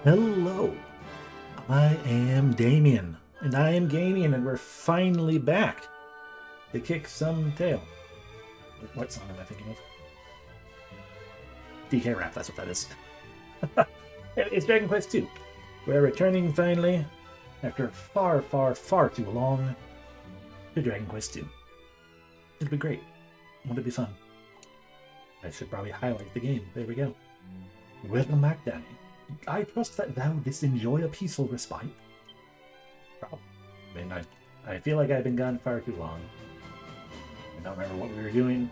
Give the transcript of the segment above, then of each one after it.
Hello, I am Damien, and I am Gamien, and we're finally back to kick some tail. What song am I thinking of? DK Rap, that's what that is. It's Dragon Quest II. We're returning finally, after far, far, far too long, to Dragon Quest II. It'll be great. Won't it be fun? I should probably highlight the game. There we go. Welcome back, Danny. I trust that thou didst enjoy a peaceful respite. Probably. I mean, I feel like I've been gone far too long. I don't remember what we were doing.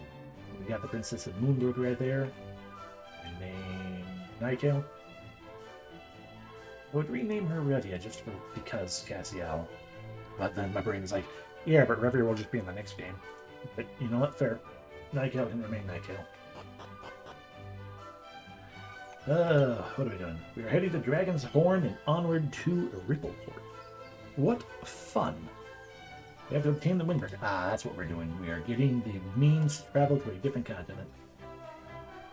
We got the Princess of Moonbrook right there. I named Nightgale. I would rename her Revia just because Cassiel. But then my brain is like, yeah, but Revia will just be in the next game. But you know what? Fair. Nightgale can remain Nightgale. What are we doing? We are heading to Dragon's Horn and onward to Rippleport. What fun! We have to obtain the Windbreaker. Ah, that's what we're doing. We are getting the means to travel to a different continent.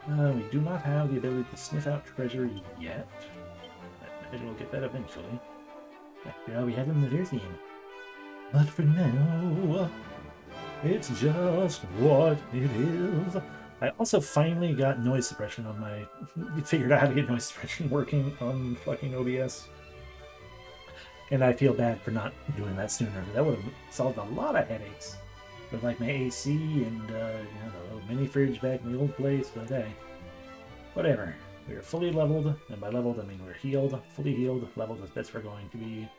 We do not have the ability to sniff out treasure yet. Maybe we'll get that eventually. After all, we have in the deer theme. But for now, it's just what it is. I also finally got noise suppression on my... figured out how to get noise suppression working on fucking OBS. And I feel bad for not doing that sooner. That would have solved a lot of headaches. With like my AC and, the little mini fridge back in the old place, but hey. Whatever. We are fully leveled, and by leveled I mean we're healed, fully healed, leveled as best we're going to be.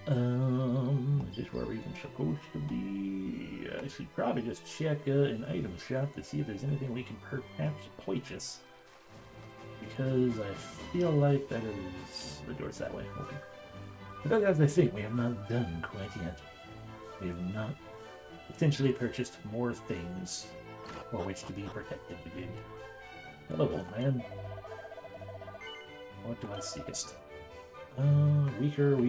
Is this where we're even supposed to be? I should probably just check an item shop to see if there's anything we can perhaps purchase. Because I feel like that is... the door's that way. Okay. But as I say, we have not done quite yet. We have not potentially purchased more things for which to be protected to be. Hello, old man. What do I seekest? Weaker.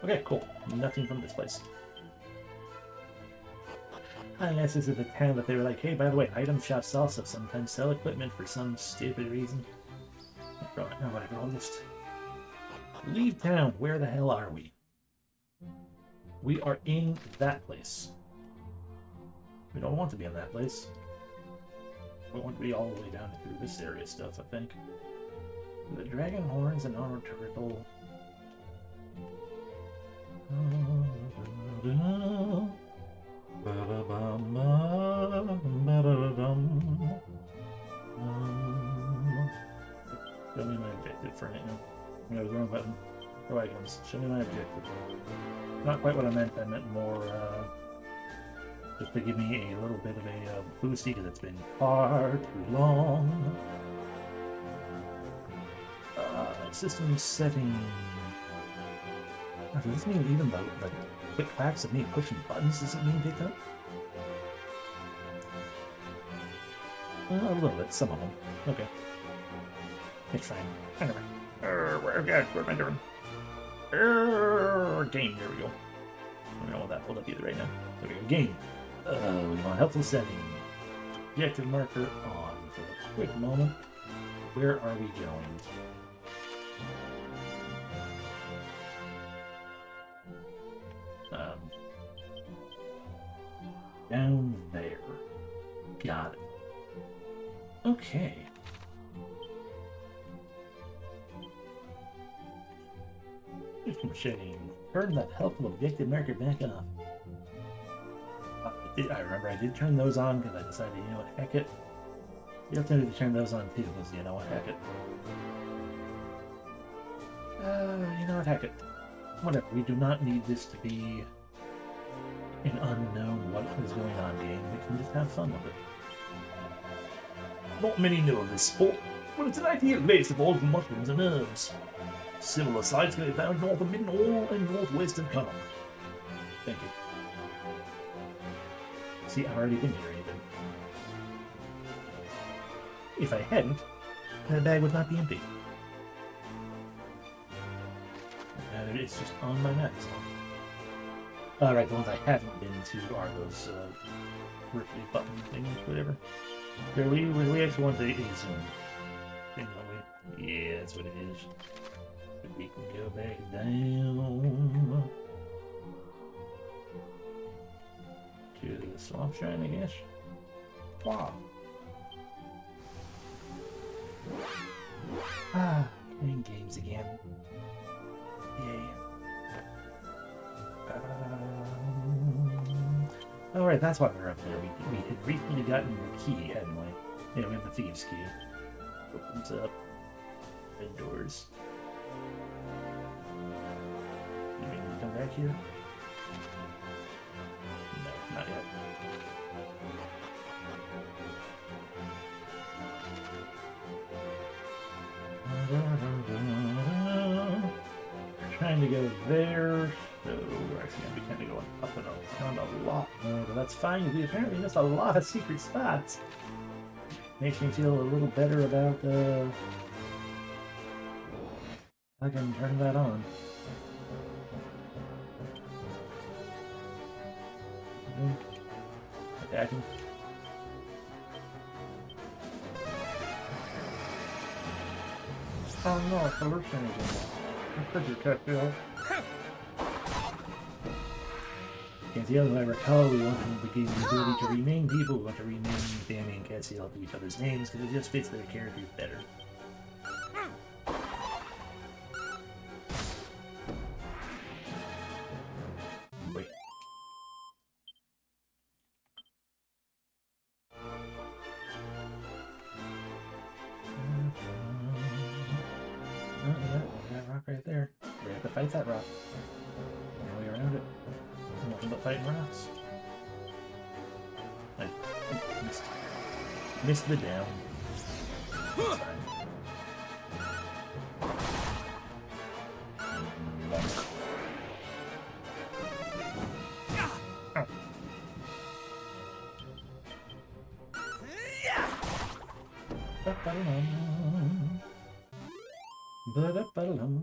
Okay, cool. Nothing from this place. Unless this is a town that they were like, hey, by the way, item shops also sometimes sell equipment for some stupid reason. Whatever, I'll just leave town. Where the hell are we? We are in that place. We don't want to be in that place. We want to be all the way down through this area stuff, I think. The dragon horns and onward to Ripple. Show me my objective for now. No, the wrong button. Oh, items. Show me my objective. Not quite what I meant. I meant more, just to give me a little bit of a boosty, because it's been far too long. System setting. Does this mean even the quick clacks of me pushing buttons doesn't mean picked up? A little bit, some of them. Okay. It's fine. Anyway. What am I doing? Game, there we go. I don't want that pulled up either right now. There we go, game. We want helpful setting. Objective marker on for a quick moment. Where are we going? Down there. Got it. Okay. Shading. Turn that helpful objective marker back on. I remember I did turn those on because I decided, you know what, heck it. You have to turn those on too because, you know what, heck it. You know what, heck it. Whatever, we do not need this to be an unknown what is going on game. We can just have fun with it. Not many know of this sport, but it's an ideal base of all mushrooms and herbs. Similar sites can be found north of Mid-Nor and northwestern Connaught. Thank you. See, I've already been here even. If I hadn't, that bag would not be empty. And it's just on my map. Alright, the ones I haven't been to are those birthday button things, whatever. Here, we actually want the A zone. Thing, don't we? Yeah, that's what it is. We can go back down to the swamp shrine, I guess. Wow. Ah, playing games again. Yay. Alright, that's why we're up there. We had recently gotten the key, hadn't we? Yeah, we have the thieves' key. Opens up. Red doors. You mean to come back here? No, not yet. We're trying to go there, so we're actually going to be kind of going up and around a lot more, but that's fine. We apparently missed a lot of secret spots. Makes me feel a little better about I can turn that on. Attacking. Oh no, hallucinating. Could you catch it? Castiel, I recall, we want to begin the ability to rename people. We want to rename Damien and Castiel to each other's names because it just fits their characters better. Wait. Oh, yeah, that rock right there. We have to fight that rock. No way around it. Nothing but fighting rocks. I missed the down. That's fine. Ba-da-ba-dum.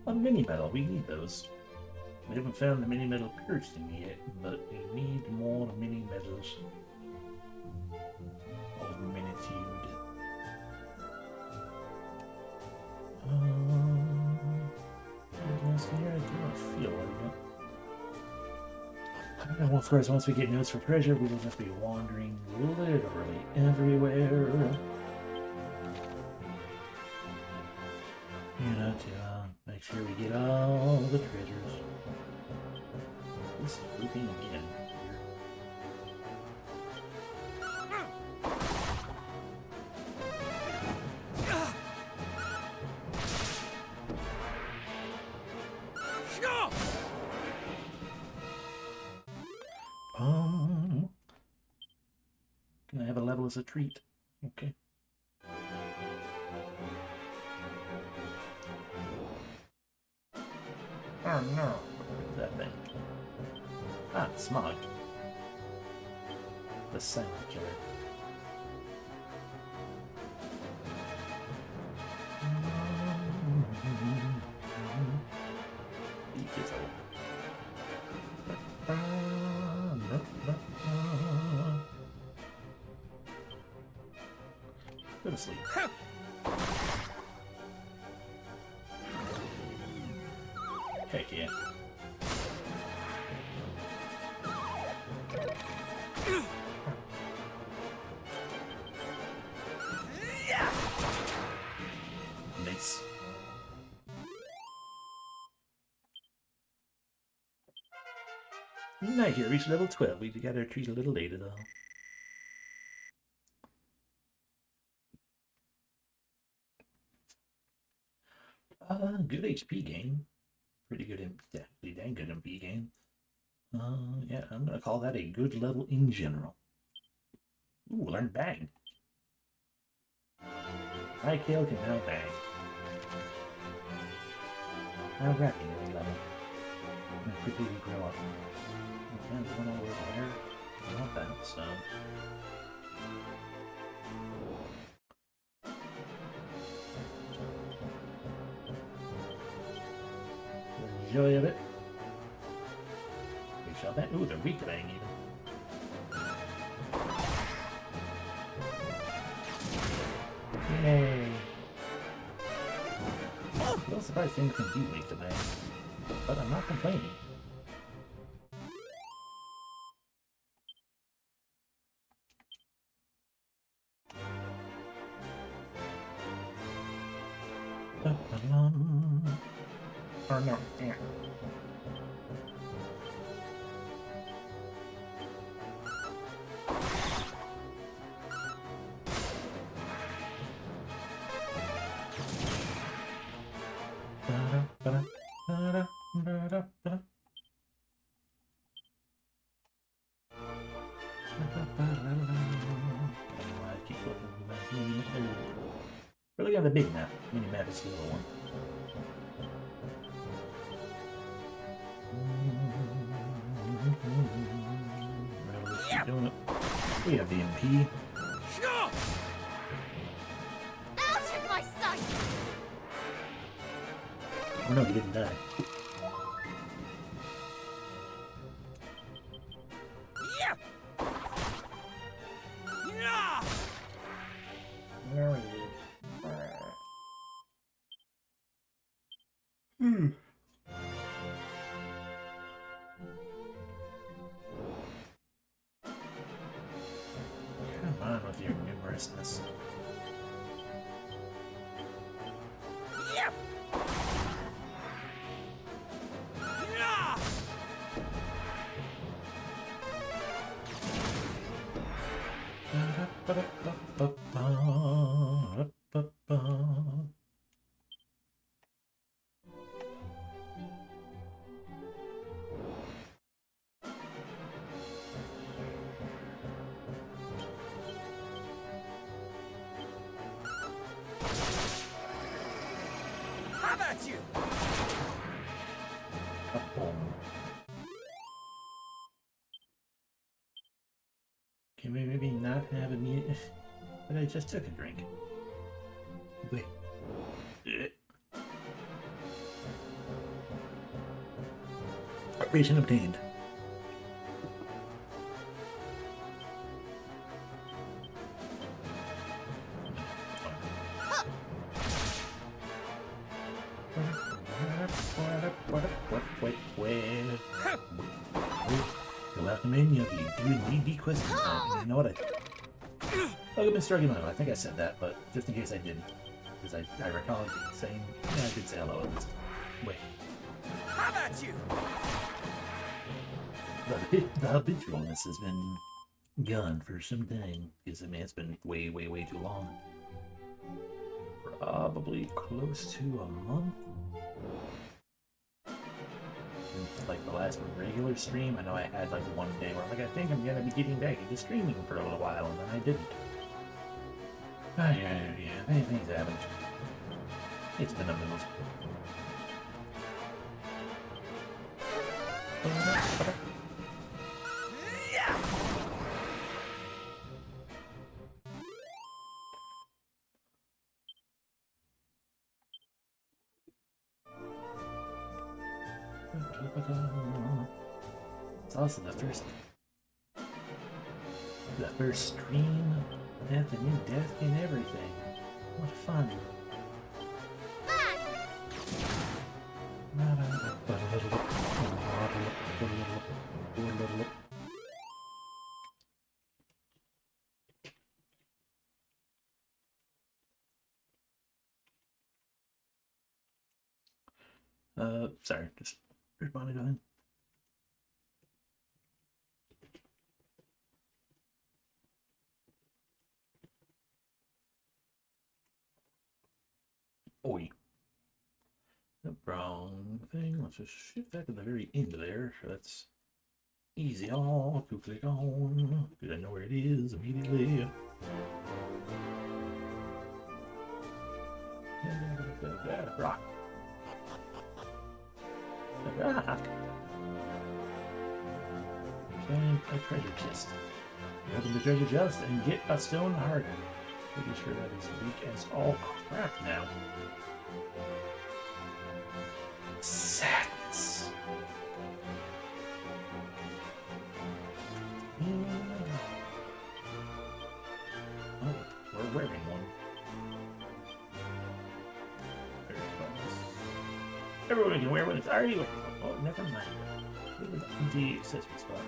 A mini medal, we need those. We haven't found the mini medal piercing yet, but we need more mini medals of minitude. Here, I do not feel like it. And of course, once we get notes for treasure, we will just be wandering literally everywhere. You know, to make sure we get all the treasures. This is looping again. Can I have a level as a treat? Okay. Oh no, what is that thing? Ah, Smog. The silent killer. Go to sleep. Heck yeah. Nice. Nice, here, reached level 12. We got our treat a little later though. Good HP gain. Pretty good, actually dang good MP gain. Yeah, I'm gonna call that a good level in general. Ooh, learn bang. My Kale can now bang. How rapid is level? And quickly we grow up. Okay, there's one over there. I want that, so. joy of it. We shall that. Ooh, they're weak bang even. Yay. A little surprised things can be weak to bang, but I'm not complaining. Or no, yeah. We're looking at the big map. Mini map is the little one. Doing it. We have the MP. Out of my sight! Oh no, he didn't die. Where are you? Come on with your numerousness. How about you? Can we maybe not have a meet? But I just took a drink. Wait. Ration obtained. Wait. Welcome in, you do indeed be questions. You know what I've been struggling out. I think I said that, but just in case I didn't. Because I recall saying, yeah, I did say hello at least. Wait. How about you? The habitualness has been gone for some time. Because, I mean, it's been way too long. Probably close to a month. Like the last regular stream, I know I had like one day where I'm like, I think I'm gonna be getting back into streaming for a little while, and then I didn't. Yeah, things happen. It's been a move. It's also the first stream at the new desk and everything. What fun. Sorry, just responding to him. Oi. The brown thing. Let's just shift that to the very end there. So that's easy all to click on. Because I know where it is immediately. Rock. Rock. Find a treasure chest. Open the treasure chest and get a stone heart. Pretty sure that is weak as all crap now. Sadness. Oh, we're wearing one. Everyone can wear one. It's already wearing one. Oh, never mind. Leave it up the accessory spot.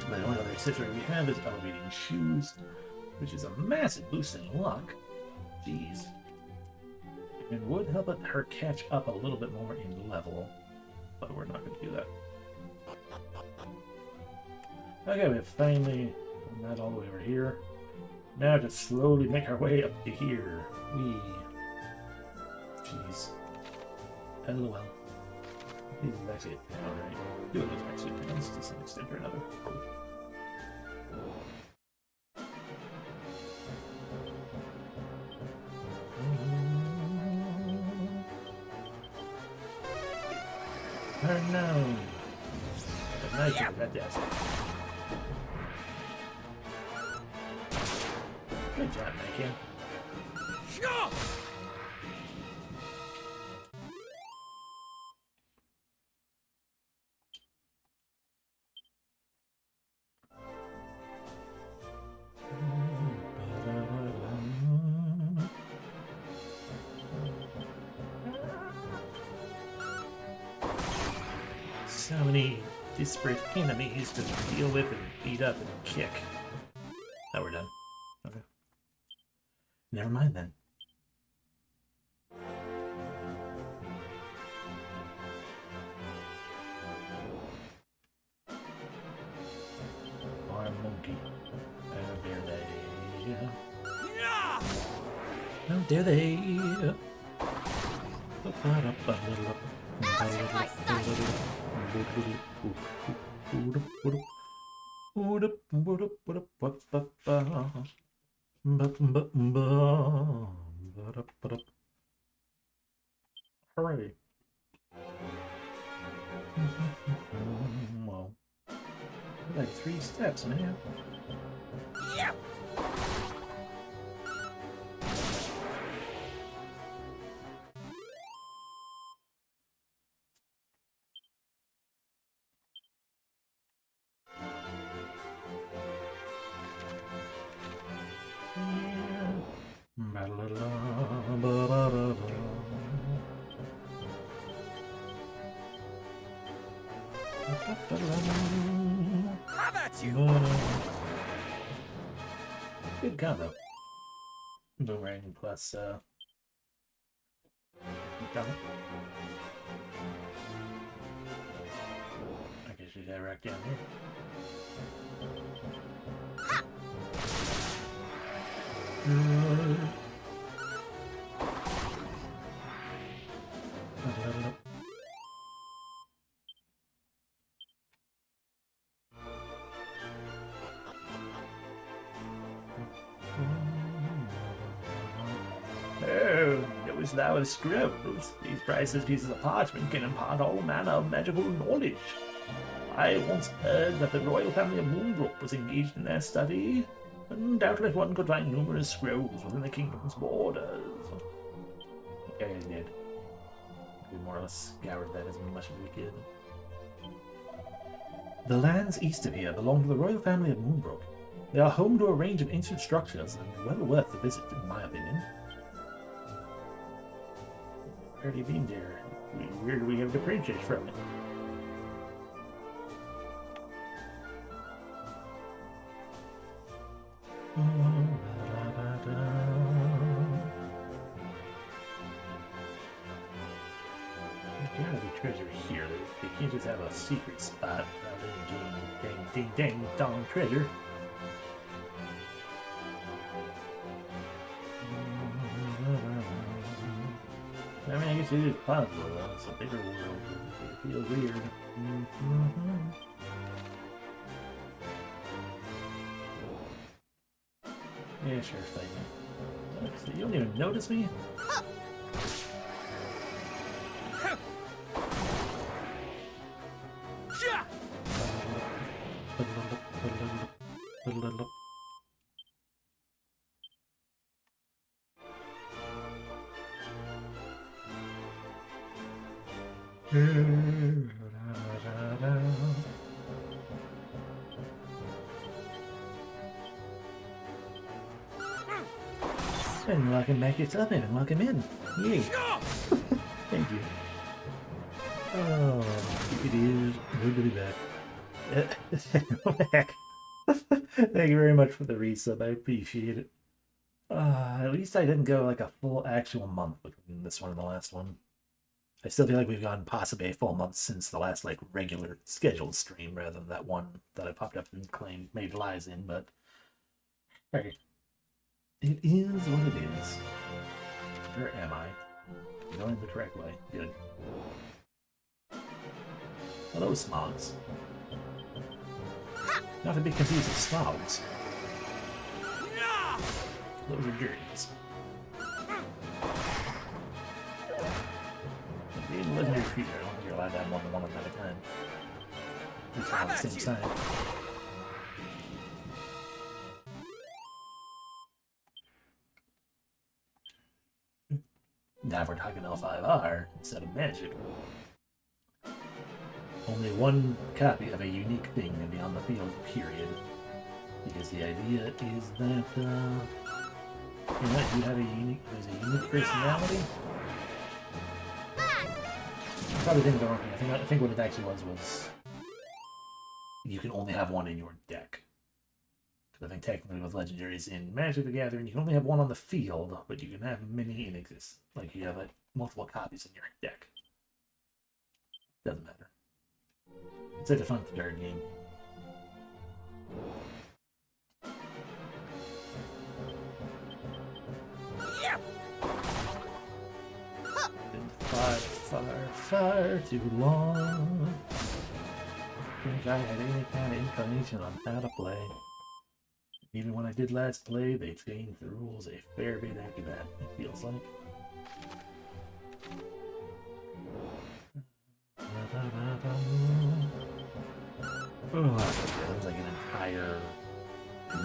The only other accessory we have is elevating shoes, which is a massive boost in luck. Jeez. And would help her catch up a little bit more in level, but we're not going to do that. Okay, we've finally done that all the way over here. Now to slowly make our way up to here. Jeez. LOL. These are actually alright. Two of those are actually pronounced to some extent or another. Oh no! A knife at that desk. Good job, Damien. So many disparate enemies to deal with and beat up and kick. Oh, we're done. Okay. Never mind then. Our monkey. How dare they? How dare they? Out of my sight! Hooray. Well, like 3 steps, man. Yeah. How about you? Good combo. Boomerang plus combo. I guess you got right down here. Oh, knowest thou of scrolls? These priceless pieces of parchment can impart all manner of magical knowledge. I once heard that the royal family of Moonbrook was engaged in their study, and doubtless one could find numerous scrolls within the kingdom's borders. Okay, I did. We more or less scoured that as much as we could. The lands east of here belong to the royal family of Moonbrook. They are home to a range of ancient structures and well worth the visit, in my opinion. Already been there. Where do we have the princess from it? There's gotta be treasure here. They can't just have a secret spot rather than getting ding ding dong treasure. I mean, I guess it is possible, though. It's a bigger world. It feels weird. Yeah, sure thing. So you don't even notice me? And welcome back to Damien, and welcome in. Yay. Thank you. Oh, it is good to be back. Thank you very much for the resub. I appreciate it. At least I didn't go like a full actual month between this one and the last one. I still feel like we've gone possibly a full month since the last like regular scheduled stream rather than that one that I popped up and claimed made lies in, but hey. It is what it is. Where am I? Going the correct way. Good. Hello, Smogs. Not to be confused with Smogs. Those are Jergens. Being legendary creature, I don't think you're allowed to have more than one of them at a time. At least on the same side. Now we're talking L5R instead of magic. Only one copy of a unique thing can be on the field, period. Because the idea is that, you know, you have a unique, there's a unique personality. I probably didn't go wrong. I think what it actually was you can only have one in your deck. Because I think technically with legendaries in Magic the Gathering, you can only have one on the field, but you can have many in existence. Like you have like multiple copies in your deck. Doesn't matter. It's a fun third game. Yeah. Been far too long. Think I had any kind of inclination on how to play. Even when I did last play, they changed the rules a fair bit after that, it feels like. Oh, that was like an entire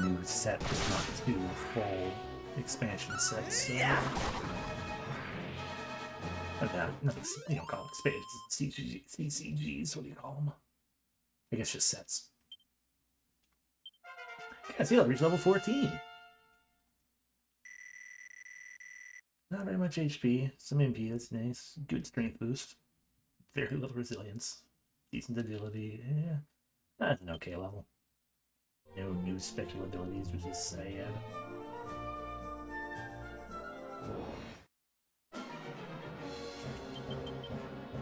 new set, if not two full expansion sets. So. Nothing, you don't call them expansions, CCGs, what do you call them? I guess just sets. Yeah, see, I'll reach level 14. Not very much HP, some MP, that's nice. Good strength boost. Very little resilience. Decent agility, yeah. That's an okay level. No new special abilities, which is sad.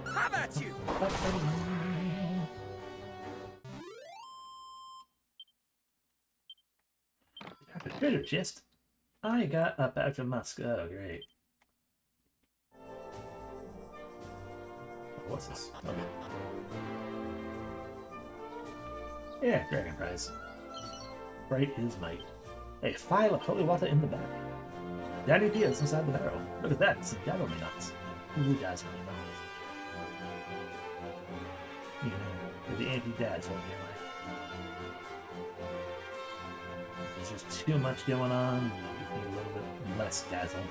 How about you? After treasure chest, I got a pouch of musk. Oh, great. What's this? Oh. Yeah, dragon prize. Right is might. A file of holy water in the back. Daddy appears inside the barrel. Look at that, some dazzle me nuts. Ooh, dazzle me nuts. You know, the anti-dads one here, right? There's just too much going on. You need a little bit less dazzle.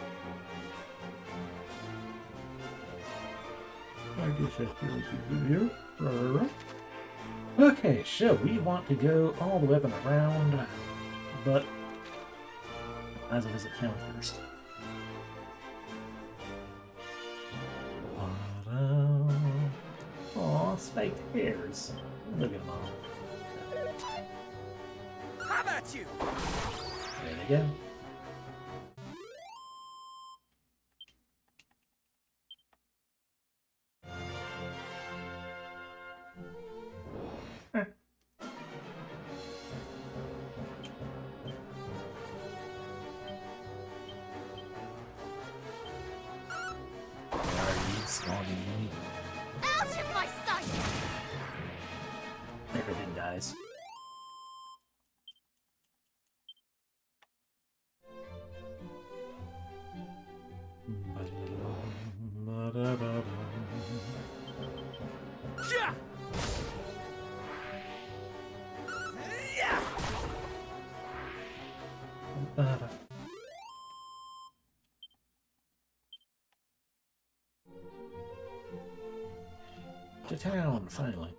I guess that's really good here. Okay, so we want to go all the way up and around, but as well visit town first. Aw, spiked hairs. Look at them all. How about you? There they go. Out of my sight! Everything dies. Yeah. Yeah. town, finally.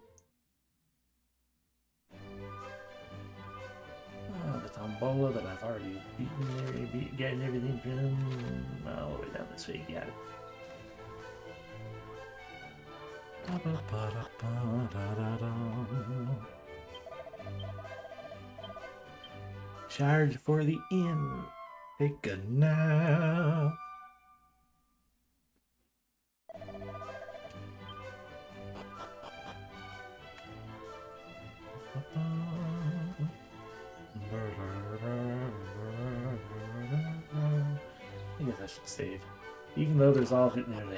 The tombola that I've already gotten everything from all the way down this way. Got it. Charge for the inn. Take a nap. I guess I should save. Even though there's a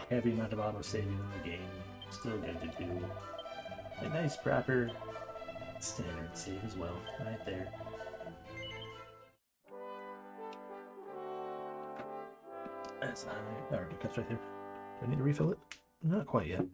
heavy amount of auto saving in the game, still good to do. A nice proper standard save as well, right there. That's already cuts right there. Do I need to refill it? Not quite yet.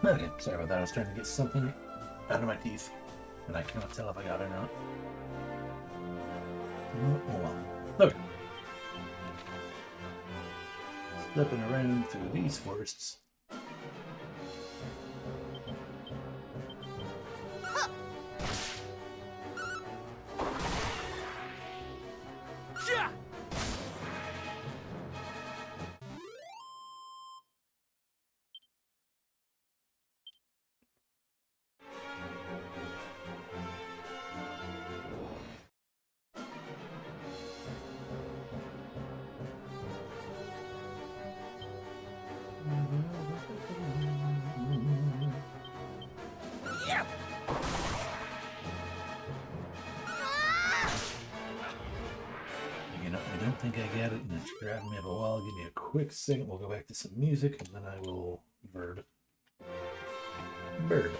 Okay, sorry about that. I was trying to get something out of my teeth, and I cannot tell if I got it or not. Oh well. Okay. Slipping around through these forests. Yeah. Yeah. You know, I don't think I got it, and it's grabbing me up a while. Give me a quick second. We'll go back to some music, and then I will bird. Bird.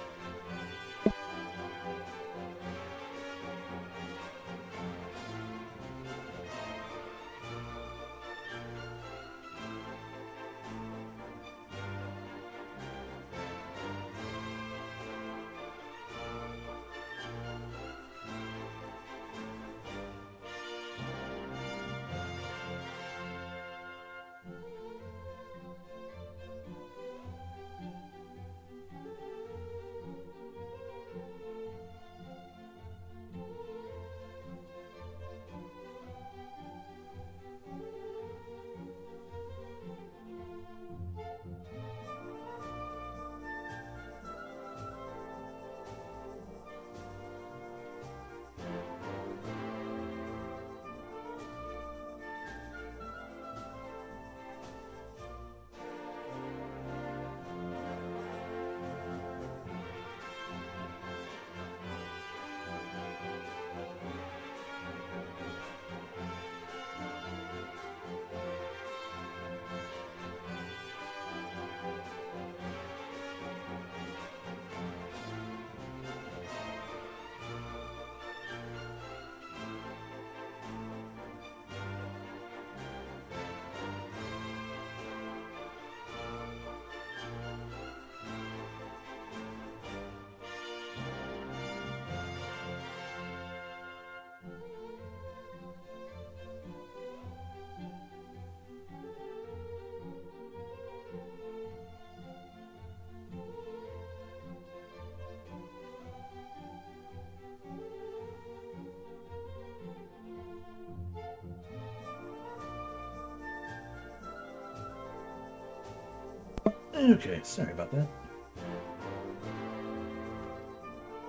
Okay, sorry about that.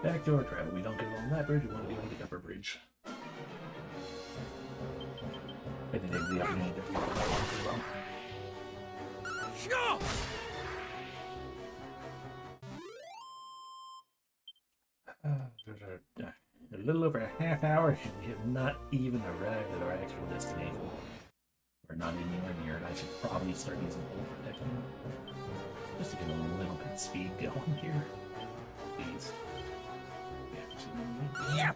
Back to our travel. We don't get along that bridge, we want to go to the upper bridge. I didn't take the opportunity to read that one as well. Go! A little over a half hour, and we have not even arrived at our actual destination. We're not anywhere near it. I should probably start using overprotection just to get a little bit of speed going here. Please. Yeah.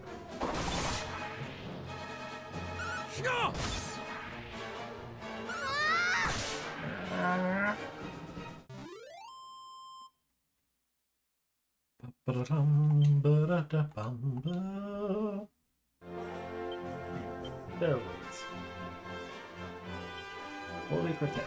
Go! There it is. Fully protected.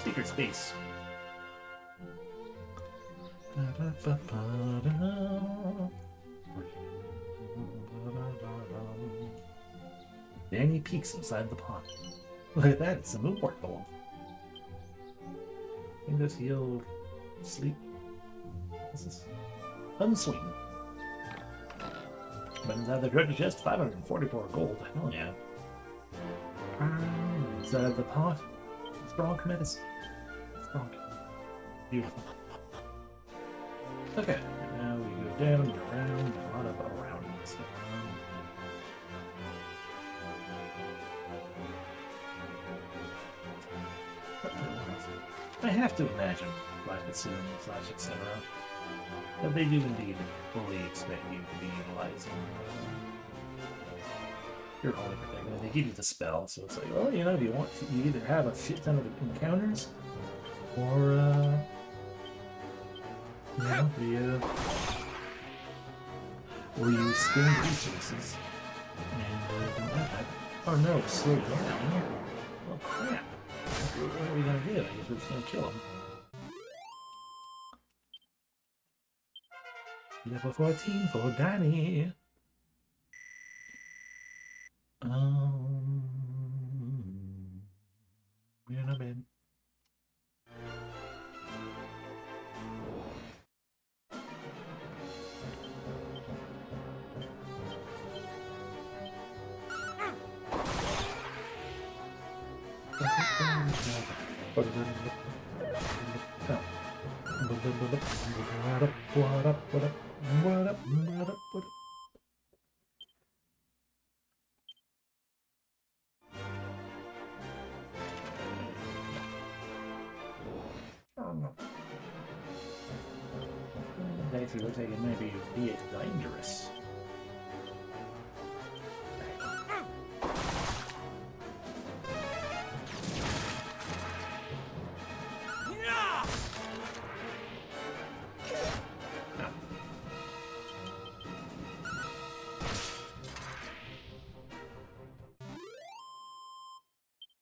Secret space. Danny peeks inside the pond. Look at that, it's a moonwort bowl. I think this he'll sleep. This is unsweetened. But inside the treasure chest, 544 gold. Hell yeah. Inside the pot, strong medicine. Strong. Beautiful. Okay, now we go down and around, a lot of around stuff. I have to imagine, like assume, / etc., that they do indeed fully expect you to be utilizing your holy protection. They give you the spell, so it's like, well, you know, do you want to, you either have a shit ton of encounters, or you know, or you spend resources and don't have that. Oh no, slow down. Oh crap. What are we gonna do? I guess we're just gonna kill him. Level 14 for Danny. We're in a bed. What up? Actually looks like it might be dangerous.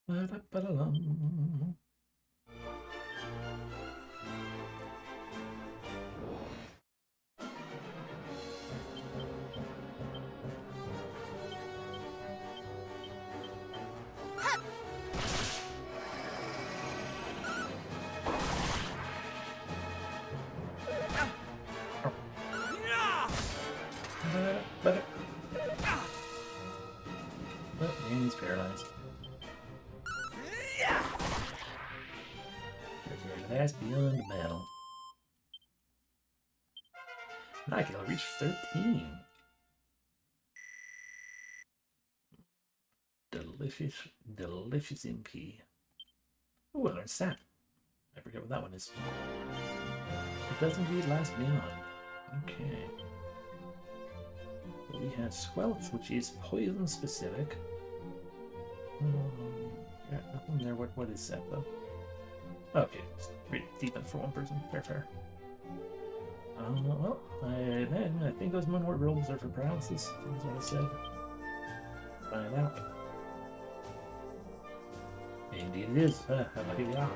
Ba-da-ba-da-dum. Oh, and he's paralyzed. There's your last beyond the battle. I can reach 13. Delicious MP. Oh, I learned sap. I forget what that one is. It does indeed last beyond. Okay. We have Squelch, which is poison specific. Yeah, nothing there. What is that though? Okay, it's pretty defense for one person. Fair. Well, I think those moonward robes are for paralysis. That's what I said. Find out. Indeed it is. How lucky we are.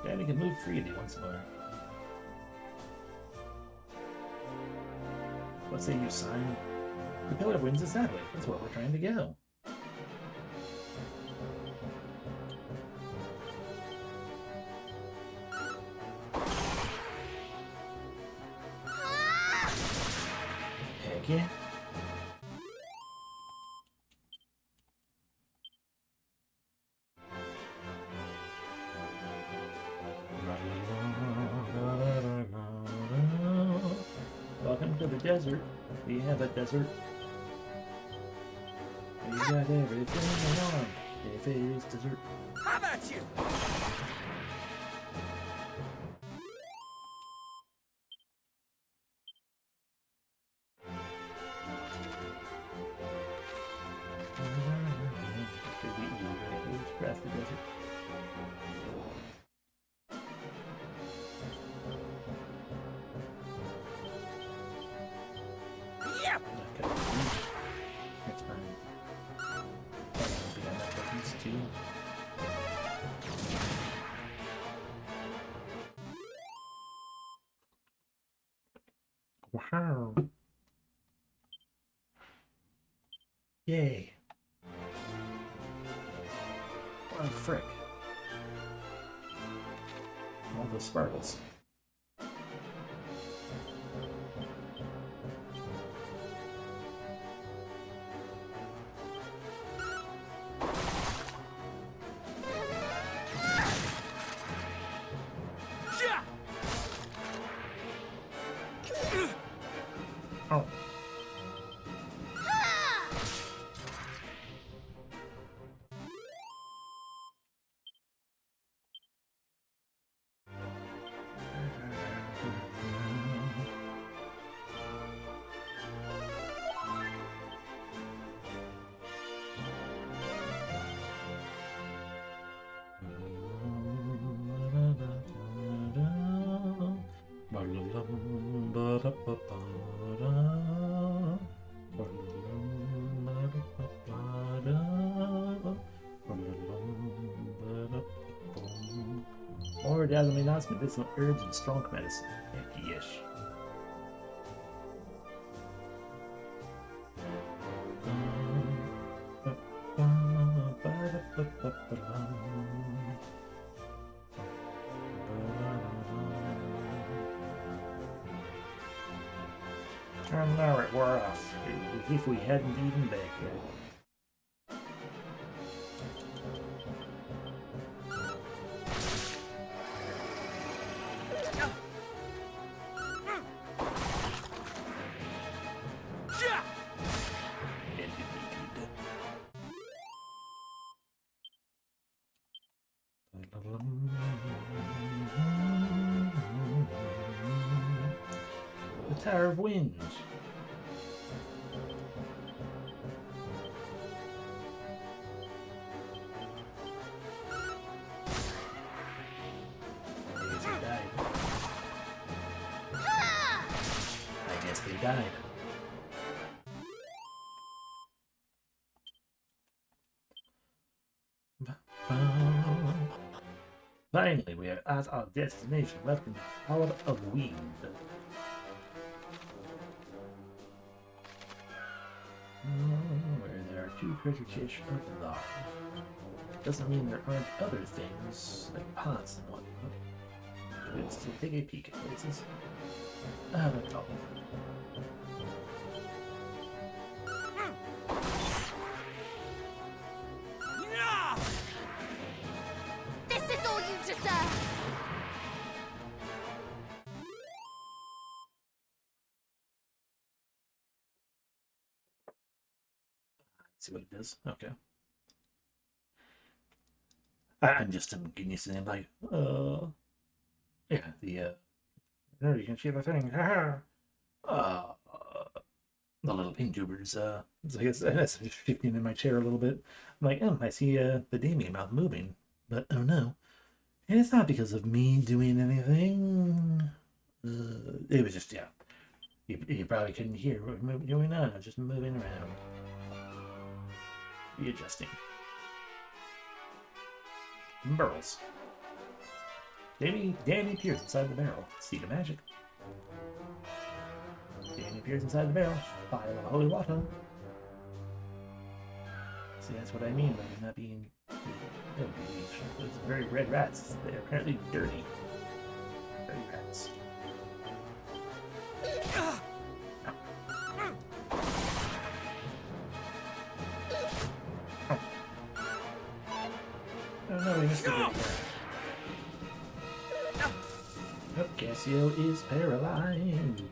Daddy can move freely once more. What say you, sign? The Pillar of Winds is that way. That's where we're trying to go. Heck yeah. Welcome to the desert. We have a desert. We got everything we want. If it is dessert. How about you? Should be easy, right? We just cross the desert. Yeah. Not gonna be. That's fine. I'll be on that buttons too. Wow. Yay. Oh, frick. All the sparkles. Yeah. Oh. Or dazzling nuts, medicinal herbs, and strong medicine. Heck yes. And now we're off, as if we hadn't even back yet. Yeah. The Tower of Winds. I guess they died. I guess they died. Finally, we are at our destination, left in the Tower of Wind. Where there are two treasure chests unlocked. Doesn't mean there aren't other things, like pots and whatnot. We'll still take a peek at places. No problem. Yeah. This is all you deserve! See what it does. Okay. I'm just getting used to them like, yeah, no, you can see the thing. The little pink tubers. So I guess that's shifting in my chair a little bit. I'm like, I see the Damien mouth moving, but oh no, and it's not because of me doing anything. It was just, yeah. You probably couldn't hear what was going on. I was just moving around. Readjusting. Burls. Danny appears inside the barrel. Seed of magic. Danny appears inside the barrel. Vial of holy water. See, that's what I mean by them not being... Those very red rats. They're apparently dirty. Dirty rats. Oh no, we missed the big guy. Oh, Cassio is paralyzed.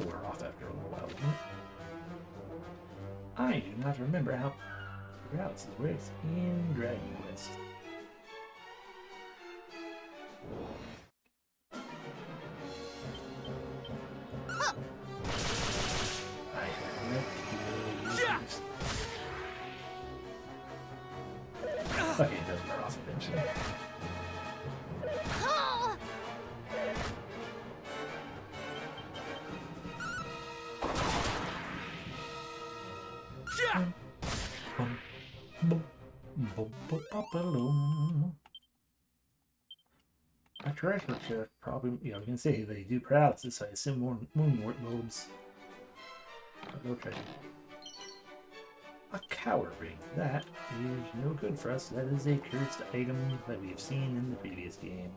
We're off after a little while. I do not remember how routes works in Dragon Quest. Okay, it does wear off eventually. A treasure chest, probably, you can say they do paralysis. I assume more moonwort modes. Okay. A cower ring. That is no good for us. That is a cursed item that we have seen in the previous game.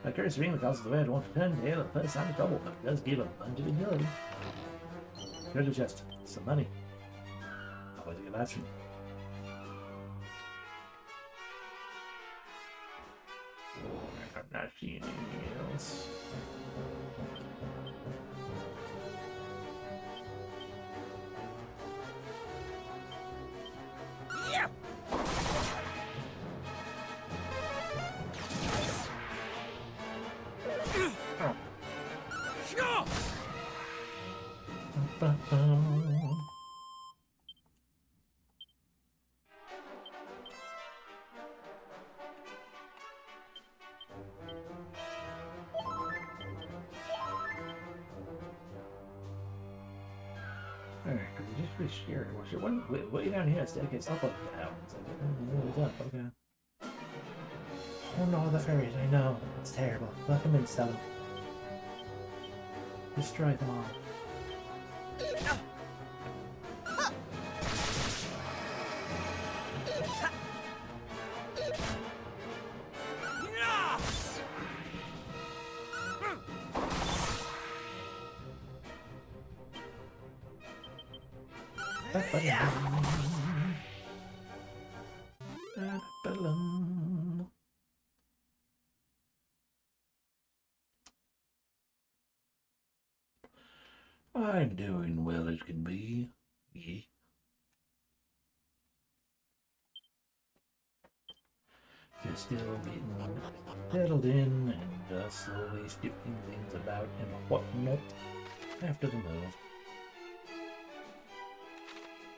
A cursed ring that causes the wearer to want to turn tail and plus some trouble, but it does give a bunch of agility. Treasure chest. Some money. Always a good option. I'm not seeing anything else. Yeah. Oh. Sure. Alright, just pretty scared. Way down here, staircase up and down. It's like, it's up, okay. Oh no, the fairies, I know. It's terrible. Let them in, Stella. Destroy them all. I'm doing well as can be. Yeah. Just still getting settled in and slowly shifting things about and whatnot after the move.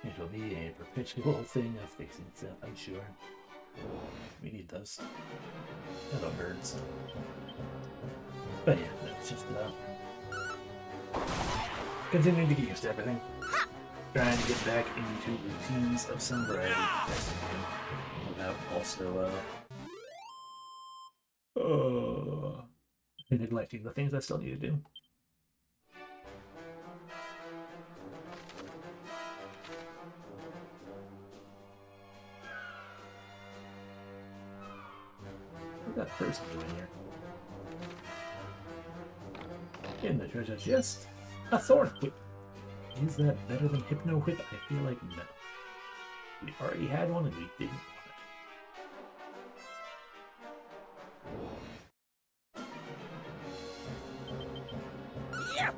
It'll be a perpetual thing of fixing stuff, I'm sure. We need those. Hello, birds. But yeah, that's just continuing to get used to everything. Trying to get back into routines of some variety without also neglecting the things I still need to do. What's that person doing here? In the treasure chest, a thorn whip. Is that better than Hypno Whip? I feel like no. We already had one and we didn't want it. Yeah.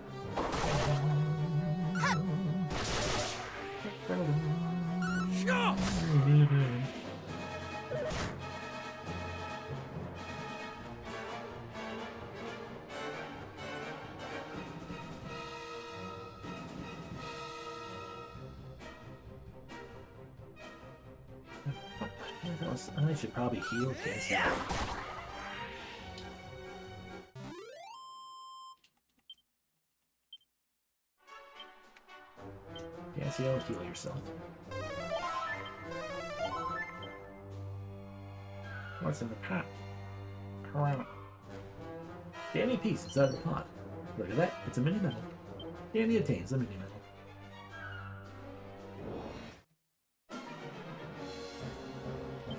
Sure. Plus, I should probably heal Cassie. Cassio, heal yourself. What's in the pot? Danny piece inside the pot. Look at that, it's a mini medal. Danny obtains the mini medal.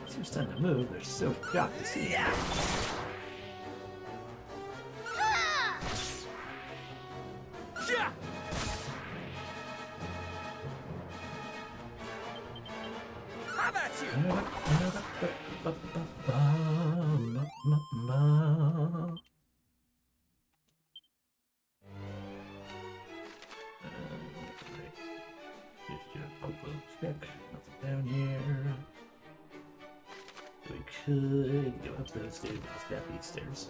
It's your time to move, they're so shocked to see you. Yeah. How about you? Just do a quick little check. Nothing down here. We could go up those stairs, let's step these stairs.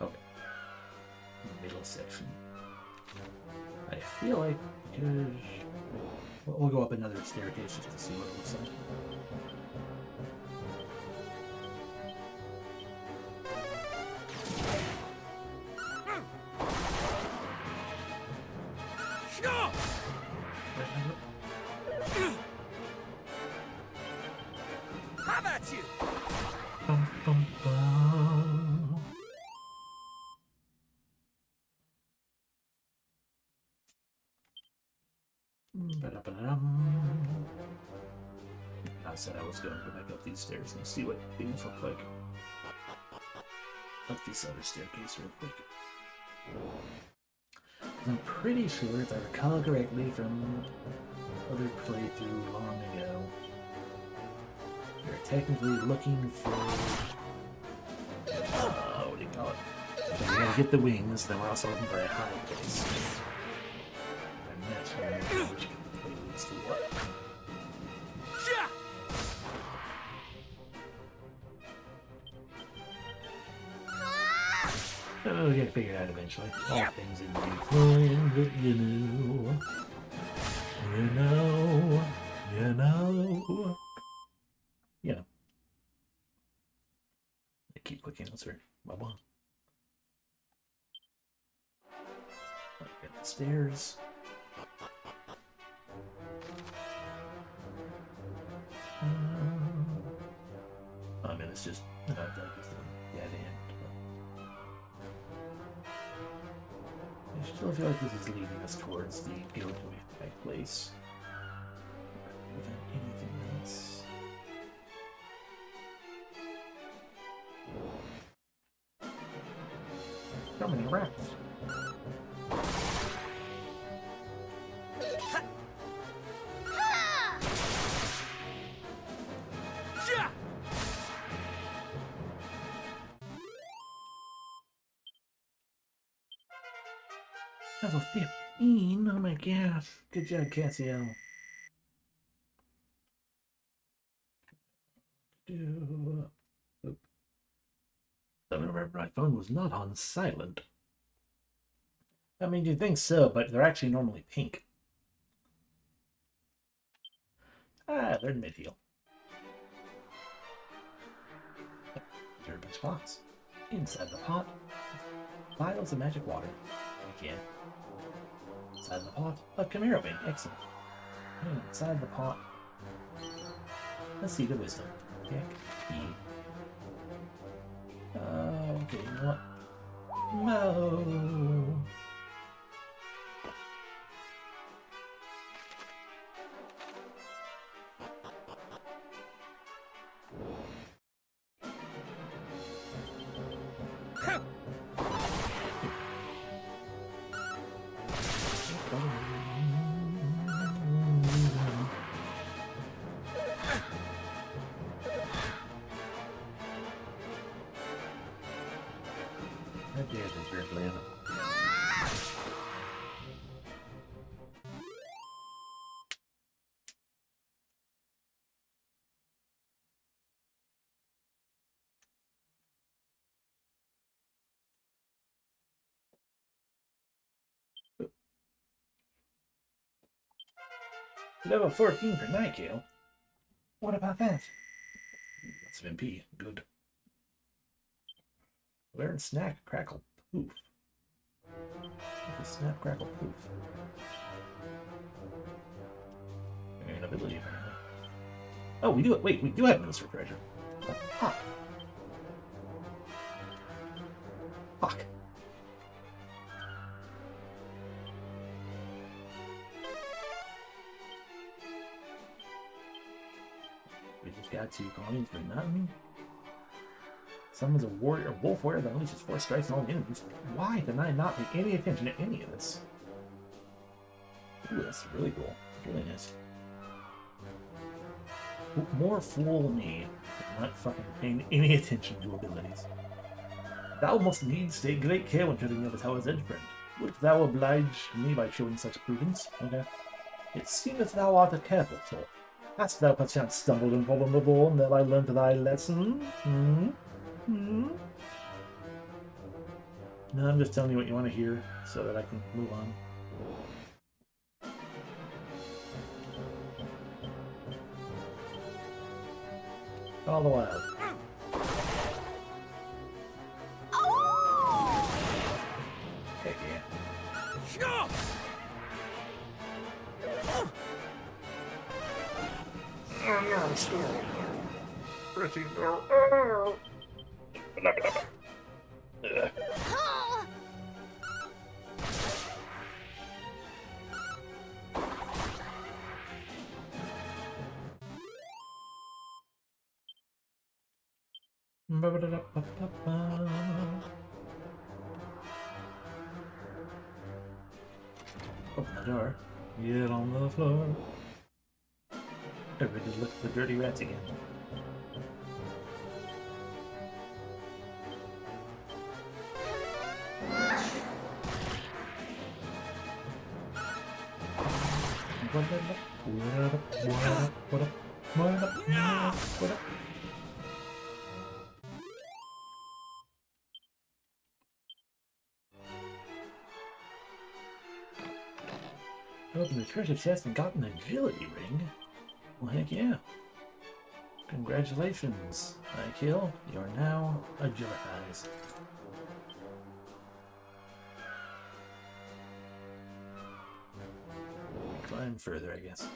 Okay. Middle section. I feel like because we'll go up another staircase just to see what it looks like. Yeah. How about you? Bum, bum, bum. Ba-da-ba-dum. I said I was going to go back up these stairs and see what things look like. Up this other staircase real quick. I'm pretty sure, if I recall correctly from other playthrough long ago, you're technically looking for... what do you call it? So we gotta get the wings, then we're also looking for a high place. And that's where I know which way leads to what. Yeah. Oh, we gotta figure it out eventually. All things in due time, but you know. You know. You know. You know. I keep clicking answer. Bye-bye. Get the stairs. I mean, it's just that is the dead end. I still feel like this is leading us towards the go to a high place. Without anything else. So many rats. Yeah. Level 15? Oh my gosh. Good job, Cassio. Oop. I remember my phone was not on silent. I mean, you'd think so, but they're actually normally pink. Ah, they're mid-heal. Urban spots. Inside the pot, vials of magic water. Again. Inside the pot, a Chimera Wing. Excellent. Inside the pot, a Seed of Wisdom. Pick E. Okay, you know what? No. That dare is very bland. Level 14 for Nightgale. What about that? That's an MP. Good. Learn Snack, Crackle, Poof. Snap, Crackle, Poof. An ability, apparently. Oh, we do it. Wait, we do have Minister Treasure. Ah. Fuck. We just got 2 coins for nothing. Summons a warrior, a wolf warrior that unleashes 4 strikes on all enemies. Why did I not pay any attention to any of this? Ooh, that's really cool. Really nice. More fool me for not fucking paying any attention to abilities. Thou must needs take great care when treading near the tower's edge, friend. Wilt thou oblige me by showing such prudence? Okay. It seemeth thou art a careful soul. Hast thou perchance stumbled and fallen before, and thereby learnt thy lesson? No, I'm just telling you what you want to hear, so that I can move on. All the while. Heck yeah. Sure. I'm still pretty Open the door. Get on the floor. Everybody look at the dirty rats again. What up? Opened the treasure chest and got an agility ring. Well, heck yeah. Congratulations, Kill. You are now agilitized. Climb further, I guess.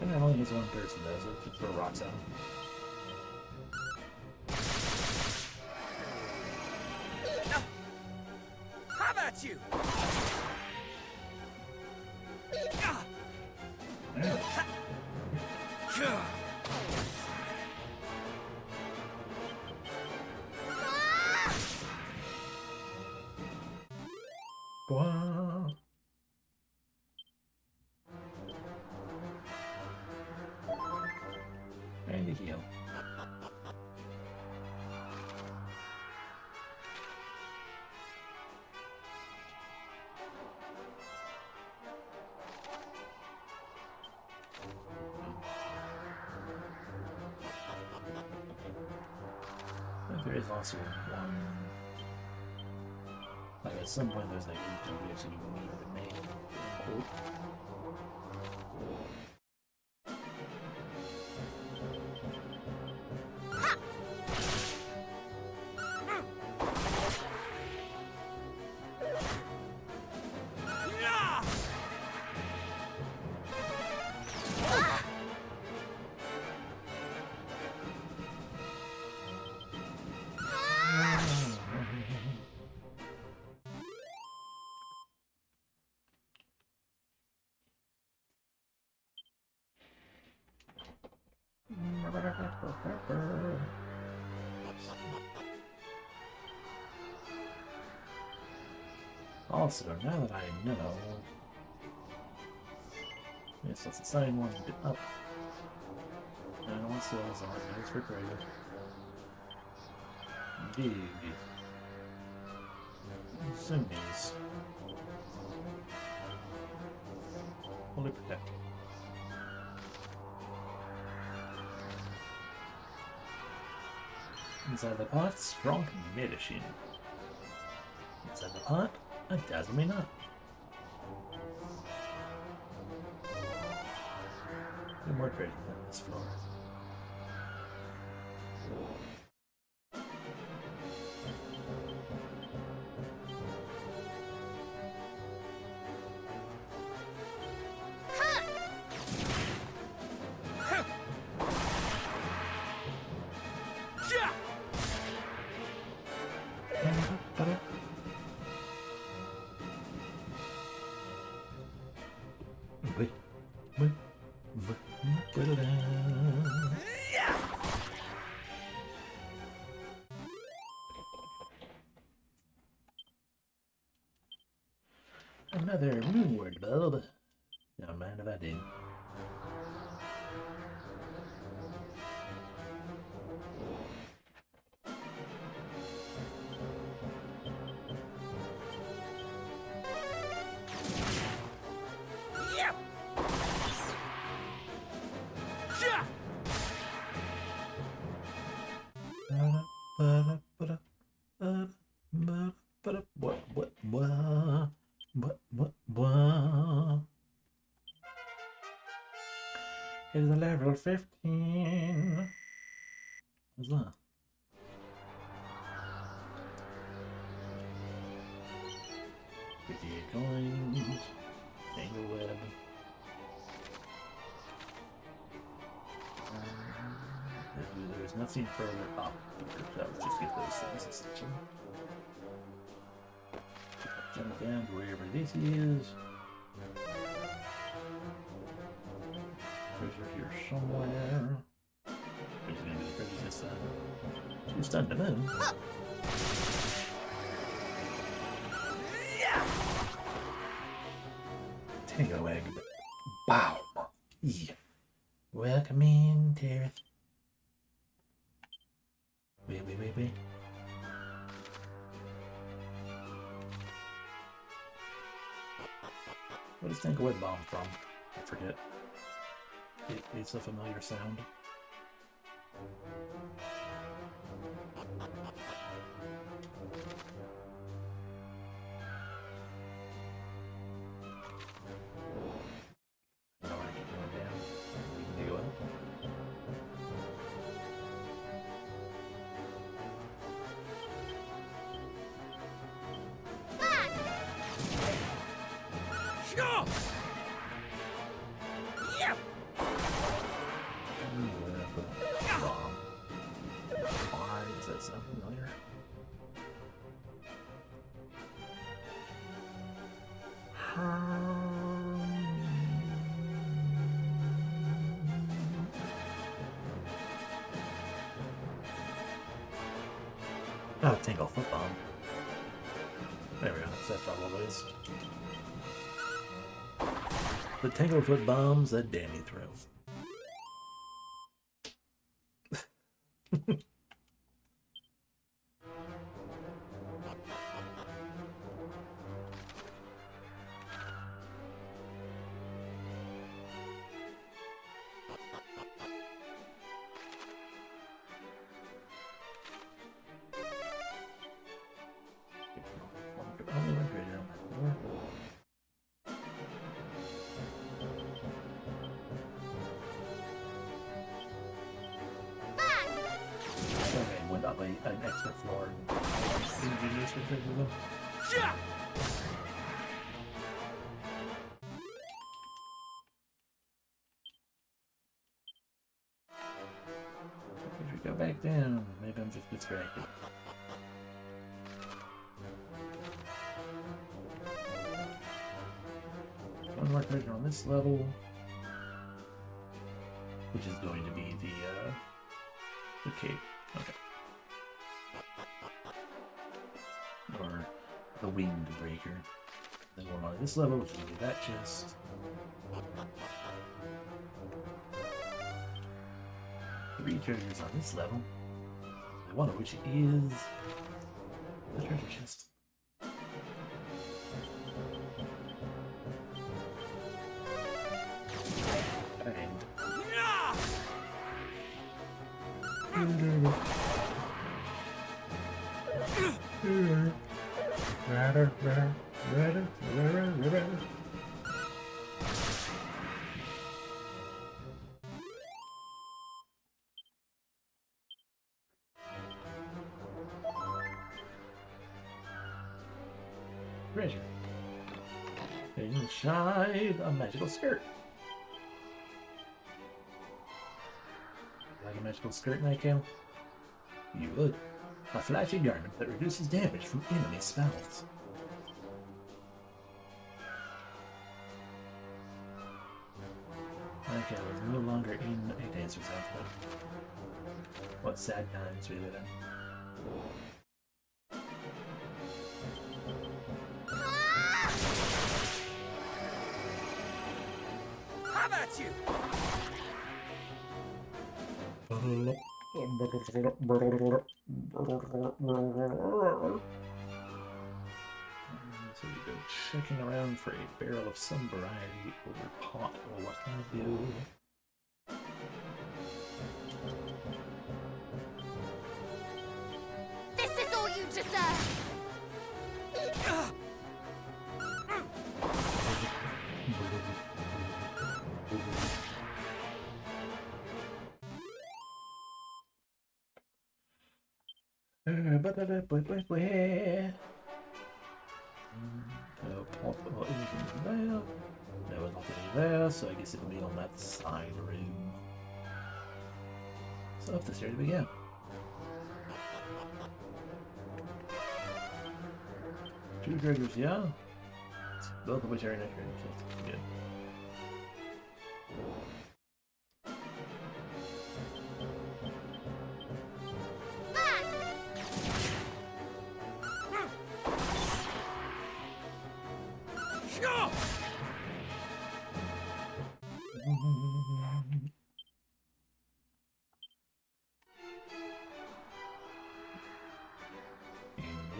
And it only needs 1 person though, so just throw rocks at him. How about you? Go on. And a heal. I think there is also one. Like at some point there's like anything we actually need to make. Quote. Also, now that I know, yes, let's assign one bit up. And also as organized for greater. Indeed. Zombies. fully protected. Inside the pot, strong medicine. Inside the pot, a dazzle me not. No more treasure on this floor. Another moonward bulb. Don't mind if I do. It is a level 15. What's that? Coins, tangle web. There's nothing further up. That was just get those things essentially. Jump down to wherever this is. Treasure here somewhere. There's gonna be the treasure this side. She's starting to move. Tango egg. Bow. Yeah. Welcome in, Terrace. Wait. What is Tango egg bomb from? I forget. It's a familiar sound. Oh, Tangle Foot Bomb. There we go, that's all it is. The Tangle Foot Bombs that Danny throws. An extra floor. If we go back down, maybe I'm just distracted. One more treasure on this level, which is going to be the cave. Okay. Or the winged breaker. Then one on this level, which will be that chest. Three treasures on this level. One of which is the treasure chest. Treasure. Inside a magical skirt. Like a magical skirt, Nightcam? You would. A flashy garment that reduces damage from enemy spells. Nightcam is no longer in a dancer's outfit. What sad times we live in. Have at you! So we go checking around for a barrel of some variety over pot. Well, what can I do? This is all you deserve! Anything there? There was nothing there, so I guess it'll be on that side room. So up the stairs we go. Two treasures, yeah. Both of which are in that treasure, so that's good.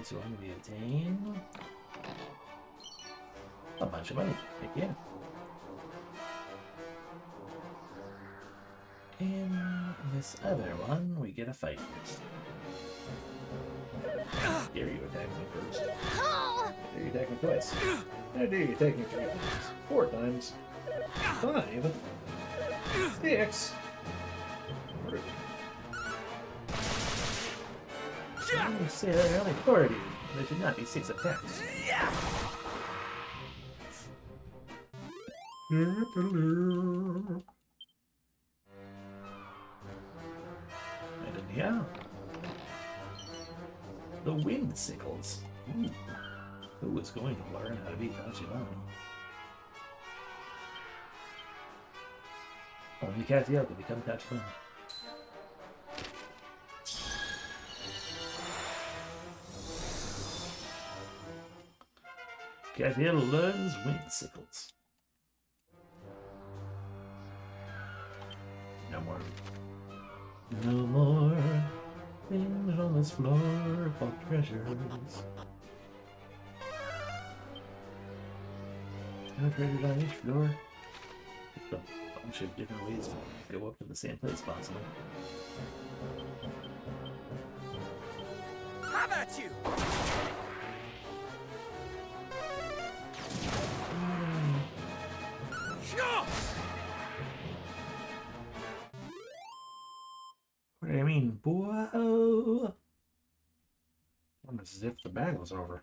So I'm going to be obtain a bunch of money. Heck yeah. In this other one, we get a fight first. Dare you attack me first? Dare you attack me twice? How dare you attack me 3 times? 4 times? 5? 6? Rude. You say there are only 4 of you. There should not be 6 attacks. And then, yeah. The wind sickles. Ooh. Who is going to learn how to be Tachibana? Only Castiel can become Tachibana. Castiel learns wind sickles. No more. No more things on this floor called treasures. No treasures on each floor. Just a bunch of different ways to go up to the same place possible. Have at you! What do you mean, whoa? Almost as if the battle's over.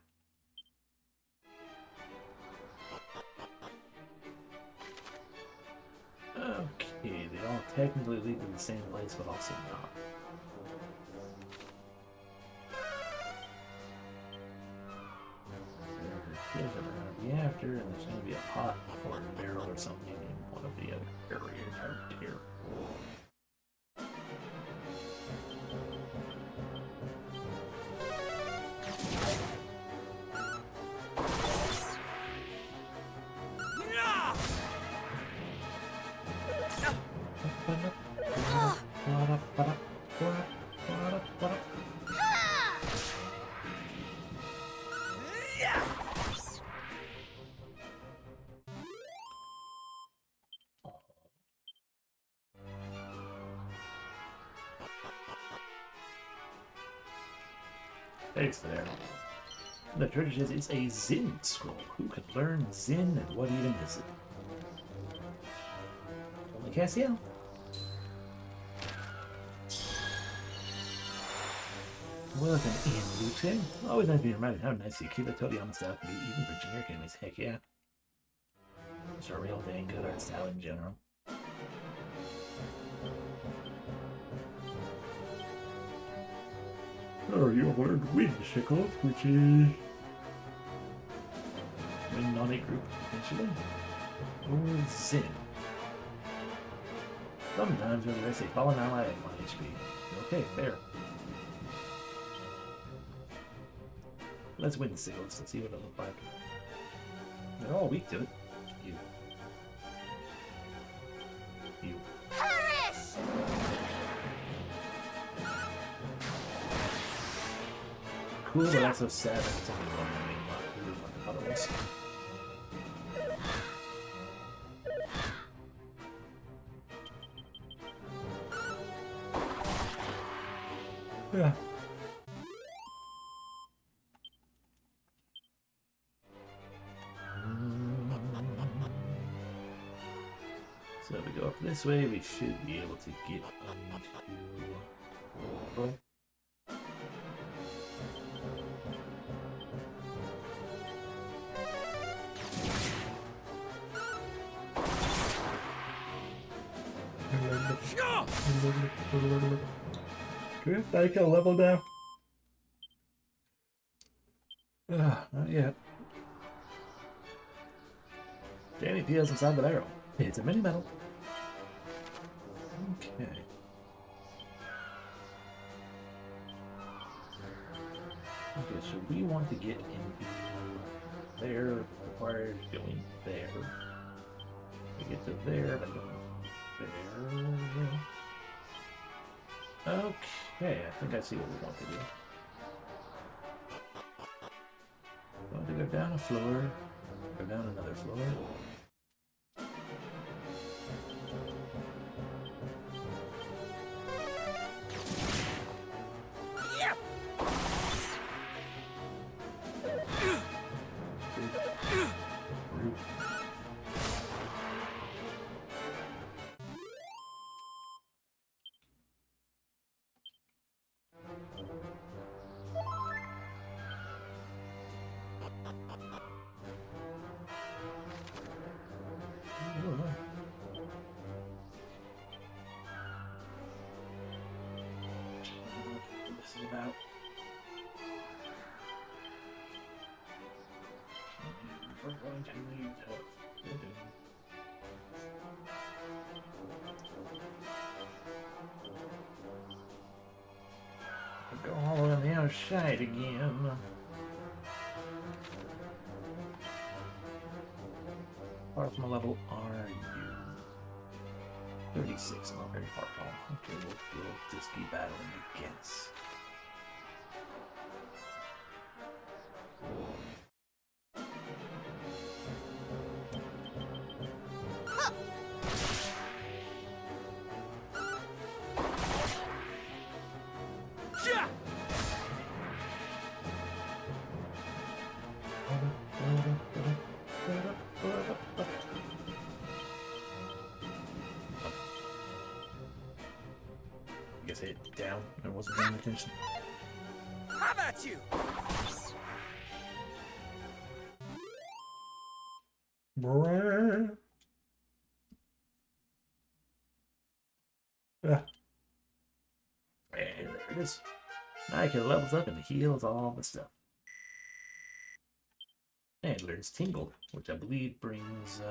Okay, they all technically lead to the same place, but also not. There's a around the after, and there's going to be a pot or a barrel or something in one of the other areas out here. Thanks there. The treasure says it's a Zen scroll. Who can learn Zen and what even is it? Only Cassiel. Welcome in, Luke. Always nice to be reminded how nice you keep the Todium stuff can be even for generic enemies. Heck yeah. It's a real dang good art style in general. Oh, you learned Wind Sickle, which is Wind on a group, potentially. Or Zen. Sometimes when they say fallen ally at 1 HP. Okay, fair. Let's Wind Sickles and see what it looks like. They're all weak to it. You. You. Perish! Cool, but also sad that it's only one main lot. Otherwise. Yeah. So if we go up this way, we should be able to get into... Good, I can level now. Not yet. Danny peels inside the barrel. It's a mini metal. Okay. Okay, so we want to get into there, requires going there. We get to there, but going there. Okay, I think I see what we want to do. We want to go down a floor, go down another floor. This is about. We're going to need go all around the outside again. Far from a level are you? 36, not very far at all. Okay, we'll just keep battling, I guess. I guess I hit down. I wasn't paying attention. Have at you! Brrr. And there it is. Now I can levels up and heals all the stuff. And learns Tingle, which I believe brings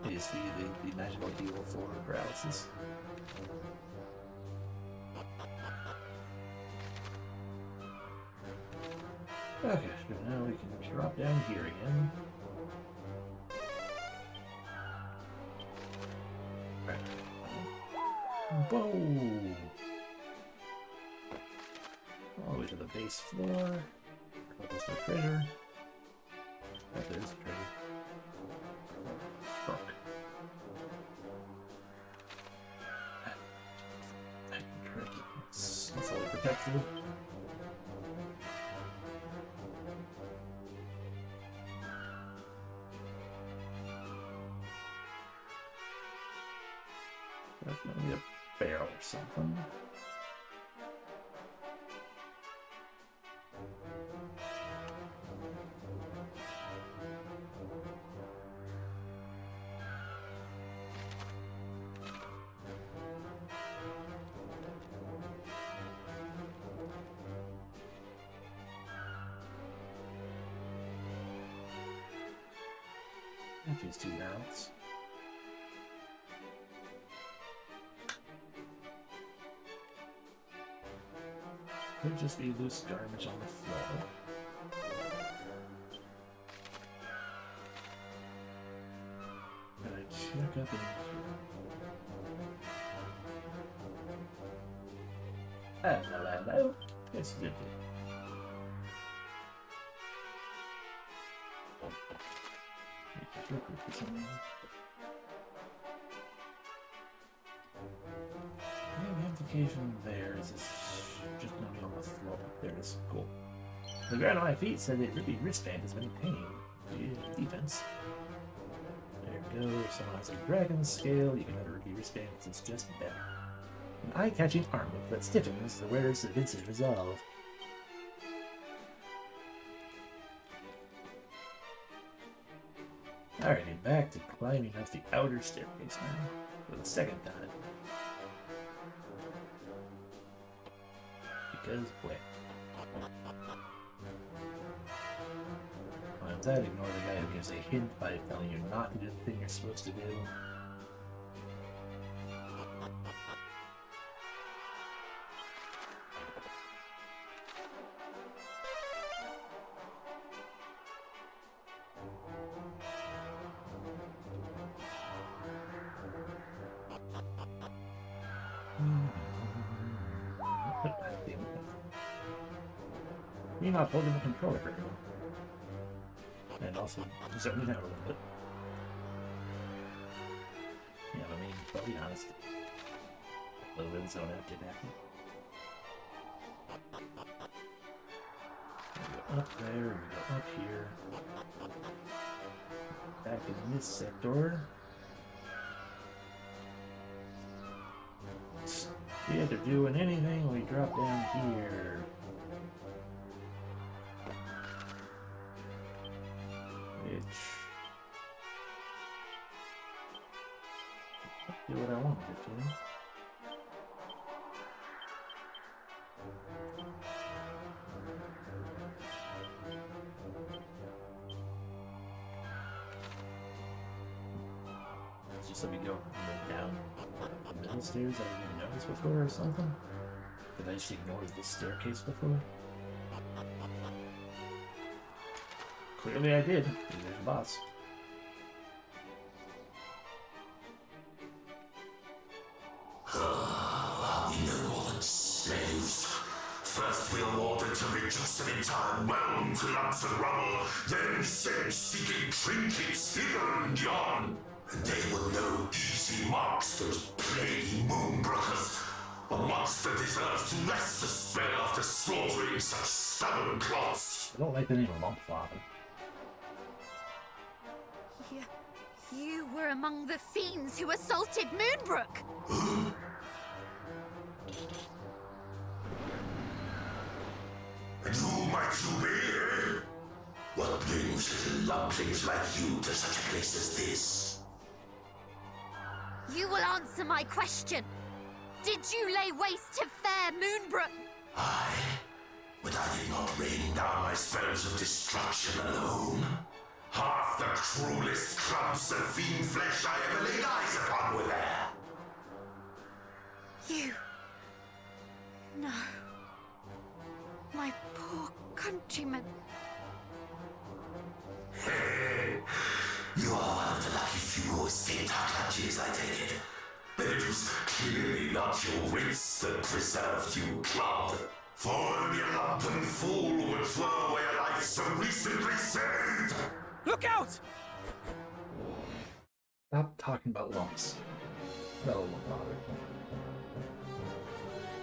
is the magical heal for paralysis. Okay, so now we can drop down here again. Whoa! All the way to the base floor. There's no treasure. Oh, there's a treasure. Fuck. That's all protected. something. These 2 rounds. Could just be loose garbage on the floor. Gotta check up in here. Hello. It's good. The implication there is it's just gonna be on the floor. There it is. Cool. The ground on my feet said that Rippy wristband has been pain. Defense. There you go. If someone has a dragon scale, you can have a Rippy wristband because it's just better. An eye-catching armlet that stiffens the wearer's evinced resolve. Alrighty, back to climbing up the outer staircase now, for the second time. Because, wait. Climbs that, ignore the guy who gives a hint by telling you not to do the thing you're supposed to do. You're not holding the controller very well. And also zoning out a little bit. Yeah, I mean, to be honest, a little bit of zone out did happen. We go up there, we go up here. Back in this sector. Yeah, they're doing anything, we drop down here. Do what I wanted it to. Just let me go down the middle stairs I didn't notice before or something? Did I just ignore this staircase before? Clearly I did. There's a boss. We know all the slaves. First we are ordered to reduce the entire realm to lumps and rubble, then sent seeking trinkets hither and yon. And they will know easy marks, those plaguey moonbrokers. A monster deserves to rest the spell after slaughtering such stubborn clots. I don't like the name of Monkfather. You were among the fiends who assaulted Moonbrook. And who might you be? What brings little lumplings like you to such a place as this? You will answer my question. Did you lay waste to fair Moonbrook? Aye, but I did not rain down my spells of destruction alone. Half the cruelest clumps of fiend flesh I ever laid eyes upon were there. You... No. My poor countrymen. Hey, you are one of the lucky few who escaped our clutches, I take it. But it was clearly not your wits that preserved you, Cloud. For only a lumpen fool would throw away a life so recently saved. Look out! Stop talking about lumps. No, Father.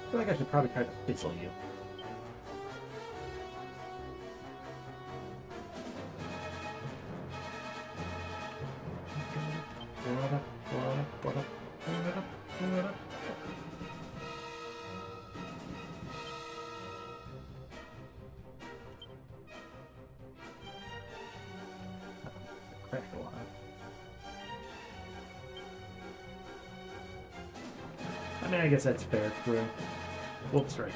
I feel like I should probably try to fizzle you. I mean, I guess that's fair. True. Wolf strike.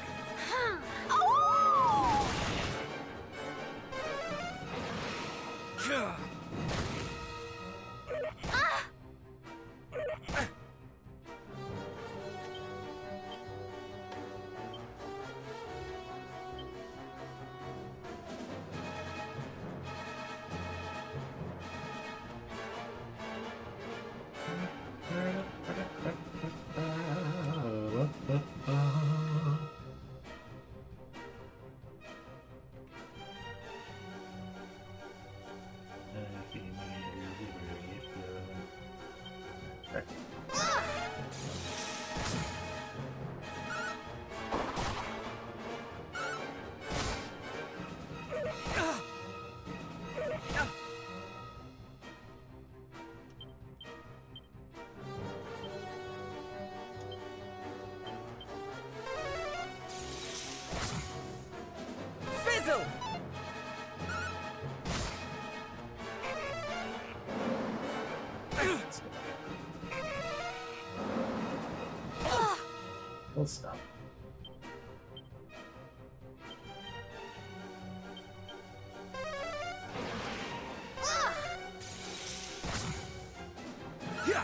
Fizzle! We'll stop. Yeah.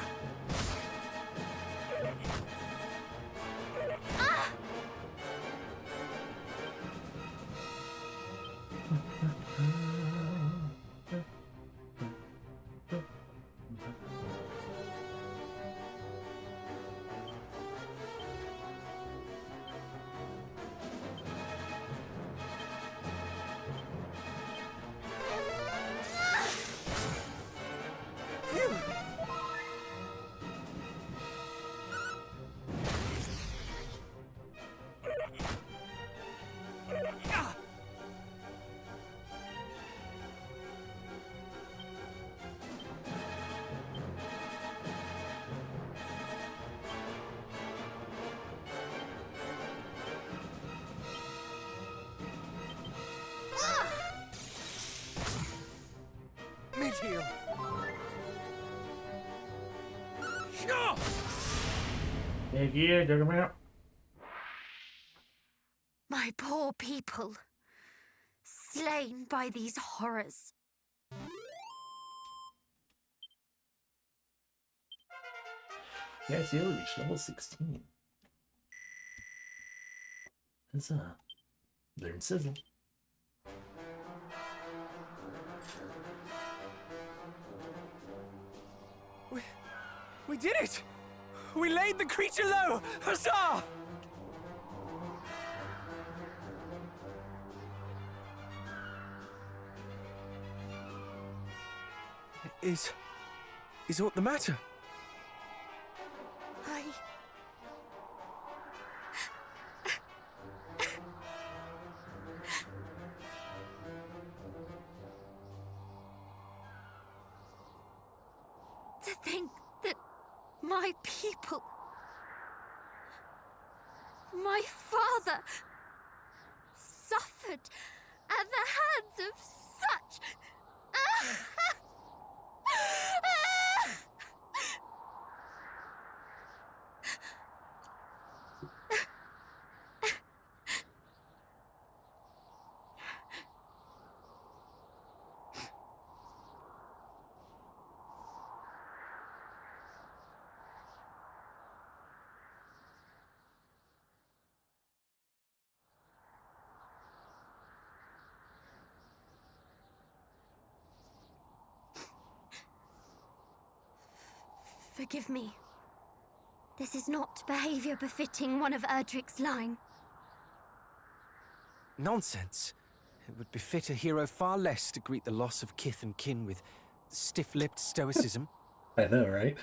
Mid-heal. Thank you, Juggernaut. My poor people, slain by these horrors. Yeah, it's nearly reached level 16. Huzzah. Learn Sizzle. We did it! We laid the creature low! Huzzah! Is aught the matter? To think that my people, my father, suffered at the hands of such... Forgive me. This is not behavior befitting one of Erdrick's line. Nonsense. It would befit a hero far less to greet the loss of kith and kin with stiff-lipped stoicism. I know, right?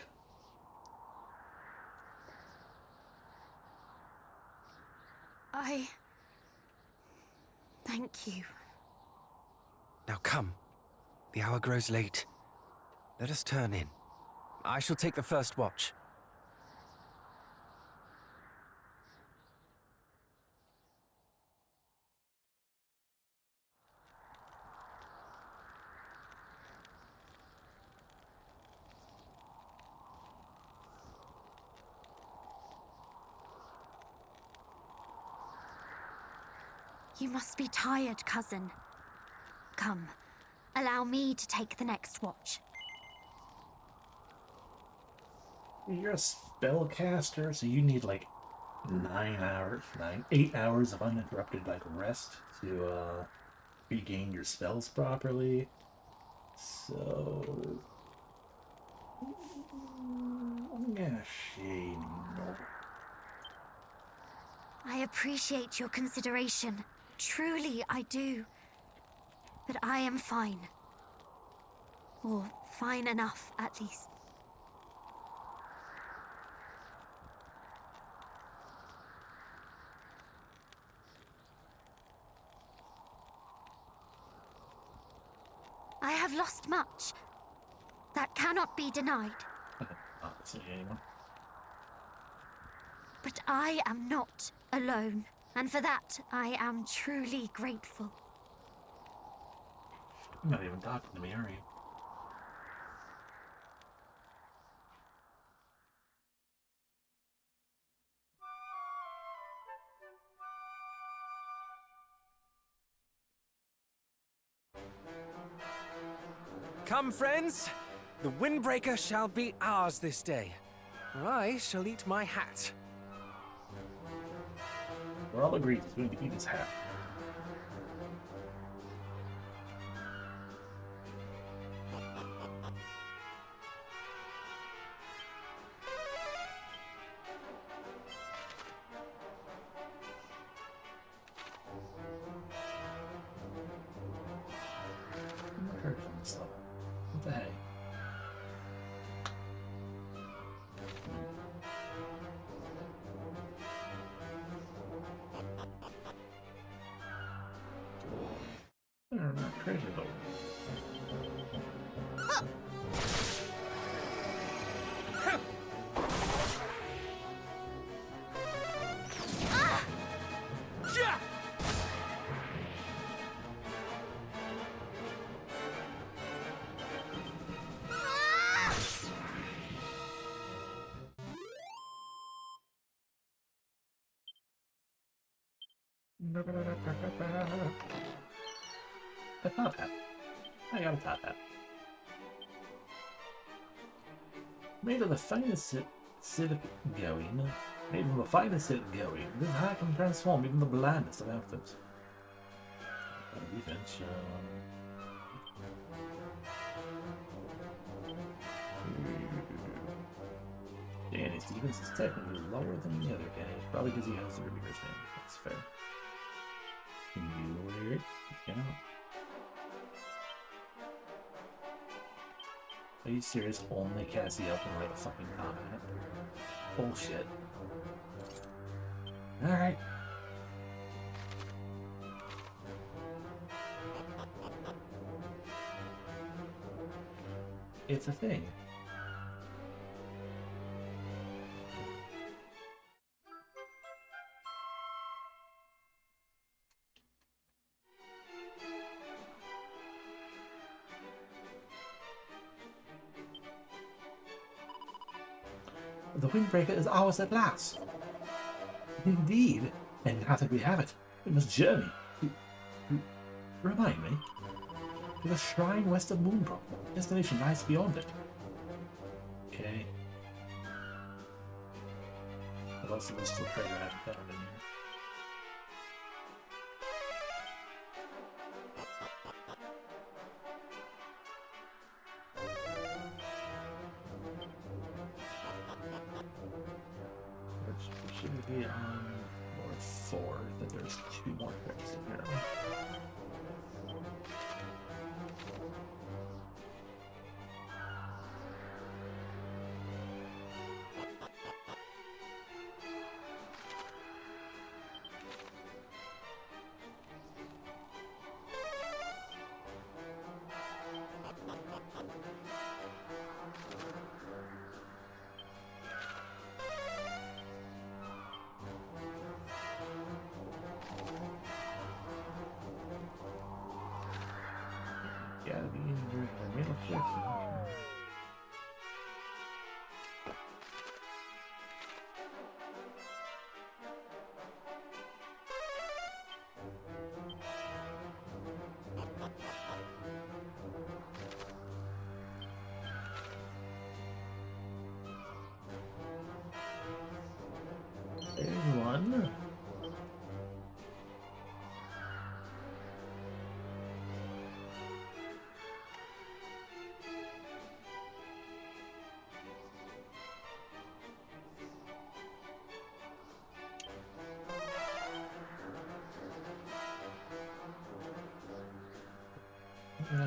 Thank you. Now come. The hour grows late. Let us turn in. I shall take the first watch. You must be tired, cousin. Come, allow me to take the next watch. You're a spellcaster, so you need like 8 hours of uninterrupted like rest to regain your spells properly. So I'm gonna shade no. I appreciate your consideration. Truly, I do. But I am fine. Or fine enough, at least. I have lost much. That cannot be denied. Not see anyone. But I am not alone. And for that, I am truly grateful. You're not even talking to me, are you? Come, friends! The Windbreaker shall be ours this day. Or I shall eat my hat. We're all agreed he's going to eat his hat. I'm not hurt from this level. What the heck? They're not treasure though. A top hat. I got a top hat. Made of the finest civic going. Made from the finest civic going. This hat can transform even the blandest of outfits. Defense. Danny Stevens is technically lower than the other guys, probably because he has the bigger stand. That's fair. You weird? You know. Are you serious? Only Cassie up and write a fucking comment? Bullshit. Alright. It's a thing. The Windbreaker is ours at last. Indeed. And now that we have it, we must journey. Remind me. To the shrine west of Moonbrook. Destination lies beyond it. Okay. What else is still treasure I haven't found in here? Which should be on floor 4, that there's 2 more treasures in here. Gotta be in the middle section.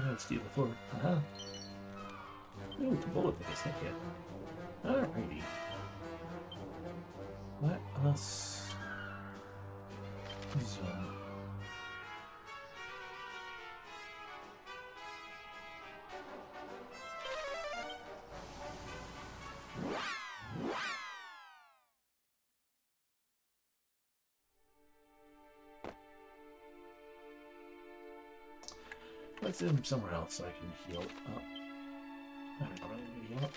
Let's steal the floor. Ooh, two bullet things, heck yeah. Alrighty. Let us zoom. Let's zoom somewhere else so I can heal up. I don't really need to heal up.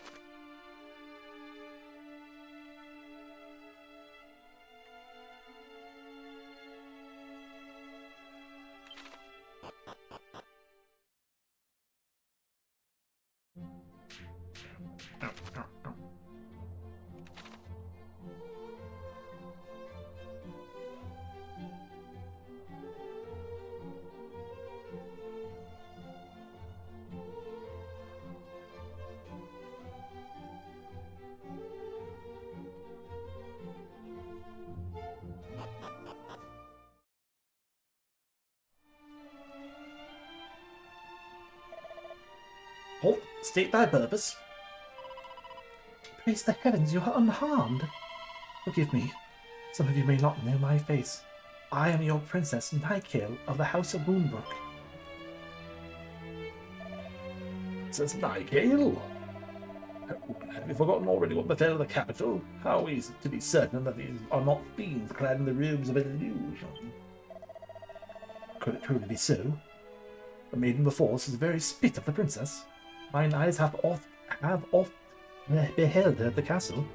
Ow, ow, ow. Halt! State thy purpose. Praise the heavens, you are unharmed. Forgive me. Some of you may not know my face. I am your Princess Nightgale of the House of Moonbrook. Princess Nightgale? Have you forgotten already what befell the capital? How is it to be certain that these are not fiends clad in the robes of illusion? Could it truly be so? The maiden before us is the very spit of the princess. Mine eyes have oft beheld her at the castle.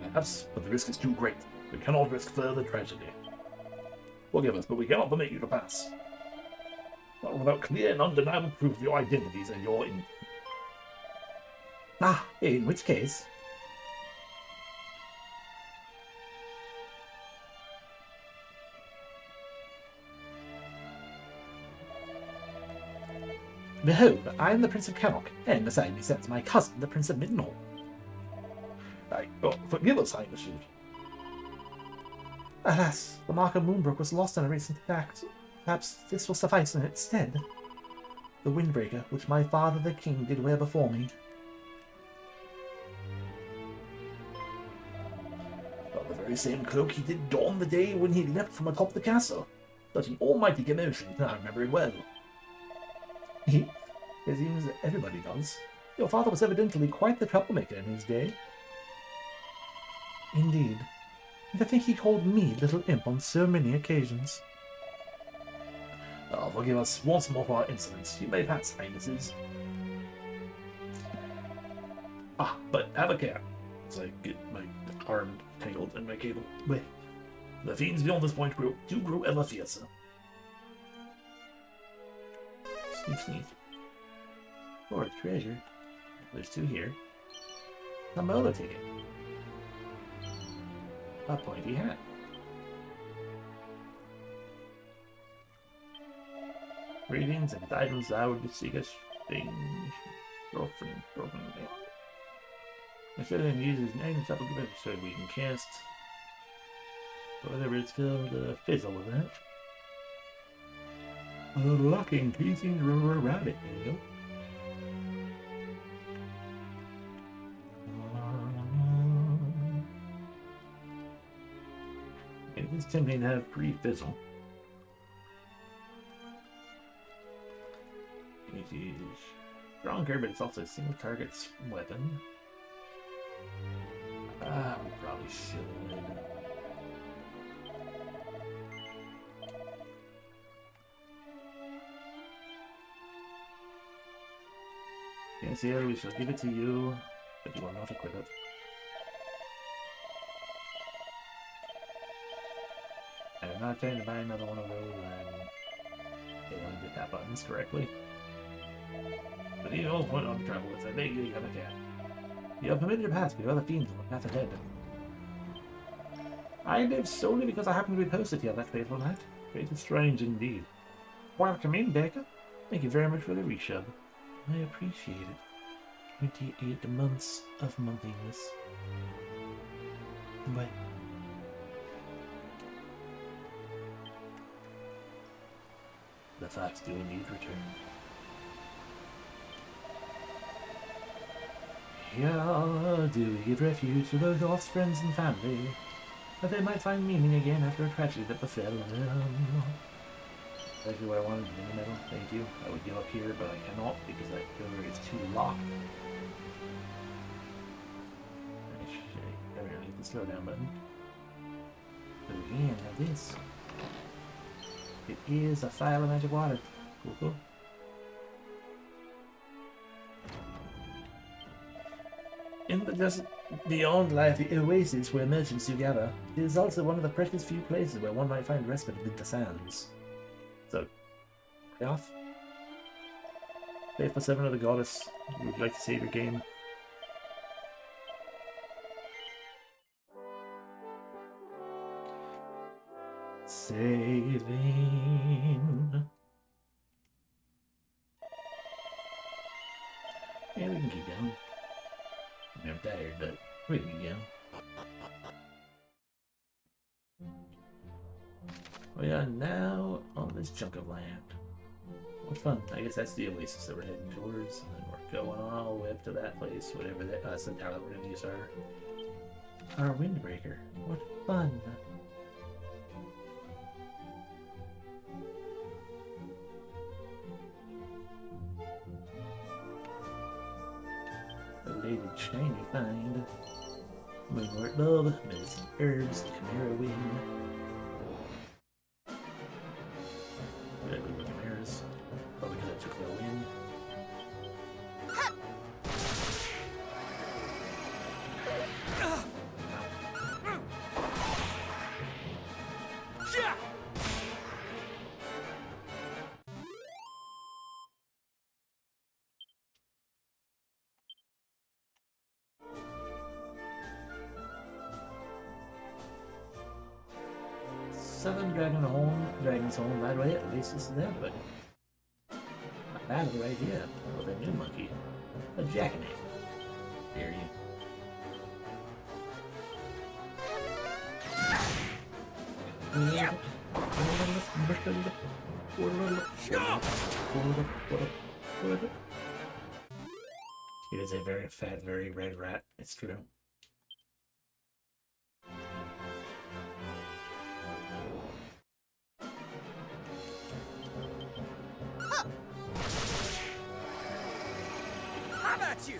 Perhaps, but the risk is too great. We cannot risk further tragedy. Forgive us, but we cannot permit you to pass. Not without clear and undeniable proof of your identities and your in which case... Behold, I am the Prince of Cannock, and beside me stands my cousin, the Prince of Middenhall. Forgive us, Highness. Alas, the Mark of Moonbrook was lost in a recent attack. Perhaps this will suffice in its stead. The windbreaker, which my father the king did wear before me. Well, the very same cloak he did don the day when he leapt from atop the castle. Such an almighty commotion, I remember it well. It seems everybody does. Your father was evidently quite the troublemaker in his day. Indeed. And I think he called me little imp on so many occasions. Oh, forgive us once more for our insolence. You may pass, Highnesses. But have a care. As I get my arm tangled in my cable. Wait. The fiends beyond this point do grow ever fiercer. Sneeze, sneeze. For a treasure. There's two here. A molar ticket. A pointy hat. Greetings and items thou would seek us. Girlfriend. My feeling uses 9 double given so we can cast whatever it's called, fizzle with that. A locking teasing rabbit tail. It is tempting to have pre-fizzle. It is stronger, but it's also a single target's weapon. We probably should. Yes, here we shall give it to you, but you will not equip it. I'm not trying to buy another one of those and they don't get that buttons correctly. But you don't want to travel with it. There you have a cat. You have permitted to pass, but other fiends will have ahead. I live solely because I happen to be posted here that fateful night. It is strange indeed. Welcome in, Baker. Thank you very much for the reshove. I appreciate it. 28 months of monthiness. But the facts do indeed return. Here do we give refuge to those lost friends and family, that they might find meaning again after a tragedy that befell them. Exactly what I wanted in the middle. Thank you. I would give up here, but I cannot because that door is too locked. I really need the slow down button. But again, now this. It is a file of magic water. Cool, cool. In the desert beyond life, the oasis where merchants do gather, it is also one of the precious few places where one might find respite amid the sands. So, pay off. Faithful servant of the goddess, would you like to save your game? Saving. Yeah, we can keep going. I'm tired, but we can go. We are now on this chunk of land. What fun. I guess that's the oasis that we're heading towards. And we're going all the way up to that place, whatever that, that's the tower that we're going to use our windbreaker. What fun. Belated shiny find. Moonwort love, medicine herbs, chimera wing. Whatever the chimeras. Probably because I took their win. Southern Dragon's Horn, right away, at least this is that way. A battle right here with a new monkey. A jackanapes. Dare you. It is a very fat, very red rat, it's true. You.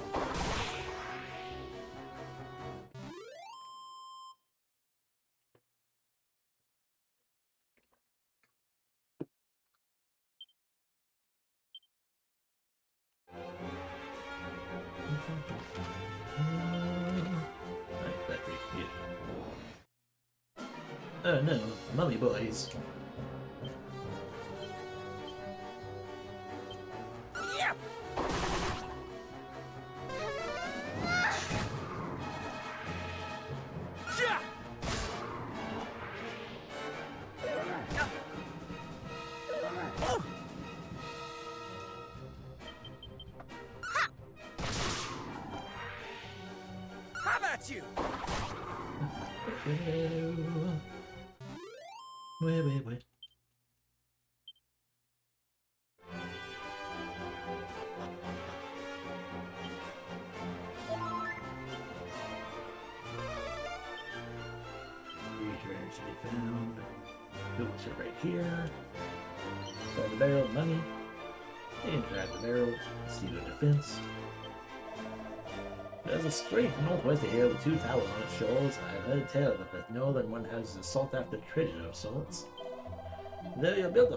Oh no, mummy boys. Yeah. You. Wait. Treasures to be found. Tools are right here. Grab the barrel, money. And grab the barrel, see the defense. There's a strait northwest of here with 2 towers on its shores. I've heard tell that the northern one houses a sought-after treasure of sorts. Though you'll be able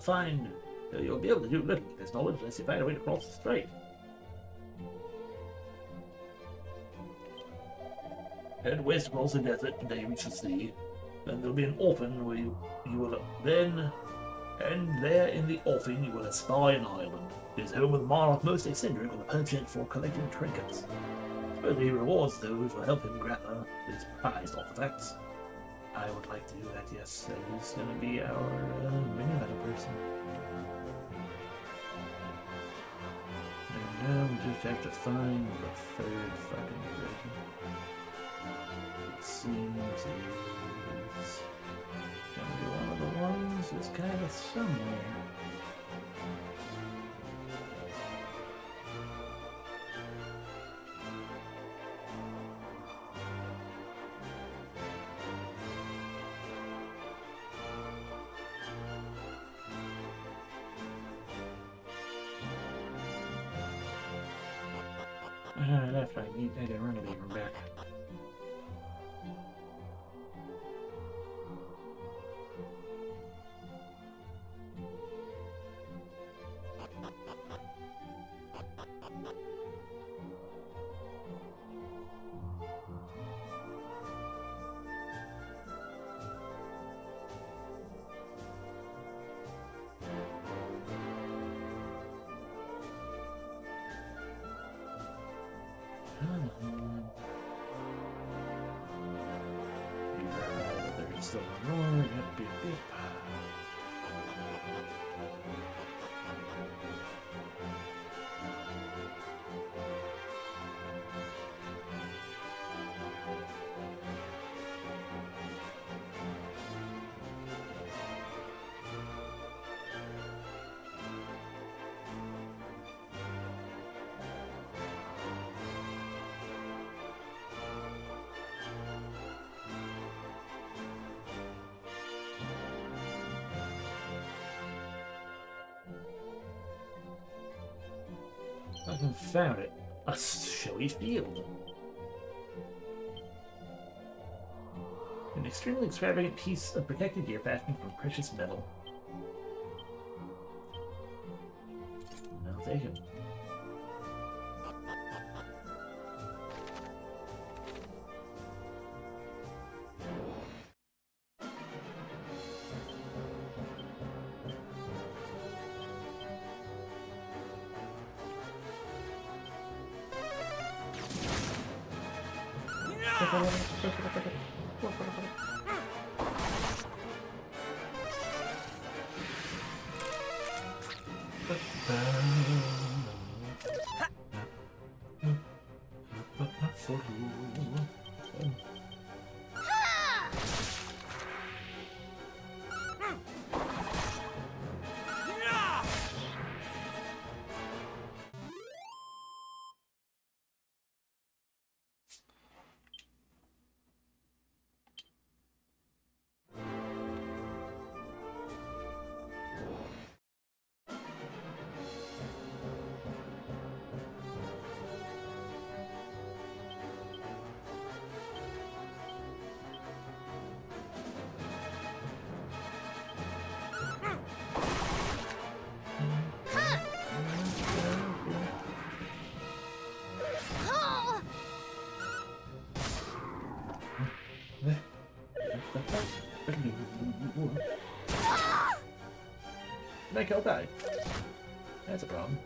to do little with this knowledge unless you find a way to cross the strait. Head west across the desert until you reach the sea. Then there'll be an orphan where you will and there in the offing you will espy an island. It is home of the monarch most eccentric with a penchant for collecting trinkets. He rewards those who help him gather his prized artifacts. I would like to do that, yes. That is going to be our mini metal person. And now we just have to find the third fucking version. It seems is going to be one of the ones that's kind of somewhere. That's right. I didn't run away from back. There's still one more. Yep, beep, beep. I haven't found it. A showy field. An extremely extravagant piece of protected gear fashioned from precious metal. I'll take it. Make it die. That's a problem.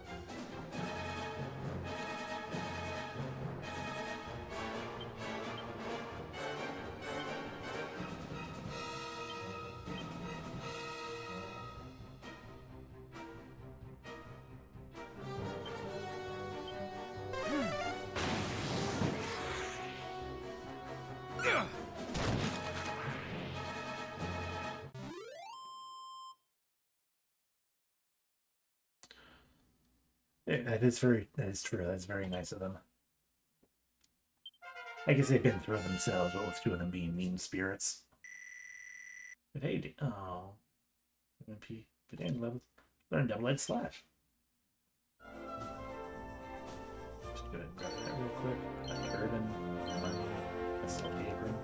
Yeah, that is true. That's very nice of them. I guess they've been through it themselves, but with two of them being mean spirits. But hey, oh, MP, but and learn double-edged slash. Just go ahead and grab that real quick. A turban, money, a silk apron.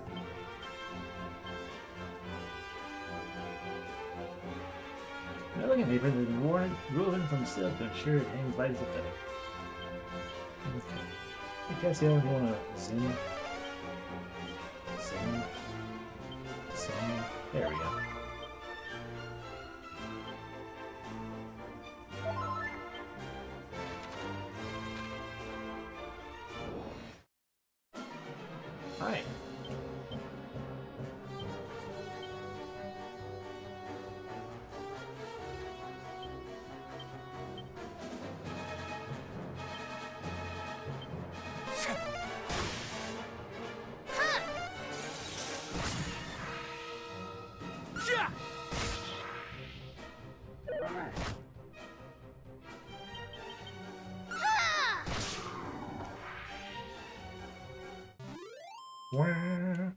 An elegant apron has been woven from silk to ensure it hangs light as a feather. Okay. Hey Cassio, you wanna zoom? Zoom. There we go. Hi. Wah.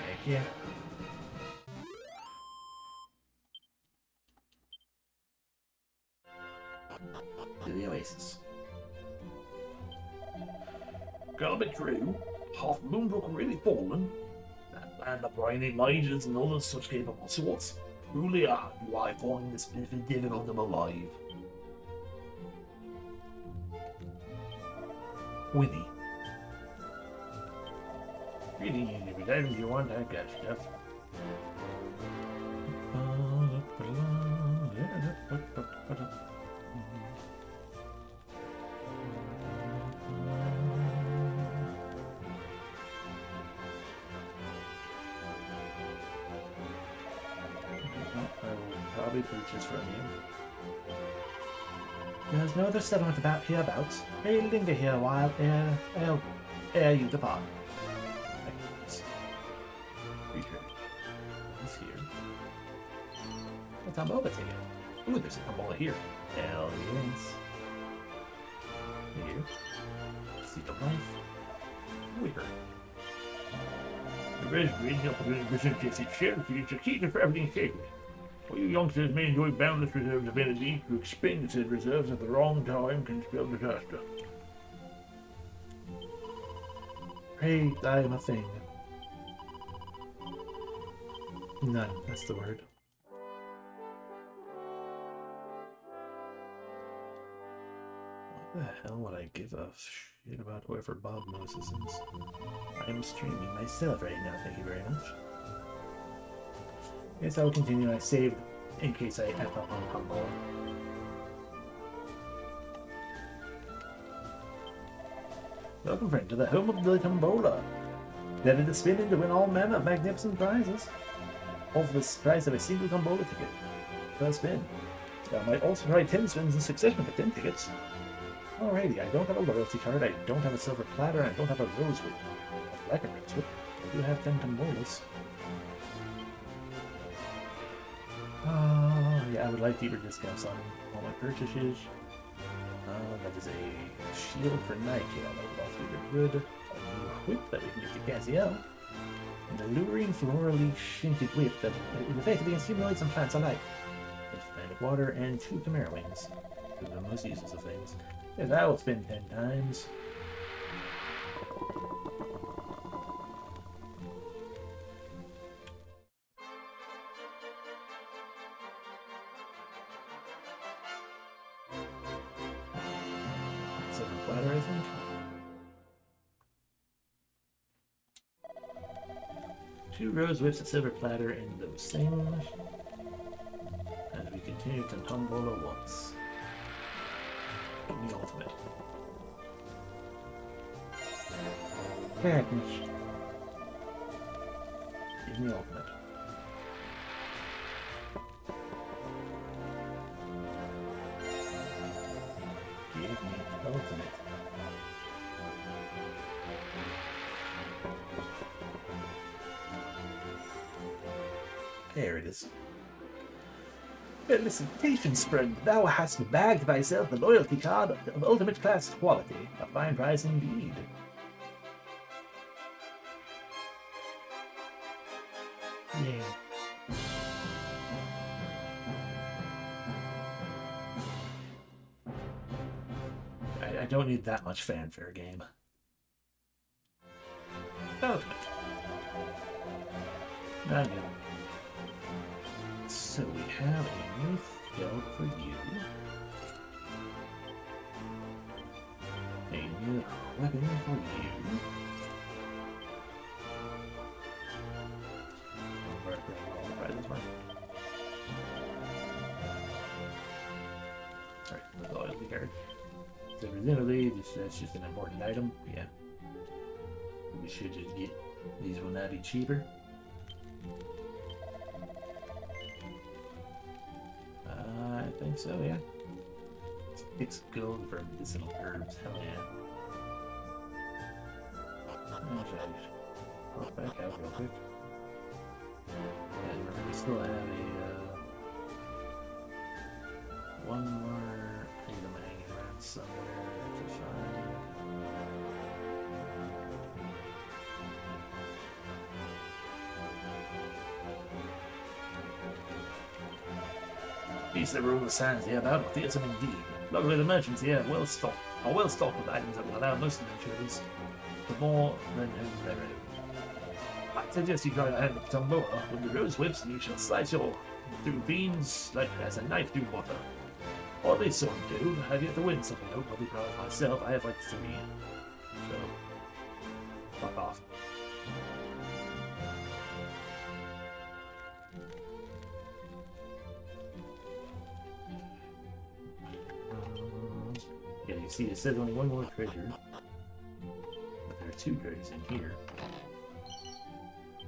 Heck yeah. To the oasis. Gotta be true. Half Moonbrook really fallen. That land of briny mages and other such capable sorts. Truly are do I find this bit difficult them alive. Winnie. Really easy, but if you want that good stuff. I will probably purchase from you. There's no other settlement about hereabouts. May linger here a while ere you depart. Return. He's here. A Tombola ticket. Ooh, there's a Tombola here. Hell yes. Here. Seek of life. Weaker. The red green represents its share for its key for everything sacred. Well, you youngsters may enjoy boundless reserves of energy. To expend said reserves at the wrong time can spell disaster. Hey, I am a thing. None, that's the word. What the hell would I give a shit about whoever Bob Moses is? I am streaming myself right now, thank you very much. Yes, I will continue. I saved in case I F up on Tombola. Welcome, friend, to the home of the Tombola. Ready to spin in to win all manner of magnificent prizes. All for the price of a single Tombola ticket. First spin. I might also try 10 spins in succession for 10 tickets. Alrighty, I don't have a loyalty card, I don't have a silver platter, and I don't have a rosewood. I'd like a rosewood. I do have 10 Tombolas. Yeah, I would like deeper discounts on all my purchases. That is a shield for Nightgale, that would also be very good. A new whip that we can give to Cassiel. An alluring florally scented whip that effectively stimulates some plants alike. Atlantic water and 2 Chimera wings. Two of the most uses of things. Yes, I will spend 10 times. Silver platter, I think. 2 rose whips, a silver platter, and those things. And we continue to Tombola once. Give me ultimate. Madness. Give me ultimate. Give me ultimate. There it is. Felicitations, friend. Thou hast bagged thyself the loyalty card of ultimate class quality. A fine prize indeed. Yeah. I don't need that much fanfare, game. development. Not yet. So we have a new skill for you. A new weapon for you. Alright, the loyalty card. So presumably that's just an important item. Yeah. We should just get these will now be cheaper. I think so, yeah. 6 gold for medicinal herbs, hell yeah. Actually, I just look back out real quick. Yeah, remember we still have a one more item hanging around somewhere to find. Piece that rule the signs here about a fearsome indeed. Luckily the merchants here are well stocked with items that will allow most of their traders for more than their own. I suggest you try to hand it some lower with the rose whips, and you shall slice your through fiends like as a knife through water. Or at least so do. I've yet to win something noteworthy proud of myself. I have like 3. So fuck off. Yeah, you see it says only one more treasure. But there are 2 treasures in here.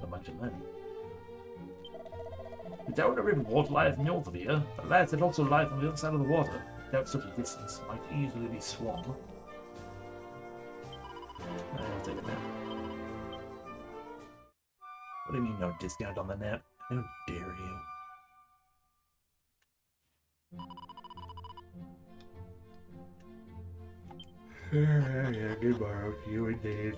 A bunch of money. The tower of the river vault lieth north of here. The lads that also lie on the other side of the water. Without such a distance, might easily be swum. I'll take a nap. What do you mean no discount on the nap? How dare you? Yeah, good borrow. You indeed.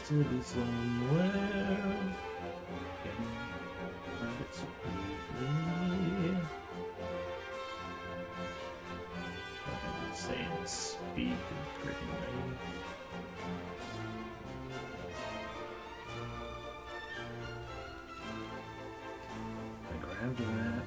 To be somewhere. Can find it so easily. I'm insane speed and freaking way. I grabbed that.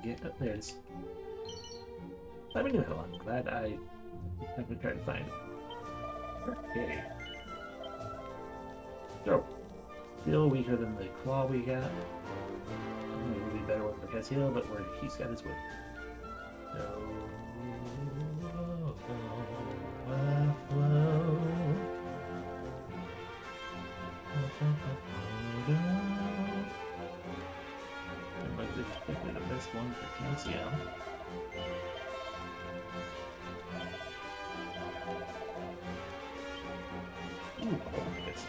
Get up there. It's... Let me know how I'm glad I haven't tried to find it. Okay. So, still weaker than the claw we got. Maybe be better with the Cassiel, but where he's got his whip. So, particularly the best one for Cassiel. Ooh, oh, yes.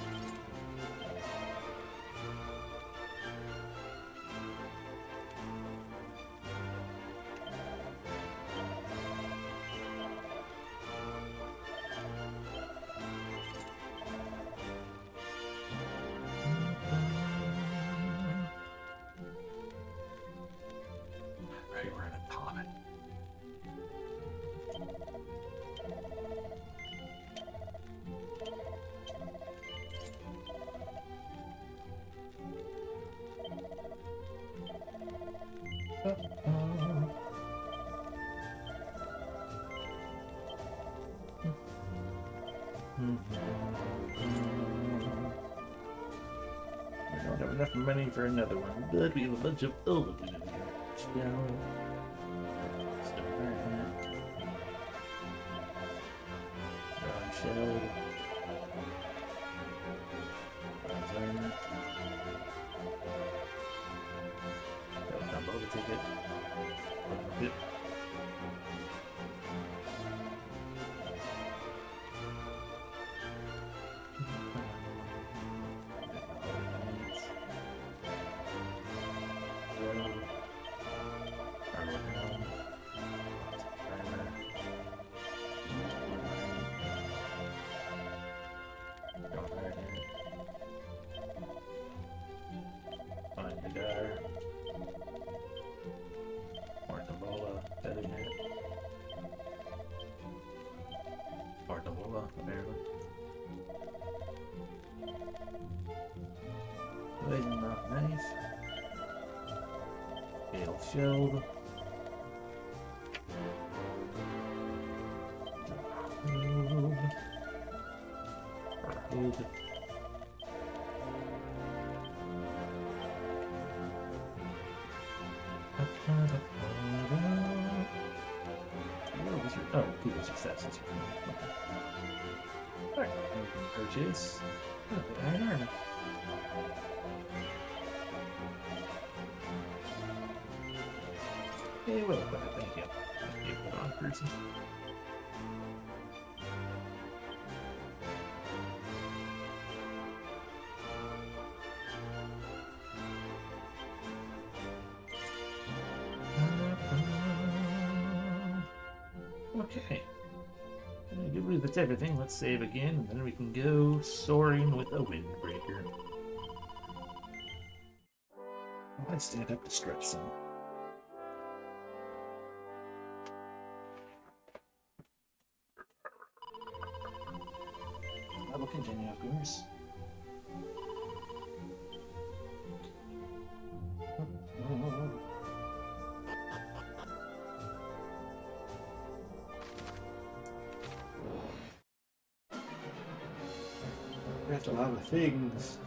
Right, we're in a comet. enough money for another one, but we have a bunch of old ones over here. Shell. Stone hat. Brown shell. Bronze armor. Dumbo to take it. Yep. Find the guy. Ornavola, belly hat. Ornavola, apparently. Poison rock knife. Gale shield. Hood. Oh, Google successes. Alright, we can purchase iron armor. Hey, well, thank you. Thank you, hold on, person. Okay. I believe that's everything. Let's save again, and then we can go soaring with a windbreaker. I'd stand up to stretch some. I will continue, of course. That's a lot of things.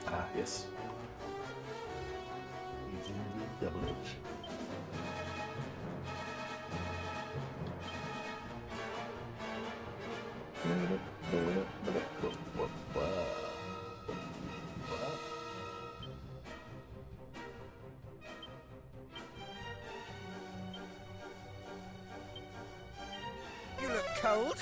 Ah, yes. Using the double H. You look cold.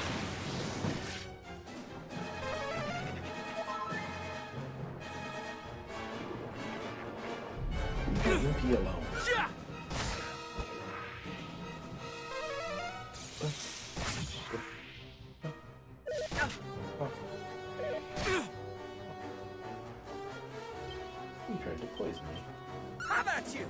Leave me alone. He tried to poison me. How about you?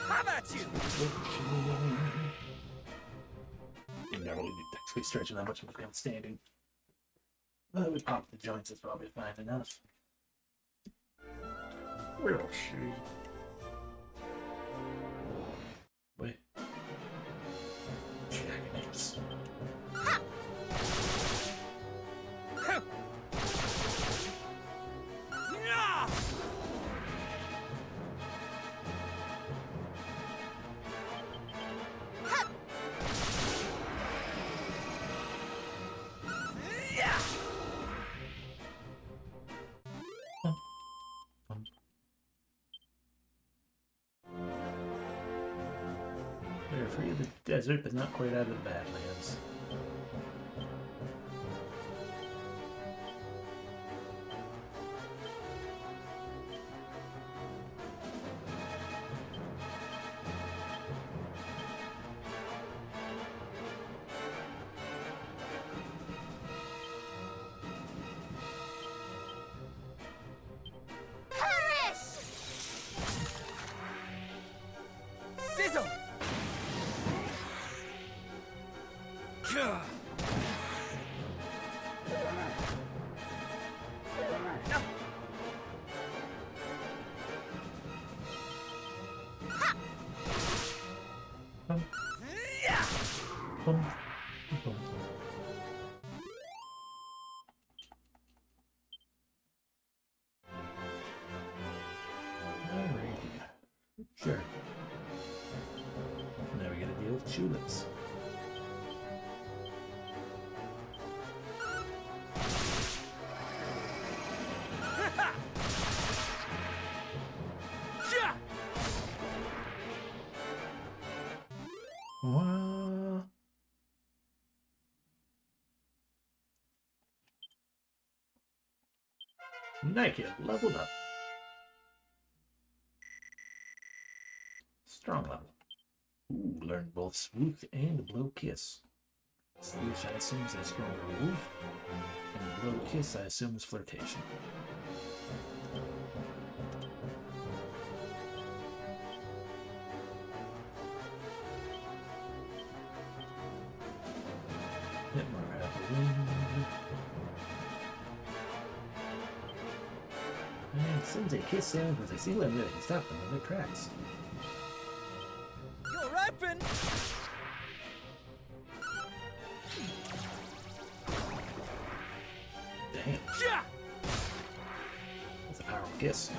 How about you? You never really need to stretching that much of a standing. But we pop the joints, is probably fine enough. Where else should we? Wait. Jackanapes. We're free of the desert, but not quite out of the Badlands. Bum, bum. Alrighty. Sure. Now we gotta deal with tulips. What? Naked, leveled up. Strong level. Ooh, learned both swoop and blow kiss. Swoosh I assume is a stronger wolf, and blow kiss I assume is flirtation. Hit more apple wind. And as soon as they kiss sounds with a single and they can stop them in their tracks. You're open! Damn. That's a powerful kiss.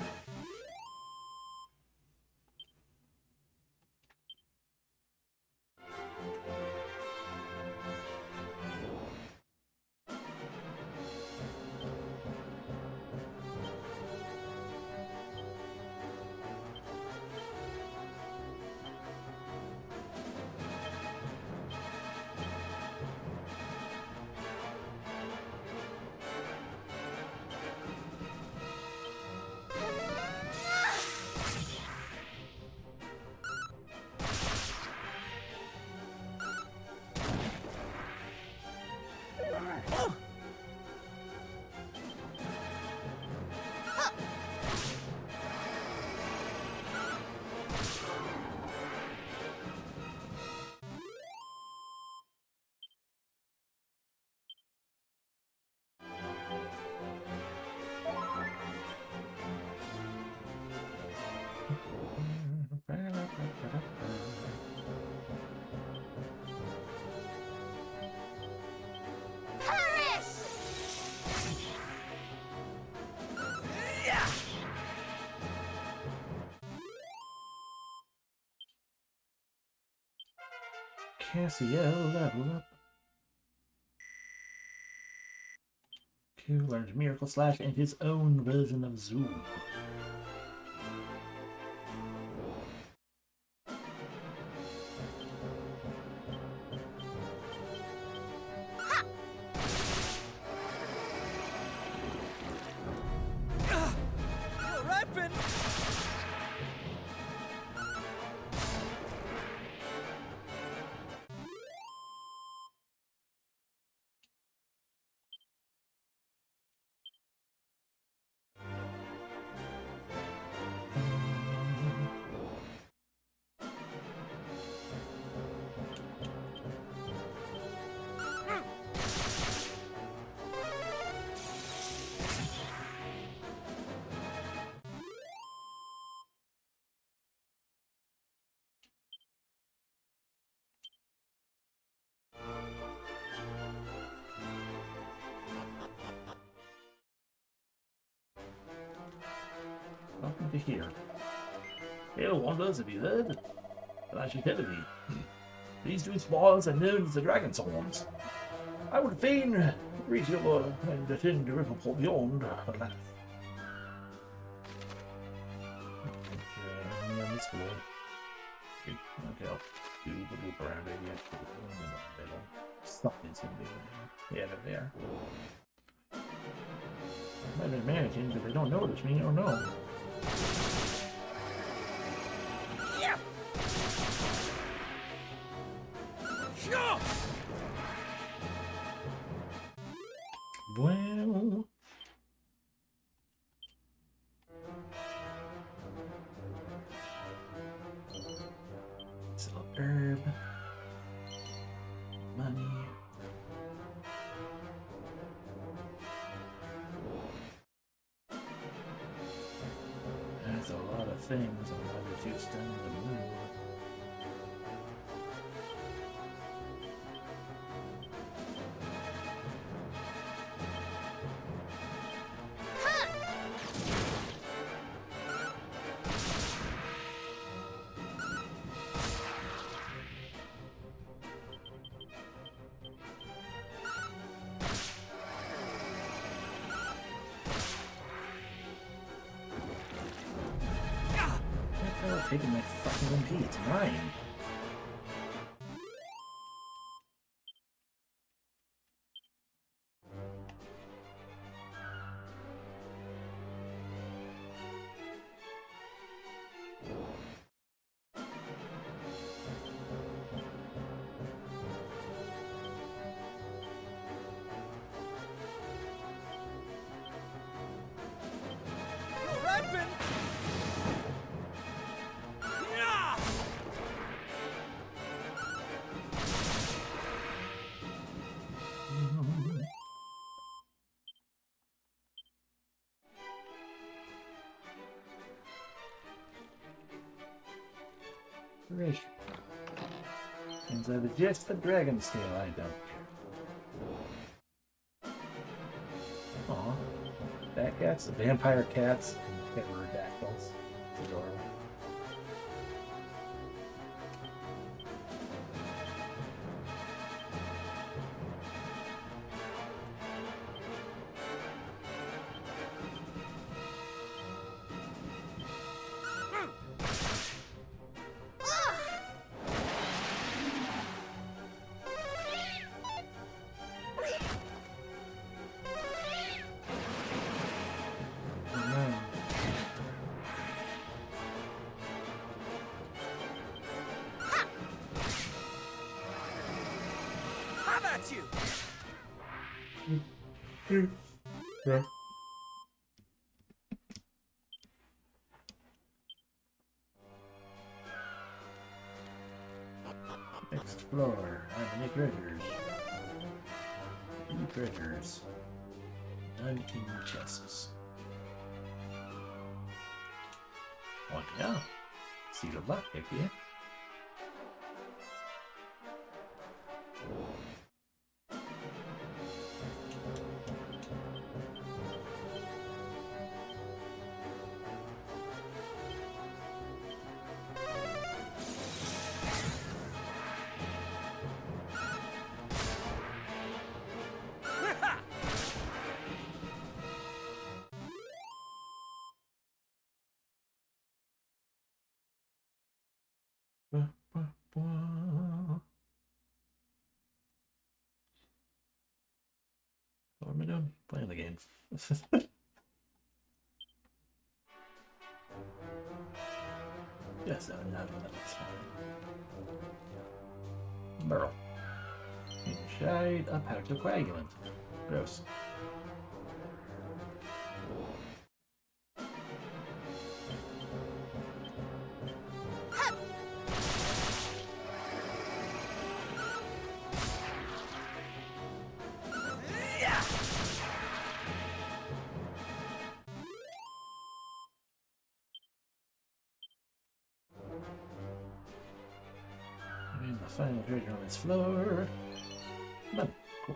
Cassiel level up. Q learned Miracle Slash and his own version of Zoom. You're open! Welcome to here. Hail wonders, have you heard? But I should tell thee. These two spoils are known as the Dragon's Horns. I would fain reach over and attend the river port beyond, alas. Okay, this way. Okay, I'll do the loop around maybe. Something's gonna be there. Yeah, they're there. Might be mannequins, if they don't notice me, or no. Yeah! Well, it's a little herb, money, things and whether to extend the move. Taking my fucking MP, it's mine. Rich. Turns out it's just the dragon scale I don't. Aw. Bat cats, vampire cats, and pterodactyls. It's adorable. Yeah. Explore. How many treasures? 2 treasures. 19 chests. Oh yeah. Seed of luck, heck yeah. What am I doing? Playing the game. Yes, that's fine. Burl. Inside a pack of coagulant. Gross. And the final treasure on this floor. Done. Cool.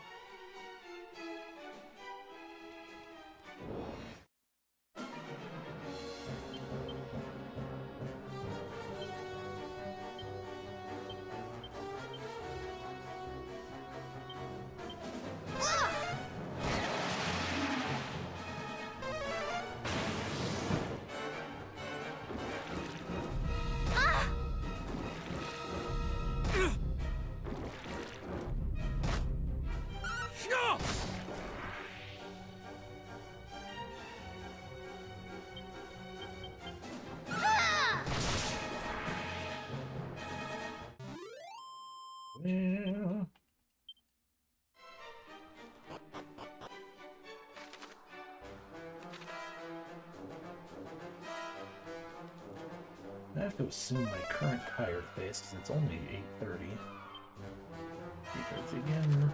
Yeah. I have to assume my current tired face because it's only 8:30. Because again,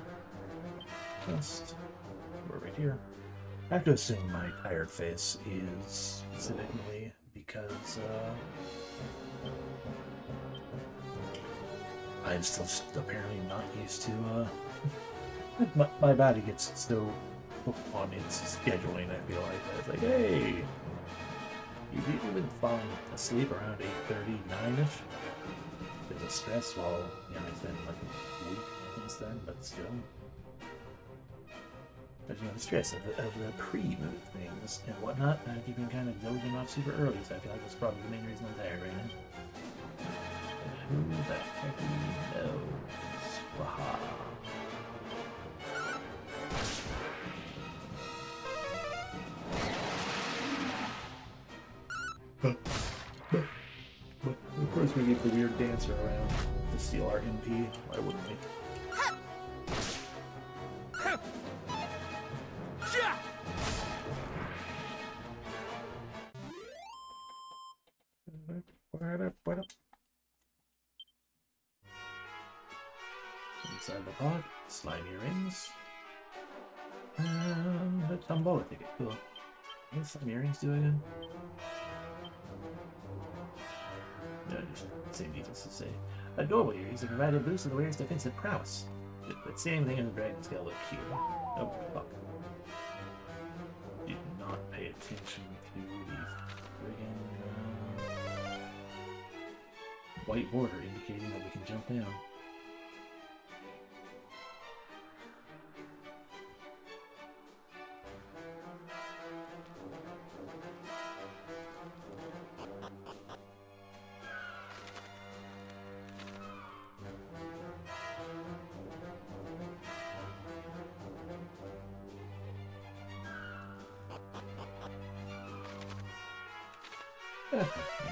just we're right here. I have to assume my tired face is specifically because I'm still apparently not used to my body gets so hooked on its scheduling. I feel like it's like, hey, you've been falling asleep around 8:39ish. There's a stress while it's been like a week since then, but still. There's the stress of the pre-move things and whatnot. I've been kind of dozing off super early, so I feel like that's probably the main reason I'm tired right now. And who the heck knows? Waha. Of course we get the weird dancer around to steal our MP. Why wouldn't we? Inside the pod, slimy rings, and a tombola ticket. Cool. What does slimy rings do again? No, just same details to say. Adorable earrings that provide a boost to the wearer's defensive prowess. But same thing as the dragon scale look here. Oh, fuck. Did not pay attention to the friggin' white border indicating that we can jump down.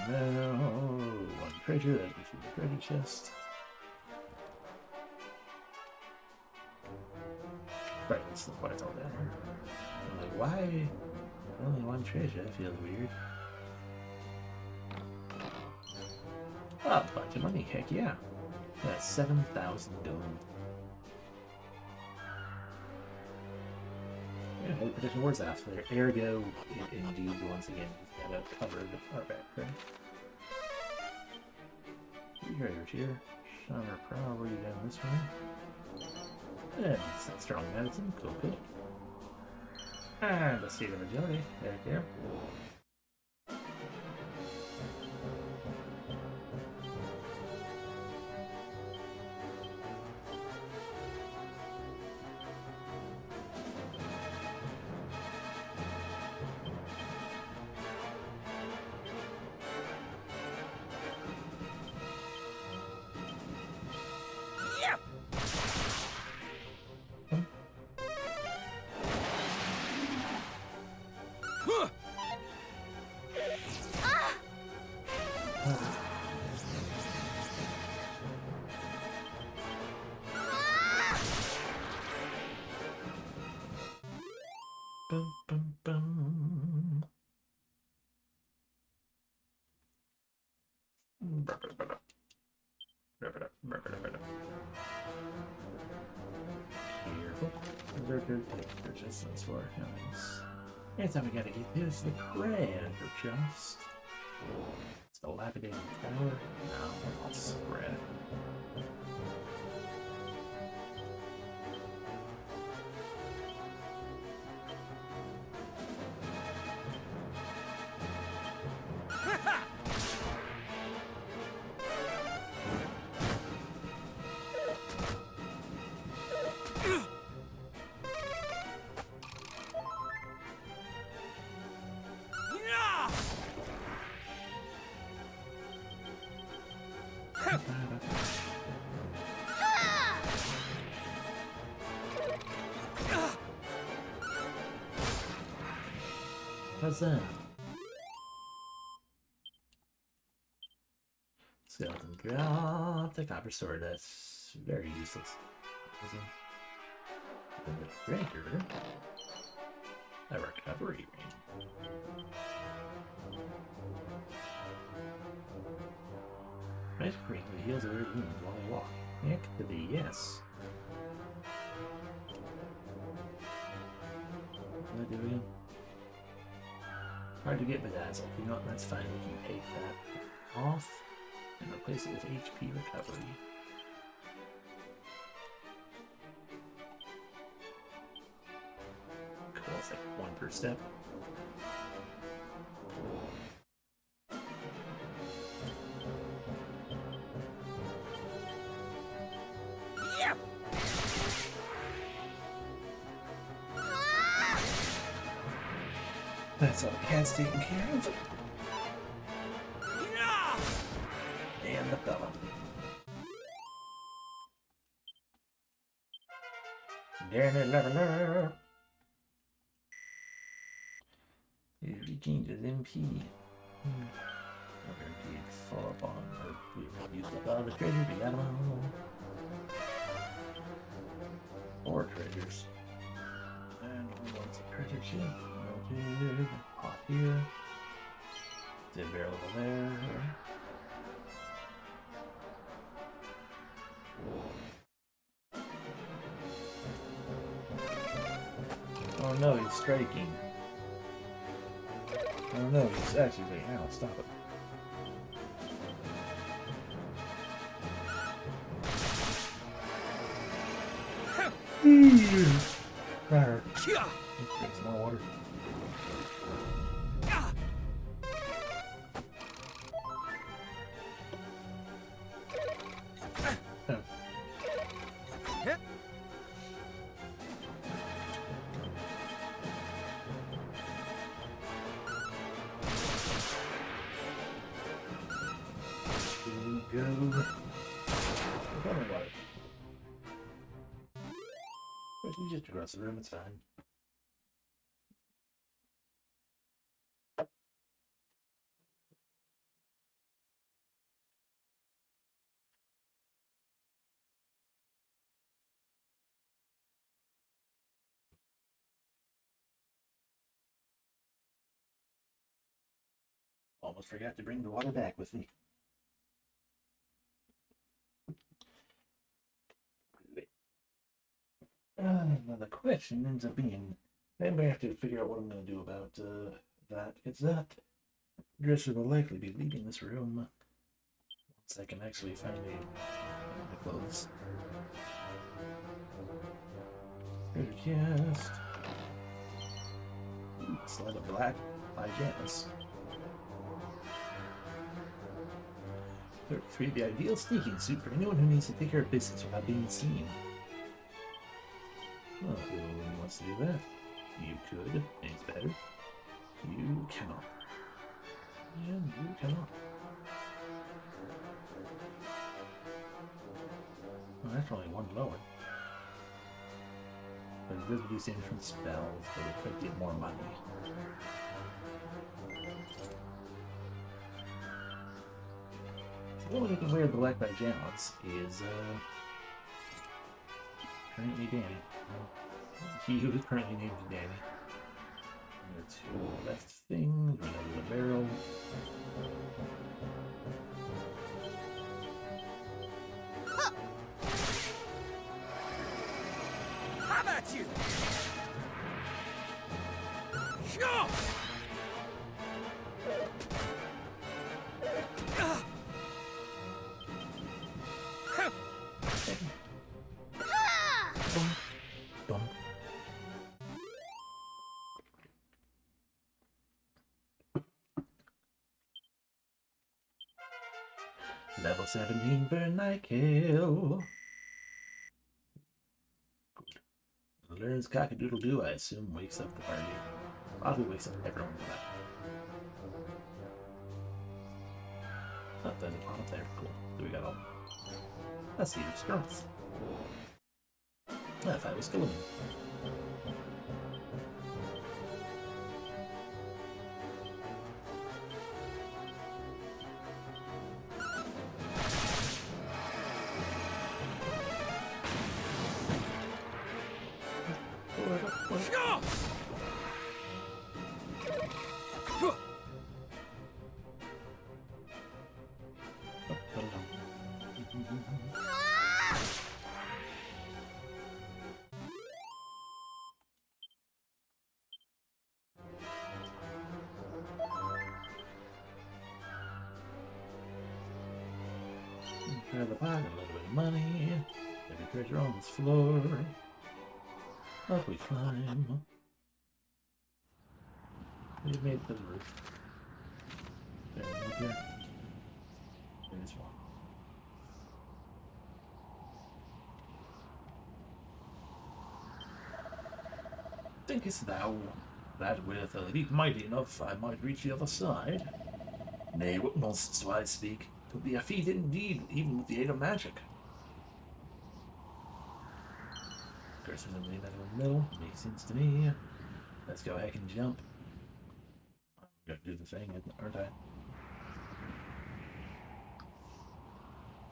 No, one treasure, that gives you the treasure chest. Right, that's what I told down here. I'm like, why only one treasure? That feels weird. Oh, a bunch of money, heck yeah. That's 7,000 gold. Yeah, holy protection wards after there. Ergo, indeed, once again, we've got a covered our back, right? Treasures here. Some are probably down this way. And some strong medicine. Cool, cool. And a seed of agility. There you go. Bum, bum, bum. Careful. Berserker take resistance for nice. Next time we gotta get this the treasure chest. It's the dilapidated tower. No, we're all spread. How's that? Skeleton drop the copper sword. That's very useless. And the breaker. A recovery ring. Ice cream that heals a weird wound while I walk. Heck to the yes. What do I do again? Hard to get bedazzled. You know what? That's fine. We can take that off and replace it with HP recovery. Cool. It's like 1 per step. That's all the cat's taken care of. And the fella. He regained his MP. Never did fall upon, or we used up all the treasures, we got them all. 4 treasures. And we want some treasure ship. Melted. Pot here. Did barrel over there. Oh no, he's striking. Oh no, he's actually right now. Stop it. Fire. Drink some more water. You just across the room, it's fine. Almost forgot to bring the water back with me. Now the question ends up being, I'm going to have to figure out what I'm going to do about that. Because that dresser will likely be leaving this room once I can actually find the clothes. Treasure chest. Slide of black pajamas. 33, the ideal sneaking suit for anyone who needs to take care of business without being seen. Well, who wants to do that? You could, and it's better. You cannot. And you cannot. Well, that's only 1 lower. But it does reduce any different spells, but we could get more money. The only way we can wear the black pajamas is currently Danny. He who is currently named Danny. And the 2 left things, we know the barrel. How about you? Sure. Dum. Level 17 for Nightkill. Good. Learns cock-a-doodle-doo, I assume wakes up the party. Probably wakes up everyone for that. Oh, there's a pot up there. Cool. So we got all. Let's see the strength. If I was going. Grab the pot, a little bit of money. Every treasure on this floor. Up we climb. We've made it to the roof. There, look here. There's one. Thinkest thou that with a leap mighty enough I might reach the other side? Nay, what nonsense do I speak? 'Twould be a feat indeed, even with the aid of magic. Curses in the middle in the middle. Makes sense to me. Let's go ahead and jump. I'm gonna do the thing, aren't I?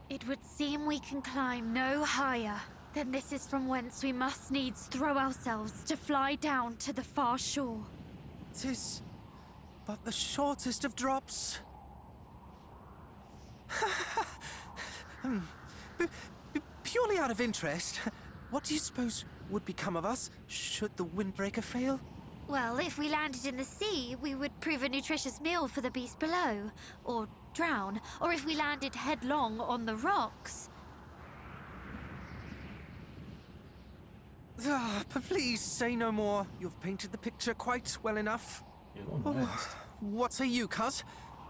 It would seem we can climb no higher. Then this is from whence we must needs throw ourselves to fly down to the far shore. 'Tis but the shortest of drops. Purely out of interest, what do you suppose would become of us should the windbreaker fail? Well, if we landed in the sea, we would prove a nutritious meal for the beast below, or drown, or if we landed headlong on the rocks. But please say no more. You've painted the picture quite well enough. You're the one who asked. What say you, cuz?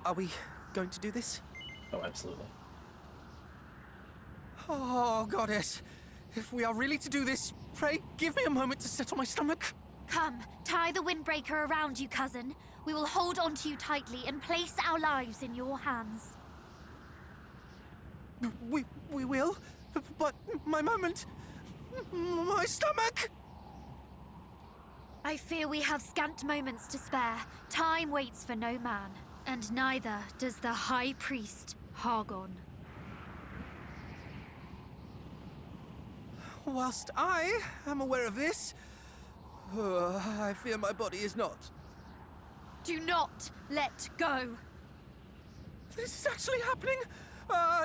Are we going to do this? Oh, absolutely. Oh, goddess. If we are really to do this, pray give me a moment to settle my stomach. Come, tie the windbreaker around you, cousin. We will hold onto you tightly and place our lives in your hands. We will? But my moment... My stomach! I fear we have scant moments to spare. Time waits for no man, and neither does the High Priest Hargon. Whilst I am aware of this, I fear my body is not. Do not let go. This is actually happening!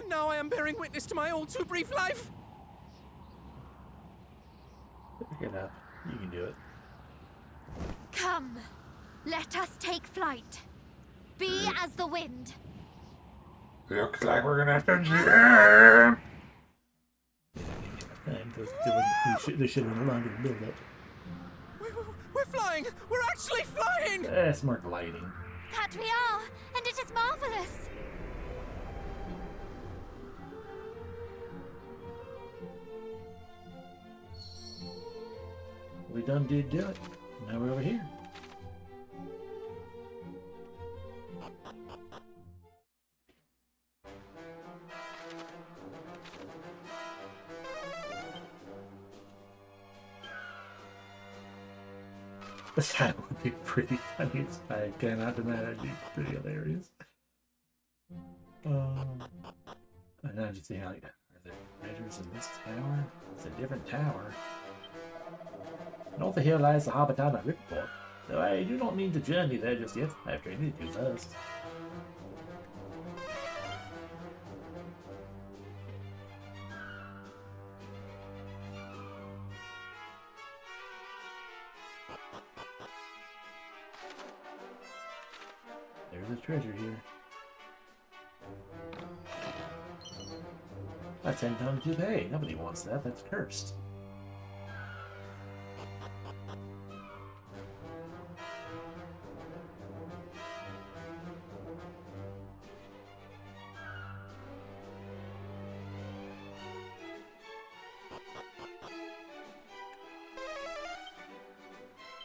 Now I am bearing witness to my all too brief life! Pick it up. You can do it. Come, let us take flight. Be as the wind. Looks like we're gonna have to jam. They should have been longer to build up. We're flying! We're actually flying! That's more gliding. That we are, and it is marvelous. We done did do it. Now we're over here. That would be pretty funny. I cannot deny that'd be pretty hilarious. And I'm just thinking, like, are there treasures in this tower? It's a different tower. North of here lies the habitat of Ripport, though I do not mean to journey there just yet. I have training to do first. There's a treasure here. A 10-ton toupee. Nobody wants that. That's cursed.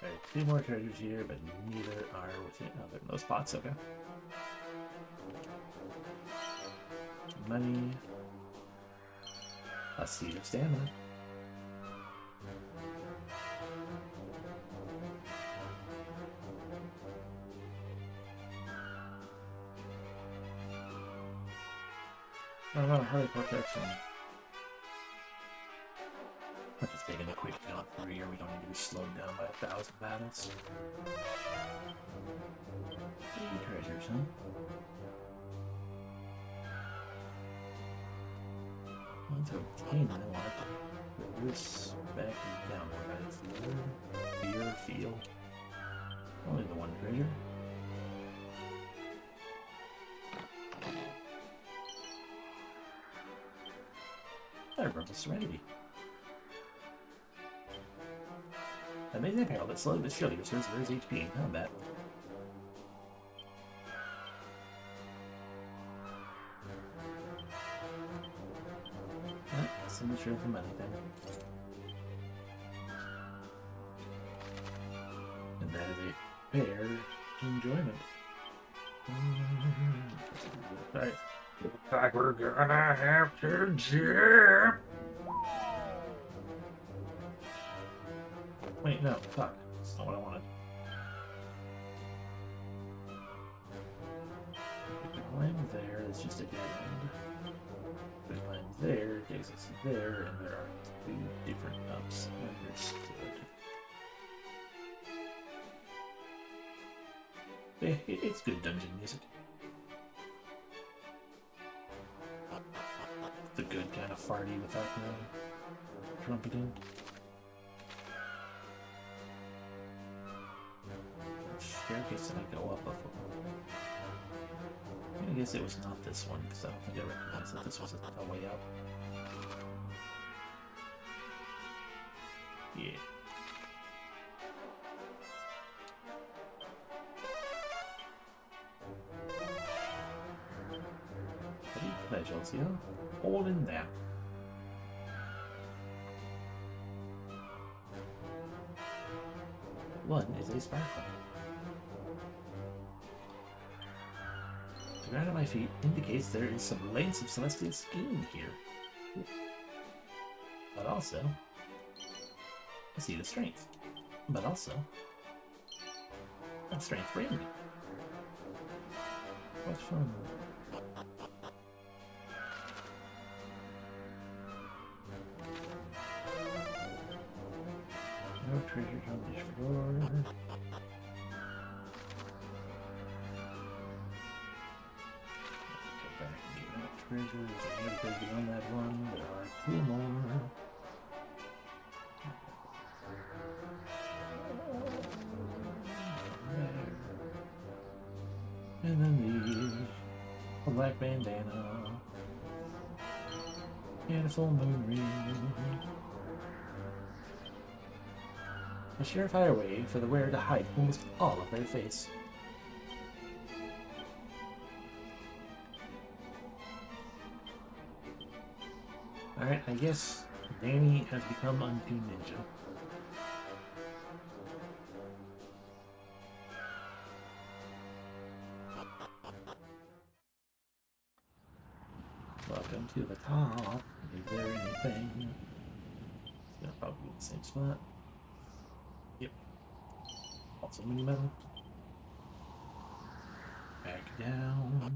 Alright, 2 more treasures here, but neither are within those spots, okay. Money. A seed of stamina. Oh, hurry protection. I'm just taking a quick jump through here. We don't need to be slowed down by 1,000 battles. 3 treasures, huh? Want to obtain them, I want to put this back and down. It's the beer field. Only the 1 treasure. I remember Serenity. Amazing apparel that slowly but surely restores Rose HP in combat. So much for the money then. And that is a fair enjoyment. Right. Looks like we're gonna have to jump. Wait, no, fuck. That's not what I wanted. If we climb there, it's just a dead end. If we climb there, it takes us there, and there are two different ups. Understood. It's good dungeon music. The good kind of farty without the trumpeting. Which staircase did I go up before? I guess it was not this one, because I don't think I recognized that this was a way up. Yeah. Pleasures, yeah? All in there. One is a sparkle. The ground at my feet indicates there is some lanes of celestial skin here. But also, I see the strength. But also, a strength ring. What fun. No treasures on this floor. Go back and get that treasure. There's another treasure beyond that one. There are two more. And then the black bandana. And a full moon ring. A surefire way for the wearer to hide almost all of their face. Alright, I guess Danny has become Unto Ninja. Welcome to the top. Is there anything? It's gonna probably be the same spot. Yep. Also mini metal. Back down.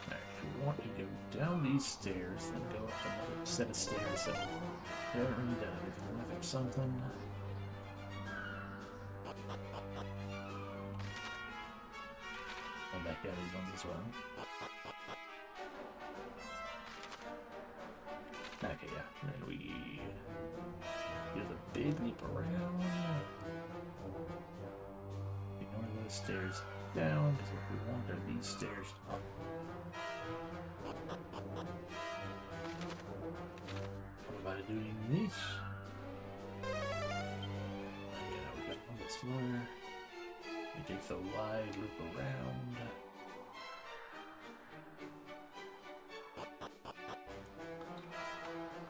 Alright, we want to go down these stairs, then go up another set of stairs that are already done. If there's something. I'll back down these ones as well. Okay, yeah, and then we do the big leap around. Ignore those stairs down, because what we want are these stairs up. What about doing this? Yeah, we got on this floor. We take the wide loop around.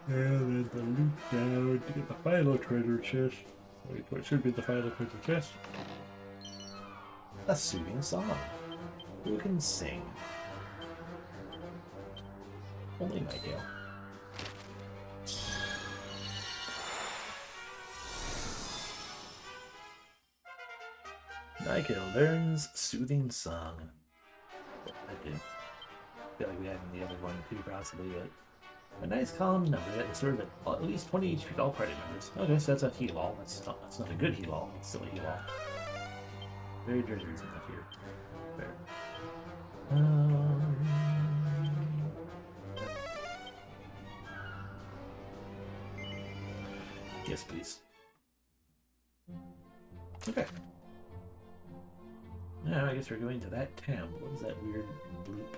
And then the loop down to get the final treasure chest. Wait, what should be the final treasure chest? A soothing song. Who can sing? Only Michael. Michael learns soothing song. I do. Feel like we had in the other one too, possibly, but a nice calm number that restores at least 20 HP to all party members. Okay, so that's a heal all. That's not a good heal all. It's still a heal all. Very dirty reason that here. Fair. Yes, please. Okay. Now I guess we're going to that town. What is that weird bloop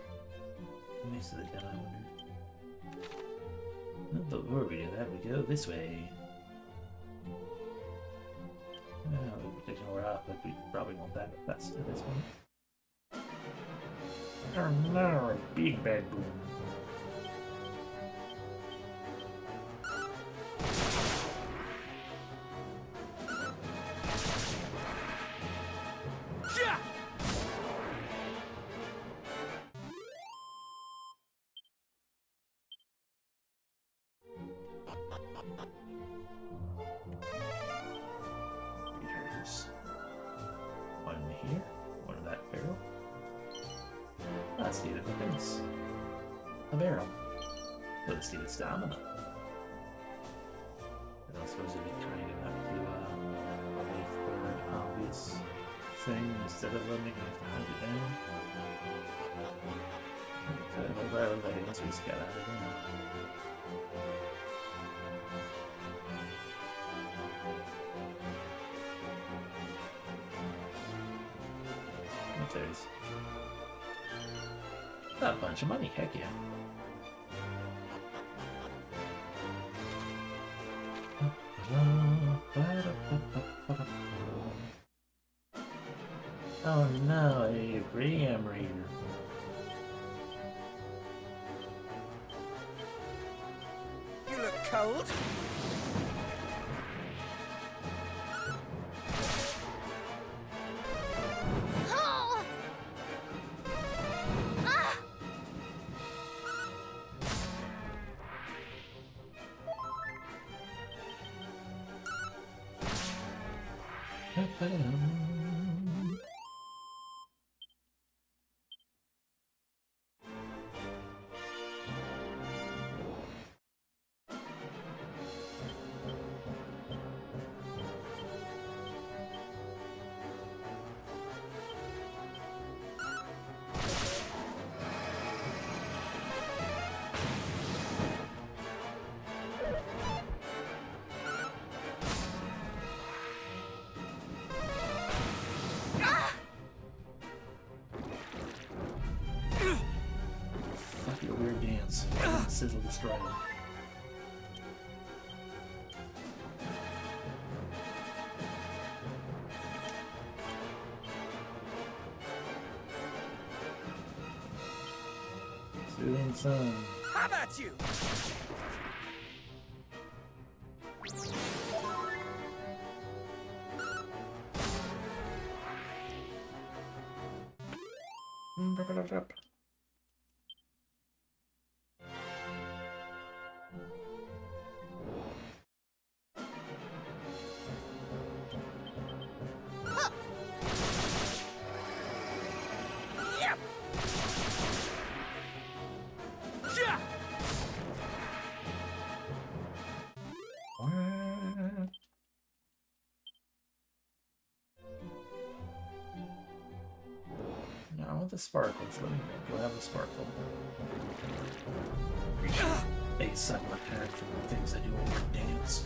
next to the town, I wonder? But before we do that, we go this way. We're taking more off, but we probably won't that fast at this point. Oh no, big bad boom. Here's one here, one of that barrel. Let's see the weapons. A barrel. Let's see the stamina. And I suppose it'd be kind enough to wait for an obvious thing instead of letting it hunt it down. Okay, well, I guess we just got out of there. There's a bunch of money, heck yeah. Oh no, a ram raider. You look cold. Like a weird dance. Sizzle destroy them. Soothing sun. How about you? Now I want the sparkles. Let me go have a sparkle. A sudden attack from the things that do over dance.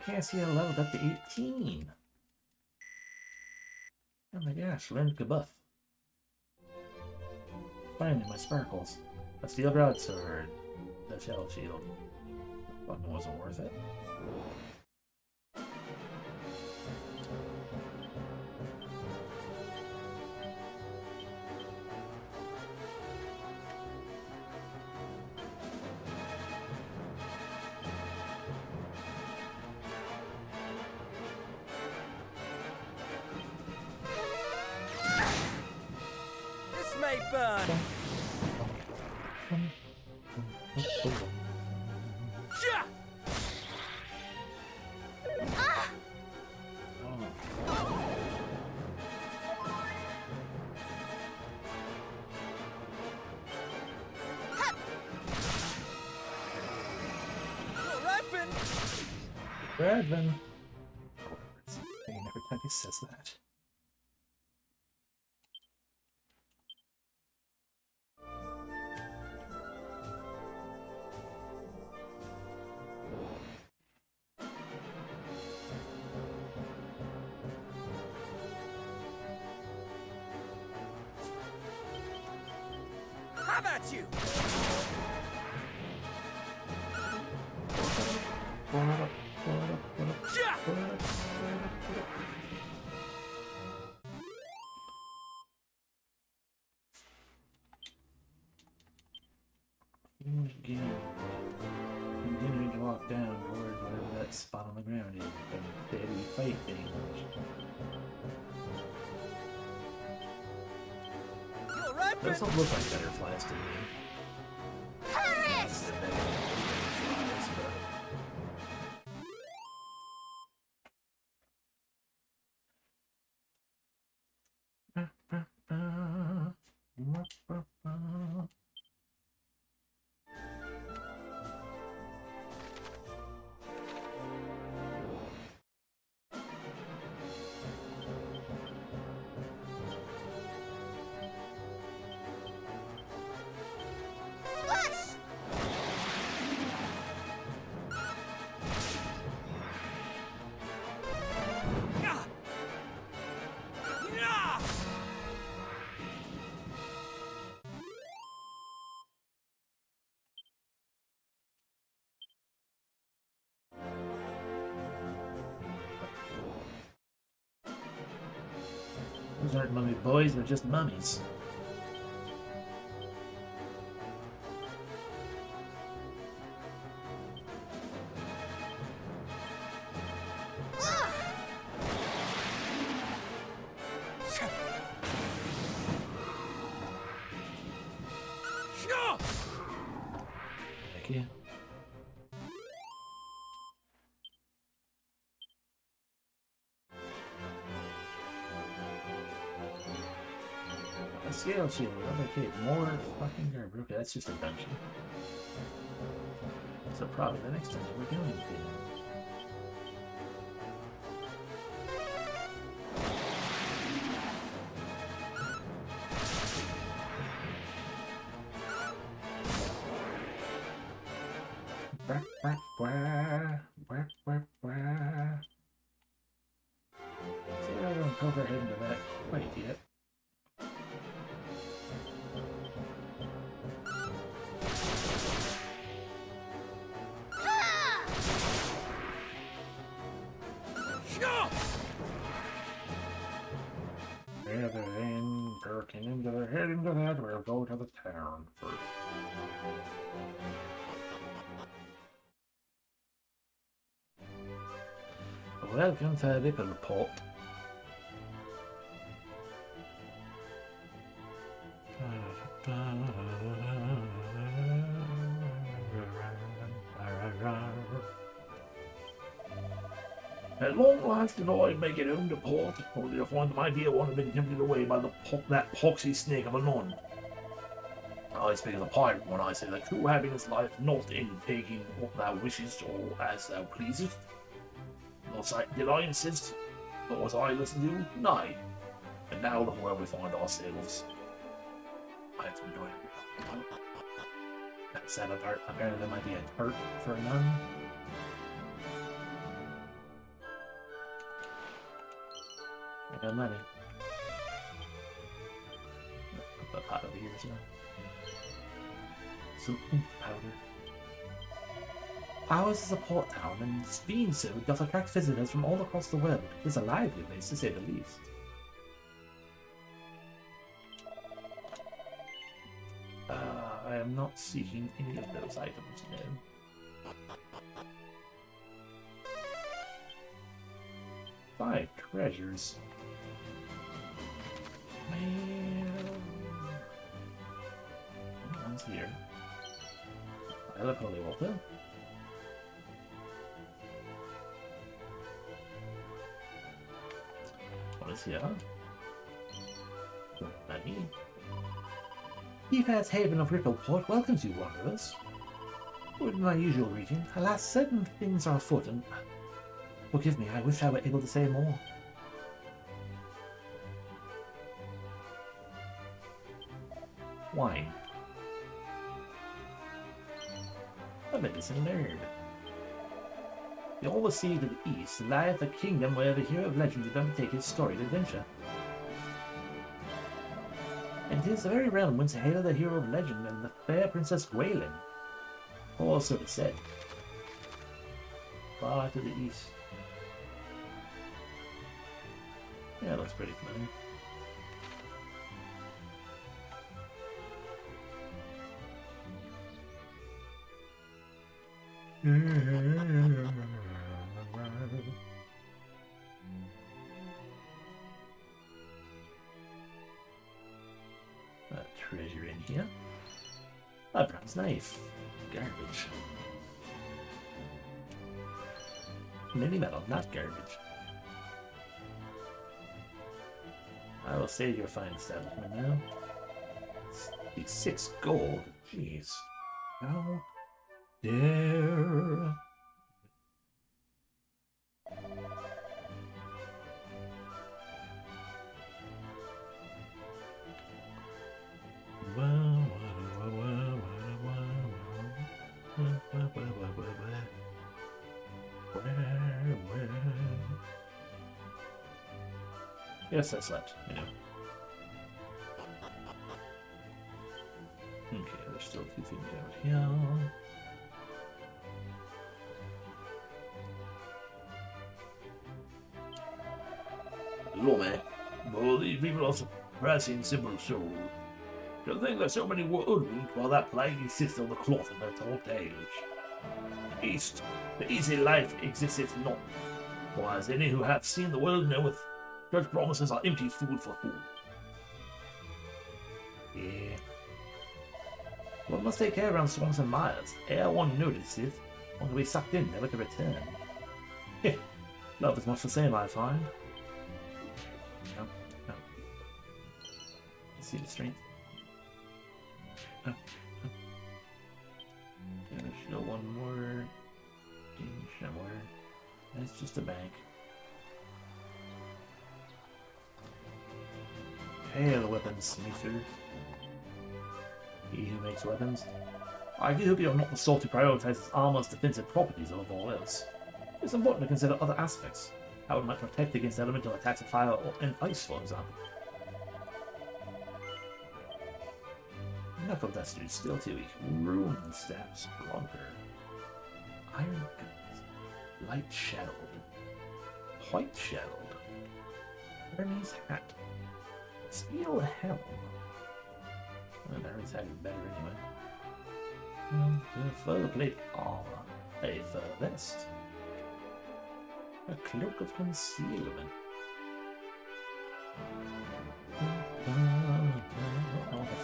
Cassia leveled up to 18. Oh my gosh, learned to buff. Finally, my sparkles. A steel broadsword. The shell shield. Fucking wasn't worth it. burn! Ja! You're open! Bradman. It's pain every time he says that. Have at you! Ja! Again. Continuing to walk down towards whatever that spot on the ground is. And steady fight thing. You're open! Doesn't look like butterflies to me. Perish! Smash! Ja! Ja! Those aren't mummy boys, they're just mummies. Ja! Heck yeah. A scale shield. Okay, more fucking garbage. Okay, that's just a dungeon. So probably the next dungeon we're going to. See, I don't poke our head into that quite yet. Ja! Rather than perking into their head into that, we'll go to the town first. Welcome to Ripple Port. At long last did I make it home to port, only to find that my dear one had been tempted away by that poxy snake of a nun. I speak as a pirate when I say that true happiness lieth not in taking what thou wishest or as thou pleasest. Thus did I insist, but was I listened to? Nay. And now look where we find ourselves. I have to enjoy it. That sad apart. Apparently there might be a tart for a nun. I got money. Put the pot over here as well. Some oomph powder. Ours is a port town, and being so doth attract visitors from all across the world. It is a lively place, to say the least. I am not seeking any of those items, no. 5 treasures. Well, like holy water. What is here? Money. Keepad's Haven of Rippleport welcomes you, wanderers. With my usual greeting, alas, certain things are afoot, and forgive me, I wish I were able to say more. Wine. A medicine nerd. Beyond the sea to the east lieth a kingdom where the hero of legend did undertake his storied adventure. And 'tis the very realm whence hail the hero of legend and the fair Princess Gwaelin. Or so it said. Far to the east. Yeah, looks pretty familiar. A treasure in here. A bronze knife. Garbage. Mini metal, not garbage. I will save your fine establishment now. 6 gold. Jeez. How dare. Yes, I slept, you know. Okay, there's still a few things out here. Lome. Well, these people are suppressing simple soul. To think that so many were hoodwinked while that plague insists on the cloth in their tall tales. The easy life existeth not. For as any who hath seen the world knoweth, such promises are empty food for fools. Yeah. One must take care around swamps and mires. Ere one noticeth, one can be sucked in, never to return. Heh. Love is much the same, I find. No, no. See the strength. No, no. There's still one more thing somewhere. That's just a bank. Hail, weaponsmither. He who makes weapons. I do hope you are not the sort who prioritizes armor's defensive properties above all else. It's important to consider other aspects. How it might protect against elemental attacks of fire and ice, for example. Knuckle dusters still too weak. Rune staff stronger. Iron guns. Light shadowed. White shadowed. Hermes hat. Steel helm. Well, Hermes hat is better anyway. Fur plate armor. A fur vest. A cloak of concealment.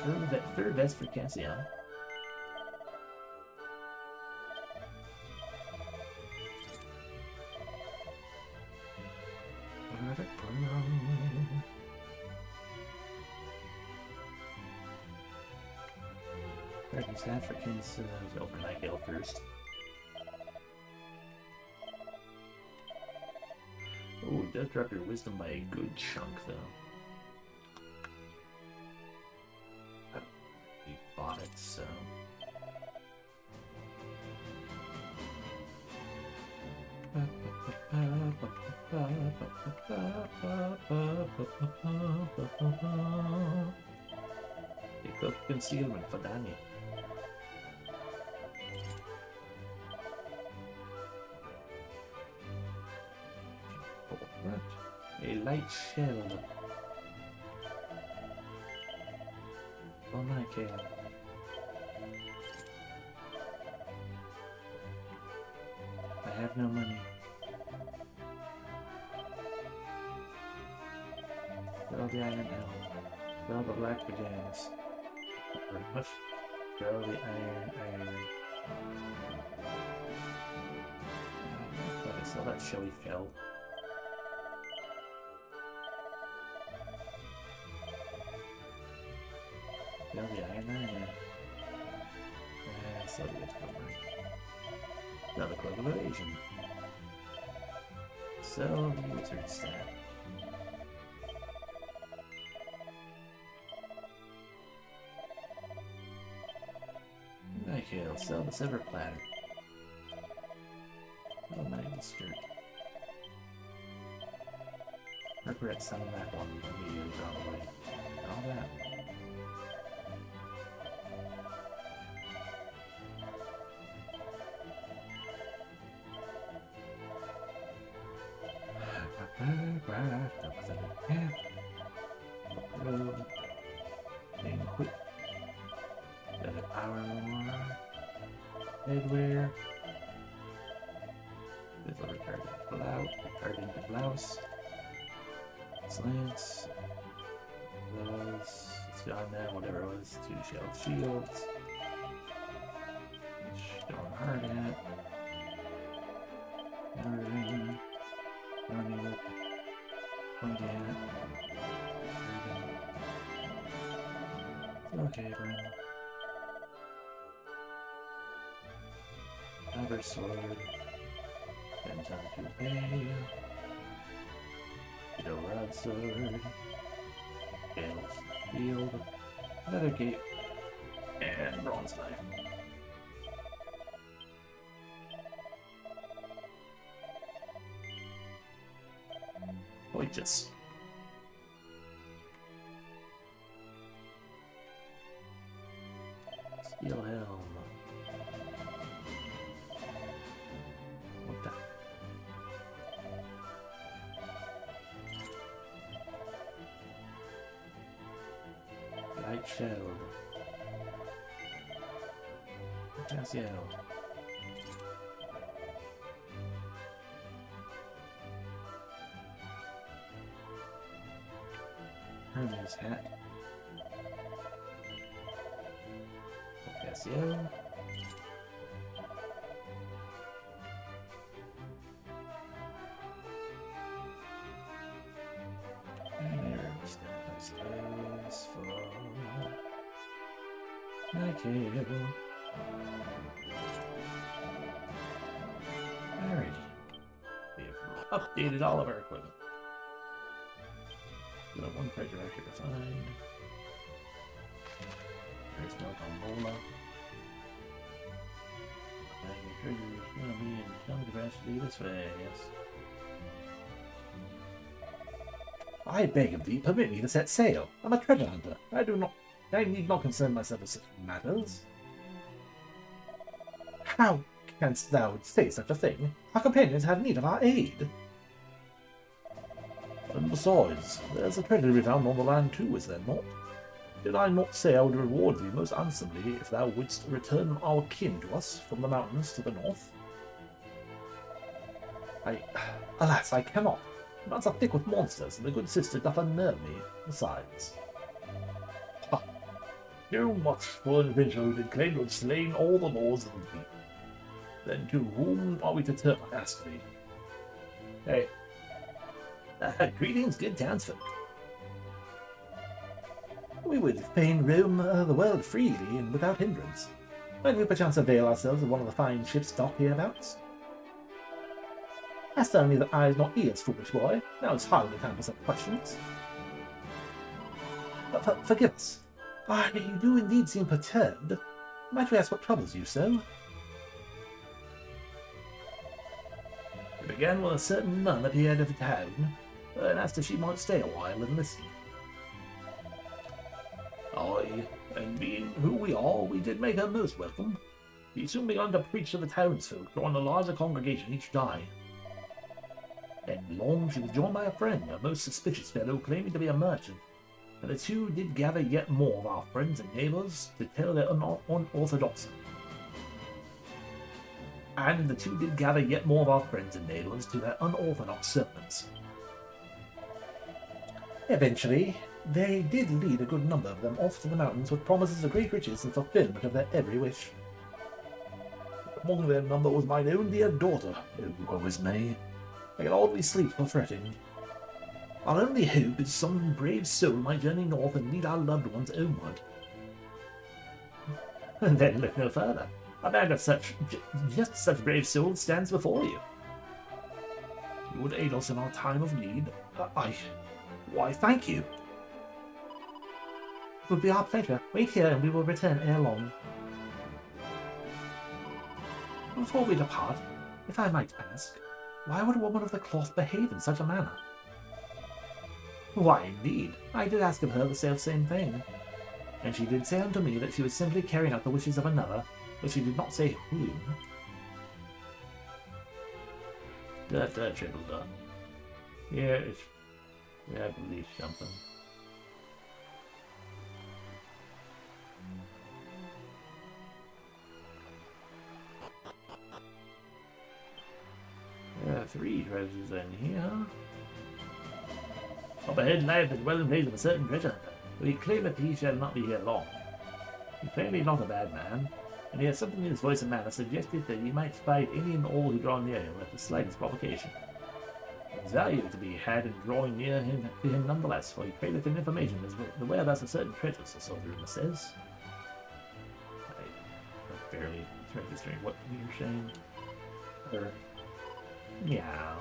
A fur vest for Cassian. These Africans overnight hill first. Oh, it does drop your wisdom by a good chunk, though. We bought it, so. Pick up concealment for Damien. A light shield. Oh my god. I have no money. Sell the iron helm. Sell the black pajamas. Very much. Sell the iron. Okay, so that showy fell. Well, yeah, I know. So it's over. Another club of evasion. So the wizard stat. Okay, let's sell the silver platter. Oh, magical skirt. Regret selling that one immediately, probably. All that. Being quick. Does it power more? Headwear. This will return into blouse. Slants. Those. It's gone now, whatever it was. 2 shelled shields. Which don't hard at. Everything. Running with. Pointing at. Okay, Bren. Another sword. Then time to pay. The rod sword. Gale's shield. Another cape. And bronze knife. Just steel helm. What the? Light shield. Just yellow. Hermes hat. Casio. And there's those for my cable. Alrighty. We have updated all of our equipment. Got one treasure out here to find. There's no gondola. Finding treasure is gonna be in some capacity this way, yes. I beg of thee, permit me to set sail. I'm a treasure hunter. I need not concern myself with such matters. How canst thou say such a thing? Our companions have need of our aid. And besides, there's a treasure to be found on the land too, is there not? Did I not say I would reward thee most handsomely if thou wouldst return our kin to us from the mountains to the north? Alas, I cannot. Mountains are thick with monsters, and the good sister doth unnerve me, besides. Ha! Too much for an adventurer who did claim to have slain all the lords of the deep. Then to whom are we to turn, ask thee? Hey. Greetings, good townsfolk. We would fain roam the world freely and without hindrance. Might we perchance avail ourselves of one of the fine ships docked hereabouts? Hast thou neither eyes nor ears, foolish boy? Now is hardly the time for such questions. Forgive us. You do indeed seem perturbed. Might we ask what troubles you so? It began when a certain nun appeared at the town, and asked if she might stay a while and listen. Aye, and being who we are, we did make her most welcome. She soon began to preach to the townsfolk, drawing a larger congregation each day. And long she was joined by a friend, a most suspicious fellow claiming to be a merchant, and the two did gather yet more of our friends and neighbours to tell their unorthodoxy. And the two did gather yet more of our friends and neighbours to their unorthodox sermons. Eventually, they did lead a good number of them off to the mountains with promises of great riches and fulfillment of their every wish. Among their number was mine own dear daughter. Oh, woe is me. I can hardly sleep for fretting. Our only hope is some brave soul might journey north and lead our loved ones homeward. And then look no further. A band of just such brave souls stands before you. You would aid us in our time of need. Why, thank you. It would be our pleasure. Wait here and we will return ere long. Before we depart, if I might ask, why would a woman of the cloth behave in such a manner? Why, indeed, I did ask of her the self-same thing. And she did say unto me that she was simply carrying out the wishes of another, but she did not say whom. That trickle done. Yeah, I believe something. There are 3 treasures in here. Up ahead lies the dwelling place of a certain treasure hunter. We claim that he shall not be here long. He's plainly not a bad man, and he has something in his voice and manner suggested that he might fight any and all who draw near him at the slightest provocation. There's value to be had in drawing near him to him nonetheless, for he craveth in information as the whereabouts of certain treasures, or so the rumor says. I barely registering what you're saying. Meow.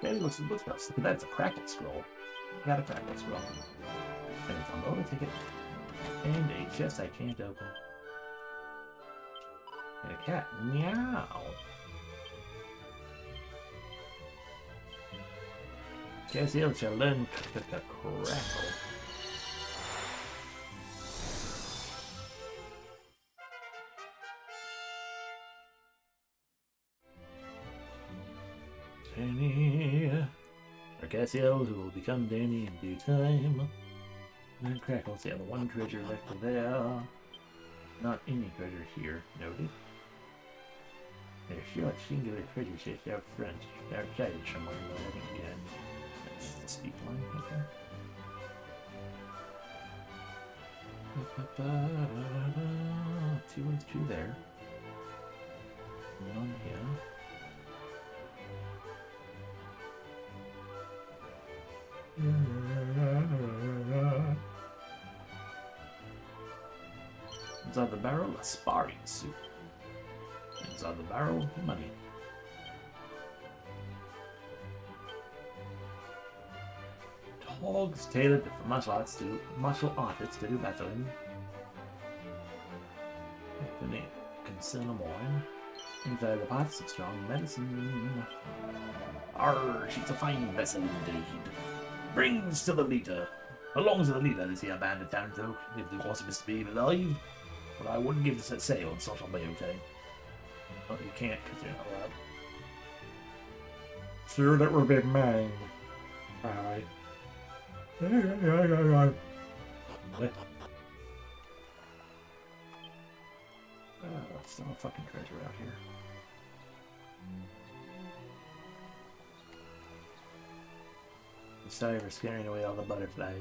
Okay, looks at that. It's a crackle scroll. I got a crackle scroll. And it's unload a ticket. And a chest I can't open. And a cat. Meow. Gaziel shall learn crackle. Danny, or Gaziel, who will become Danny in due time. And then Crackles, yeah, the one treasure left there. Not any treasure here, noted. There's short singular treasure chest out front, outside somewhere, but I think, yeah, that's the speak line, okay. Two there. One here. Inside the barrel, a sparring suit. Inside the barrel, money. Togs tailored for martial artists to do battle in. Infinite concern of wine. Inside the pots of strong medicine. Arr, she's a fine vessel indeed. Brings to the leader. Belongs to the leader, this here bandit town folk, if the horse is to be alive. But I wouldn't give this a say on social beauty. But you can't because you're not allowed. Sir, that would be mine. Alright. What? It's not a fucking treasure out here. Sorry for scaring away all the butterflies.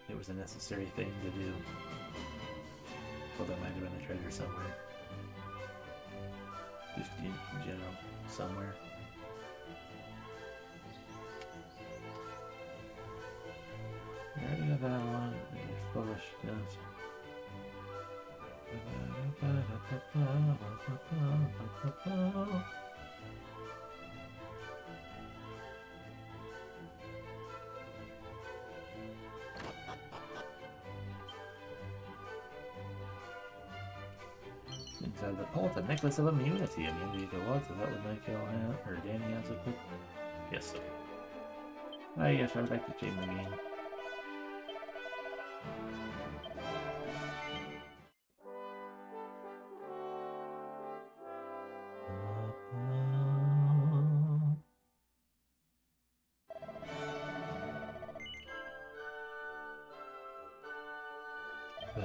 It was a necessary thing to do. Well, there might have been a treasure somewhere. Just in general, somewhere. I already got that one. You're full of stuff. Inside the pole, the necklace of immunity. Immunity to what? So that would make y'all have, or Danny has a quick. Yes, sir. Ah, yes, I would like to change the game. I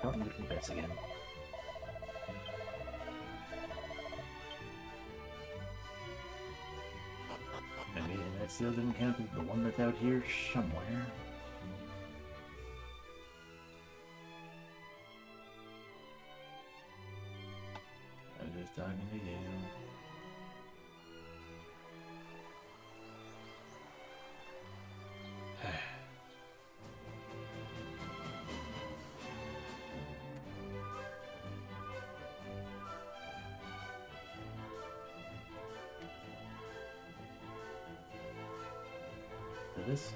don't need to confess again. still didn't count the one that's out here somewhere. I was just talking to you. This?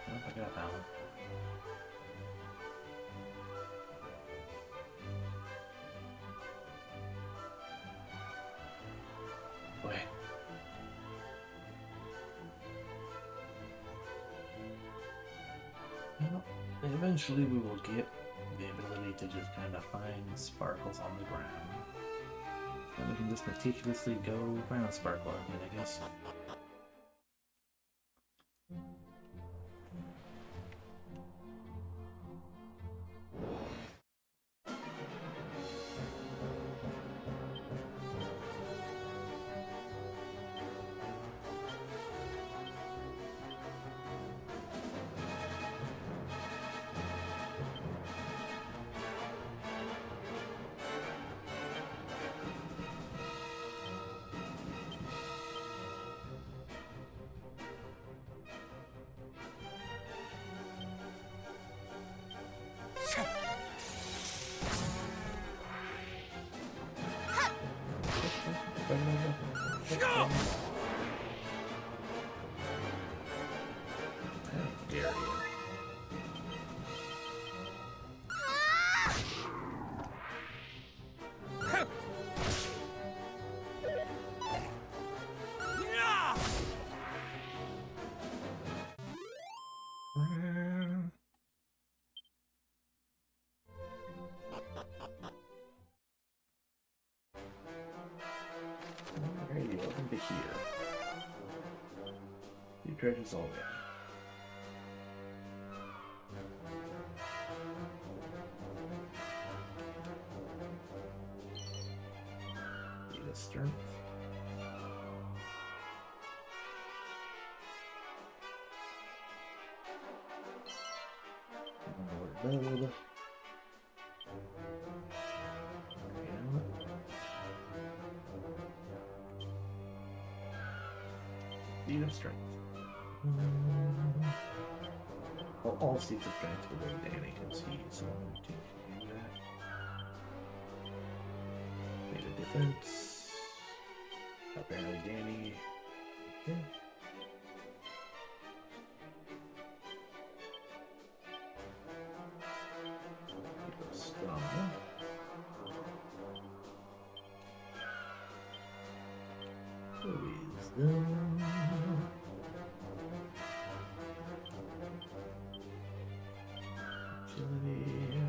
Nope, I got that one. Boy. Well, eventually we will get the ability to just kind of find sparkles on the ground. And we can just meticulously go find a sparkle again, I guess. How dare you? Alrighty, welcome to here. New treasures already. Need a strength. Load. Seed of strength. Well, all seeds of strength are what Danny can see, so I'm going to do that. Made a defense. Apparently Danny. Okay. Keep us strong. Wisdom. Agility.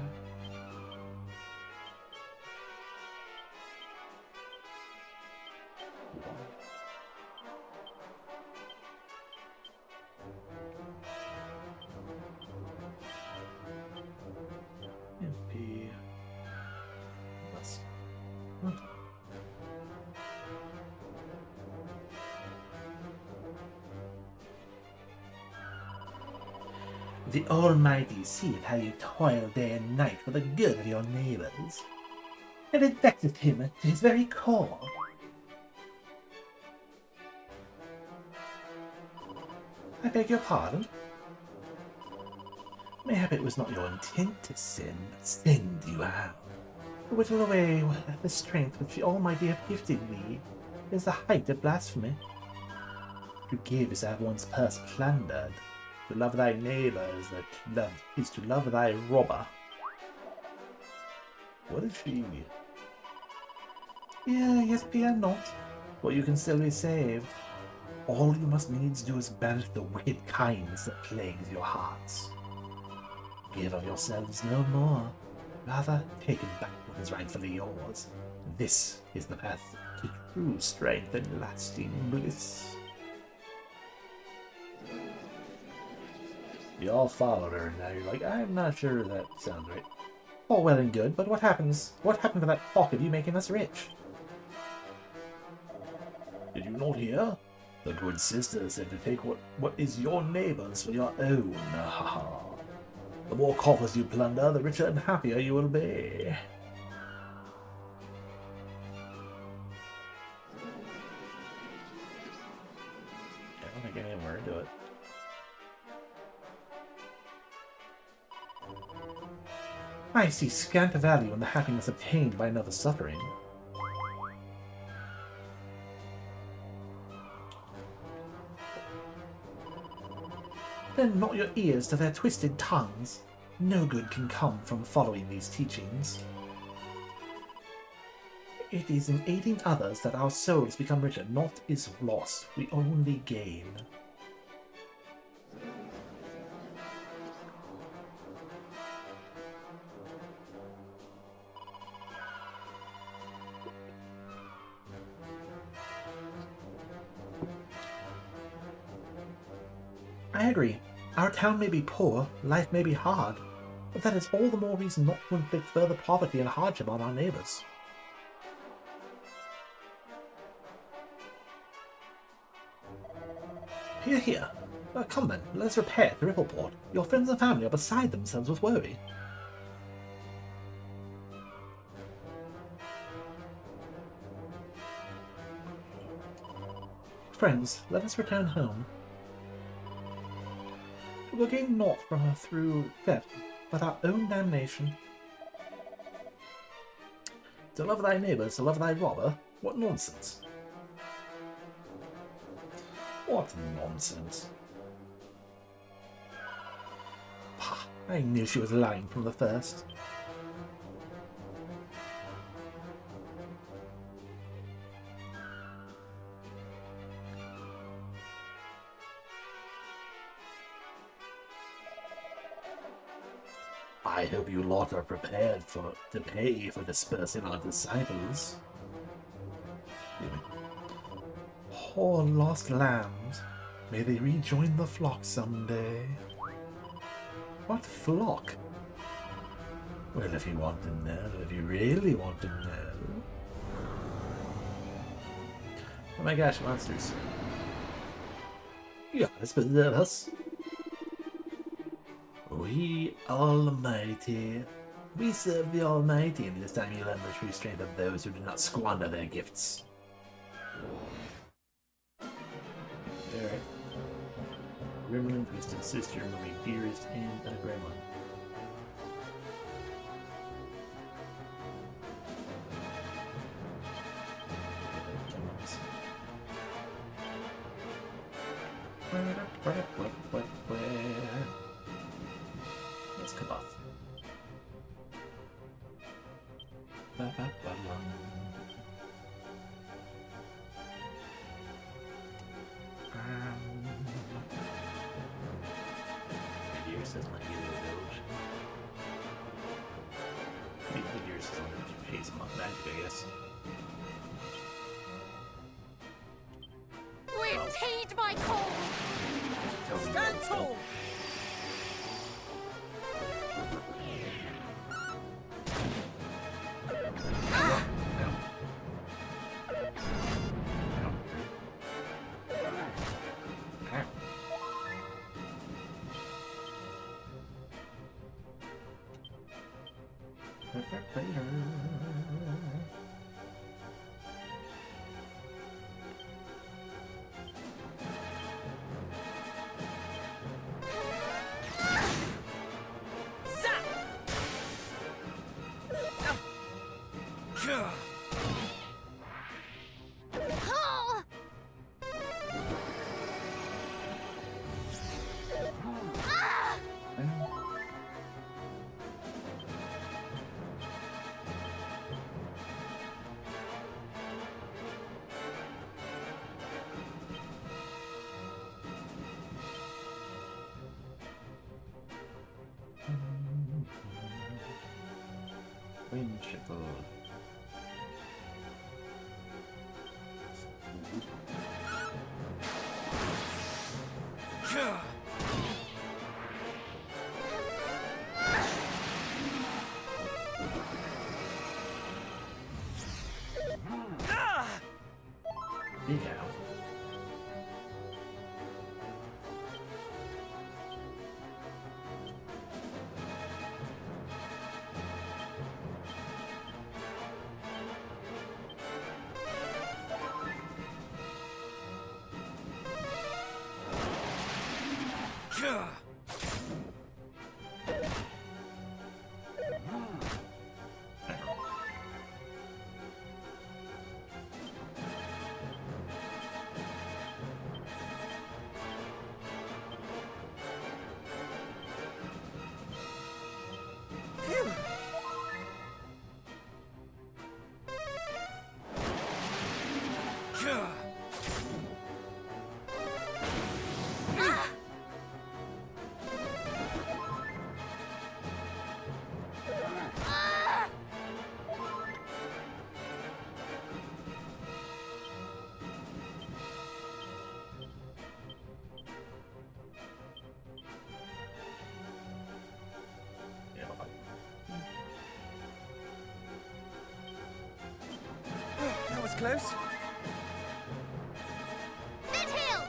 MP. Let's. The Almighty seeth how you toil day and night for the good of your neighbours, and it vexeth him to his very core. I beg your pardon? Mayhap it was not your intent to sin, but send you out. To whittle away the strength which the Almighty hath gifted thee is the height of blasphemy. To give is to have one's purse plundered. To love thy neighbour is to love thy robber. What is she? Yeah, yes, fear not, for you can still be saved. All you must needs do is banish the wicked kindness that plagues your hearts. Give of yourselves no more, rather take back what is rightfully yours. This is the path to true strength and lasting bliss. You all followed her, and now you're like, I'm not sure that sounds right. All well and good, but what happens? What happened to that talk of you making us rich? Did you not hear? The good sister said to take what is your neighbor's for your own. The more coffers you plunder, the richer and happier you will be. I don't think any of them are into it. I see scant value in the happiness obtained by another's suffering. Then knot your ears to their twisted tongues. No good can come from following these teachings. It is in aiding others that our souls become richer. Naught is lost, we only gain. I agree. Our town may be poor, life may be hard, but that is all the more reason not to inflict further poverty and hardship on our neighbors. Here, here. Come then, let us repair to Rippleport. Your friends and family are beside themselves with worry. Friends, let us return home. We will gain naught from her through theft, but our own damnation. To love thy neighbour, to love thy robber? What nonsense. What nonsense. Pah, I knew she was lying from the first. I hope you lot are prepared to pay for dispersing our disciples. Poor lost lambs, may they rejoin the flock someday. What flock? Well, if you want to know, if you really want to know. Oh my gosh, monsters. You gotta preserve us. We Almighty. We serve the Almighty, and this time you learn the true strength of those who do not squander their gifts. Alright. Gremlin, Twisted Sister, my dearest, and a gremlin. Let's come off. Yours doesn't let you doge. Maybe yours doesn't let you pay some off magic, I guess. Wind, heed my call! Stand tall! Windshield. Big Al. That was close. Mid heel!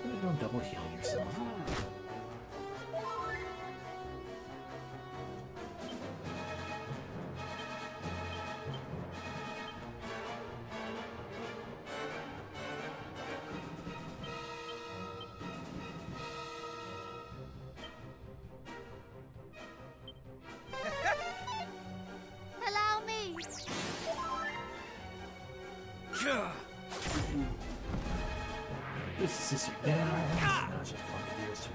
You don't double heal yourself. Allow me! This is your down. Now it's just Bombardiers to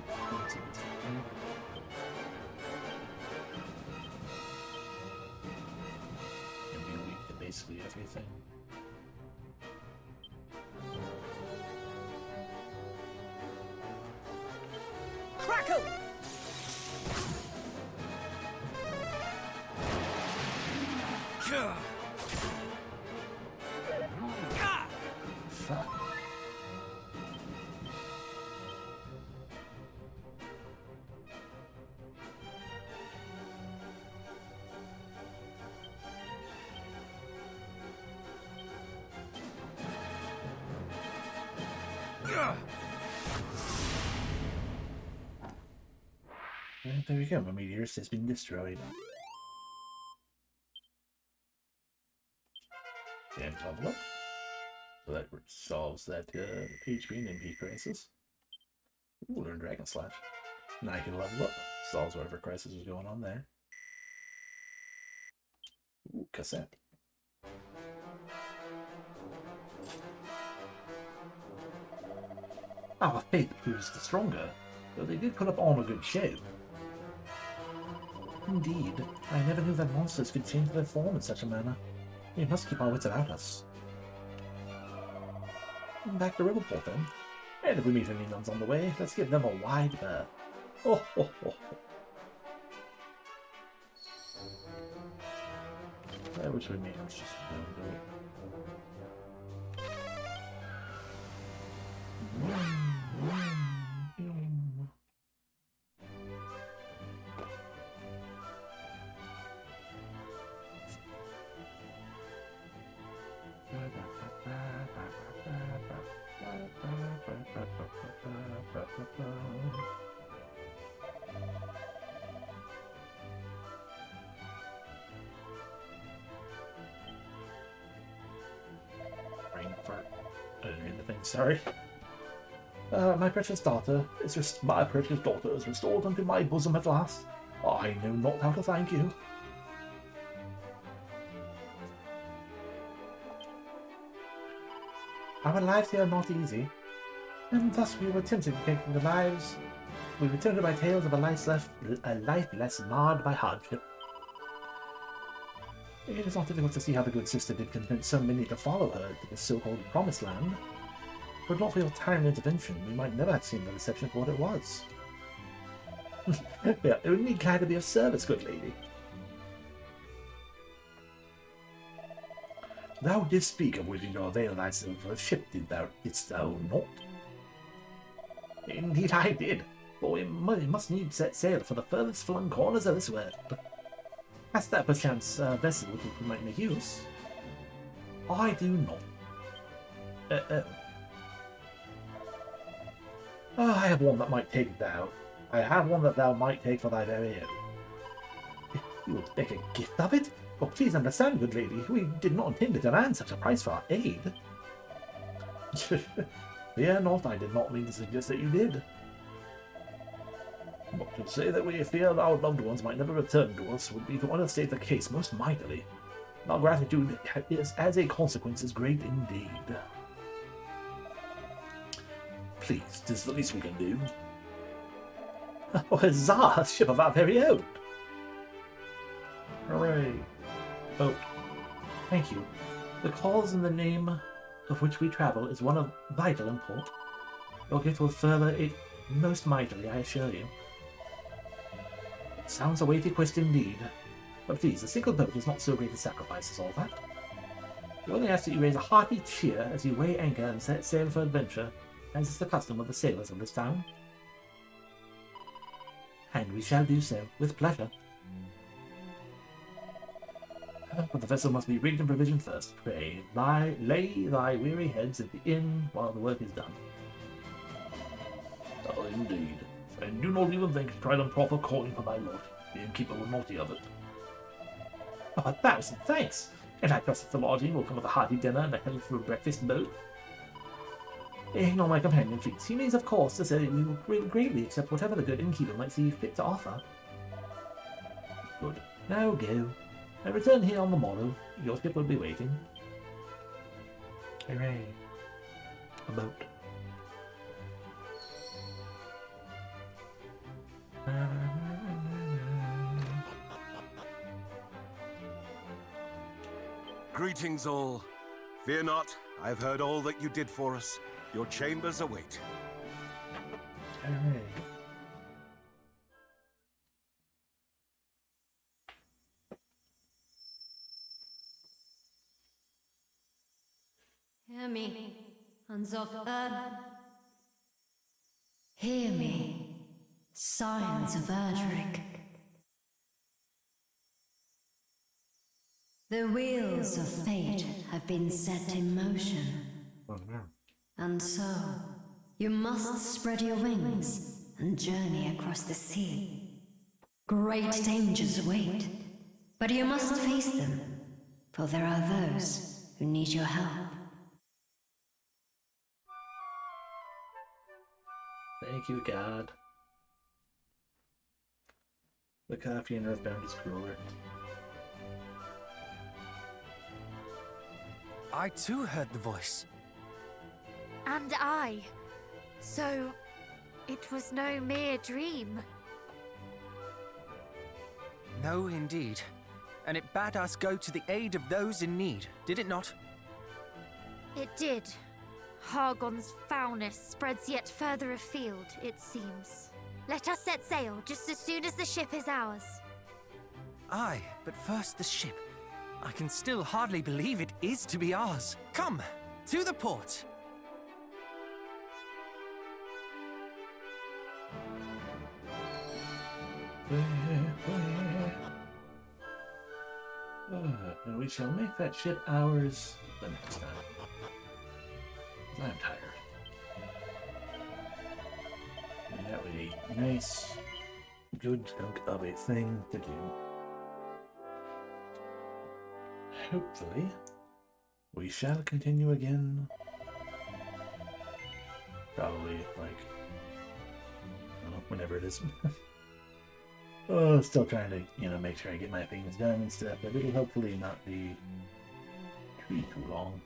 and be weak to basically everything. Crackle! Fuck. And there we go, my meteorist has been destroyed. And level up. So that solves that HP and MP crisis. Ooh, learn Dragon Slash. Now I can level up. Solves whatever crisis is going on there. Ooh, cassette. Our faith proves the stronger, though they did put up on a good show. Indeed, I never knew that monsters could change their form in such a manner. We must keep our wits about us. Back to Riverport then. And if we meet any nuns on the way, let's give them a wide berth. Oh, ho, ho, ho. I wish we made it just brain fart. I didn't read the thing, sorry. My precious daughter is restored unto my bosom at last. I know not how to thank you. Our lives here are not easy, and thus we were tempted to take the lives. We were tempted by tales of a life less marred by hardship. It is not difficult to see how the good sister did convince so many to follow her to the so-called Promised Land. Were it not for your timely intervention, we might never have seen the reception for what it was. Yeah, it would be glad to be of service, good lady. Thou didst speak of wishing to avail thyself of a ship, didst thou not? Indeed I did, for we must needs set sail for the furthest flung corners of this world. Hast thou perchance a vessel which we might make use? I do not. Oh, I have one that thou might take for thy very own. You would make a gift of it? Oh, please understand, good lady, we did not intend to demand such a price for our aid. Fear not, I did not mean to suggest that you did. But to say that we feared our loved ones might never return to us would be to understate the case most mightily. Our gratitude is, as a consequence, is great indeed. Please, this is the least we can do. Oh, huzzah! A ship of our very own! Hooray! Oh, thank you. The cause in the name of which we travel is one of vital import. Your gift will further it most mightily, I assure you. It sounds a weighty quest indeed. But please, a single boat is not so great a sacrifice as all that. We only ask that you raise a hearty cheer as you weigh anchor and set sail for adventure, as is the custom of the sailors of this town. And we shall do so, with pleasure. But the vessel must be rigged and provisioned first. Pray, lay thy weary heads at the inn while the work is done. Oh, indeed. And do not even think to try them proper calling for my lord. The innkeeper will naughty of it. Oh, 1,000 thanks! And I trust that the lodging will come with a hearty dinner and a healthful breakfast both. Ignore my companion, please. He means, of course, to say that we will greatly accept whatever the good innkeeper might see fit to offer. Good. Now go. I return here on the morrow. Your ship will be waiting. Hooray. A boat. Greetings all. Fear not, I've heard all that you did for us. Your chambers await. Hooray. Hear me, sons of Earth. Hear me, scions of Erdrick. The wheels of fate have been set in motion. Oh, no. And so, you must spread your wings and journey across the sea. Great dangers await, but you must face them, for there are those who need your help. Thank you, God. The coffee and Earthbound is crueler. I too heard the voice. And I. So, it was no mere dream. No, indeed. And it bade us go to the aid of those in need, did it not? It did. Hargon's foulness spreads yet further afield, it seems. Let us set sail just as soon as the ship is ours. Aye, but first the ship. I can still hardly believe it is to be ours. Come, to the port. And we shall make that ship ours the next time. I'm tired. And that was a nice, good chunk of a thing to do. Hopefully, we shall continue again. Probably, like, I don't know, whenever it is. Oh, still trying to, make sure I get my things done and stuff, but it'll hopefully not be too long.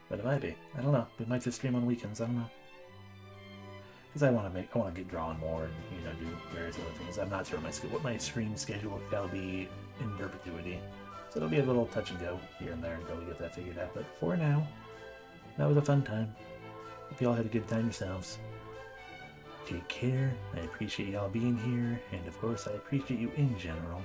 But it might be. I don't know. We might just stream on weekends. I don't know. Because I want to get drawn more and, do various other things. I'm not sure what my stream schedule shall be in perpetuity. So it'll be a little touch and go here and there until we get that figured out. But for now, that was a fun time. Hope you all had a good time yourselves. Take care. I appreciate y'all being here. And of course, I appreciate you in general.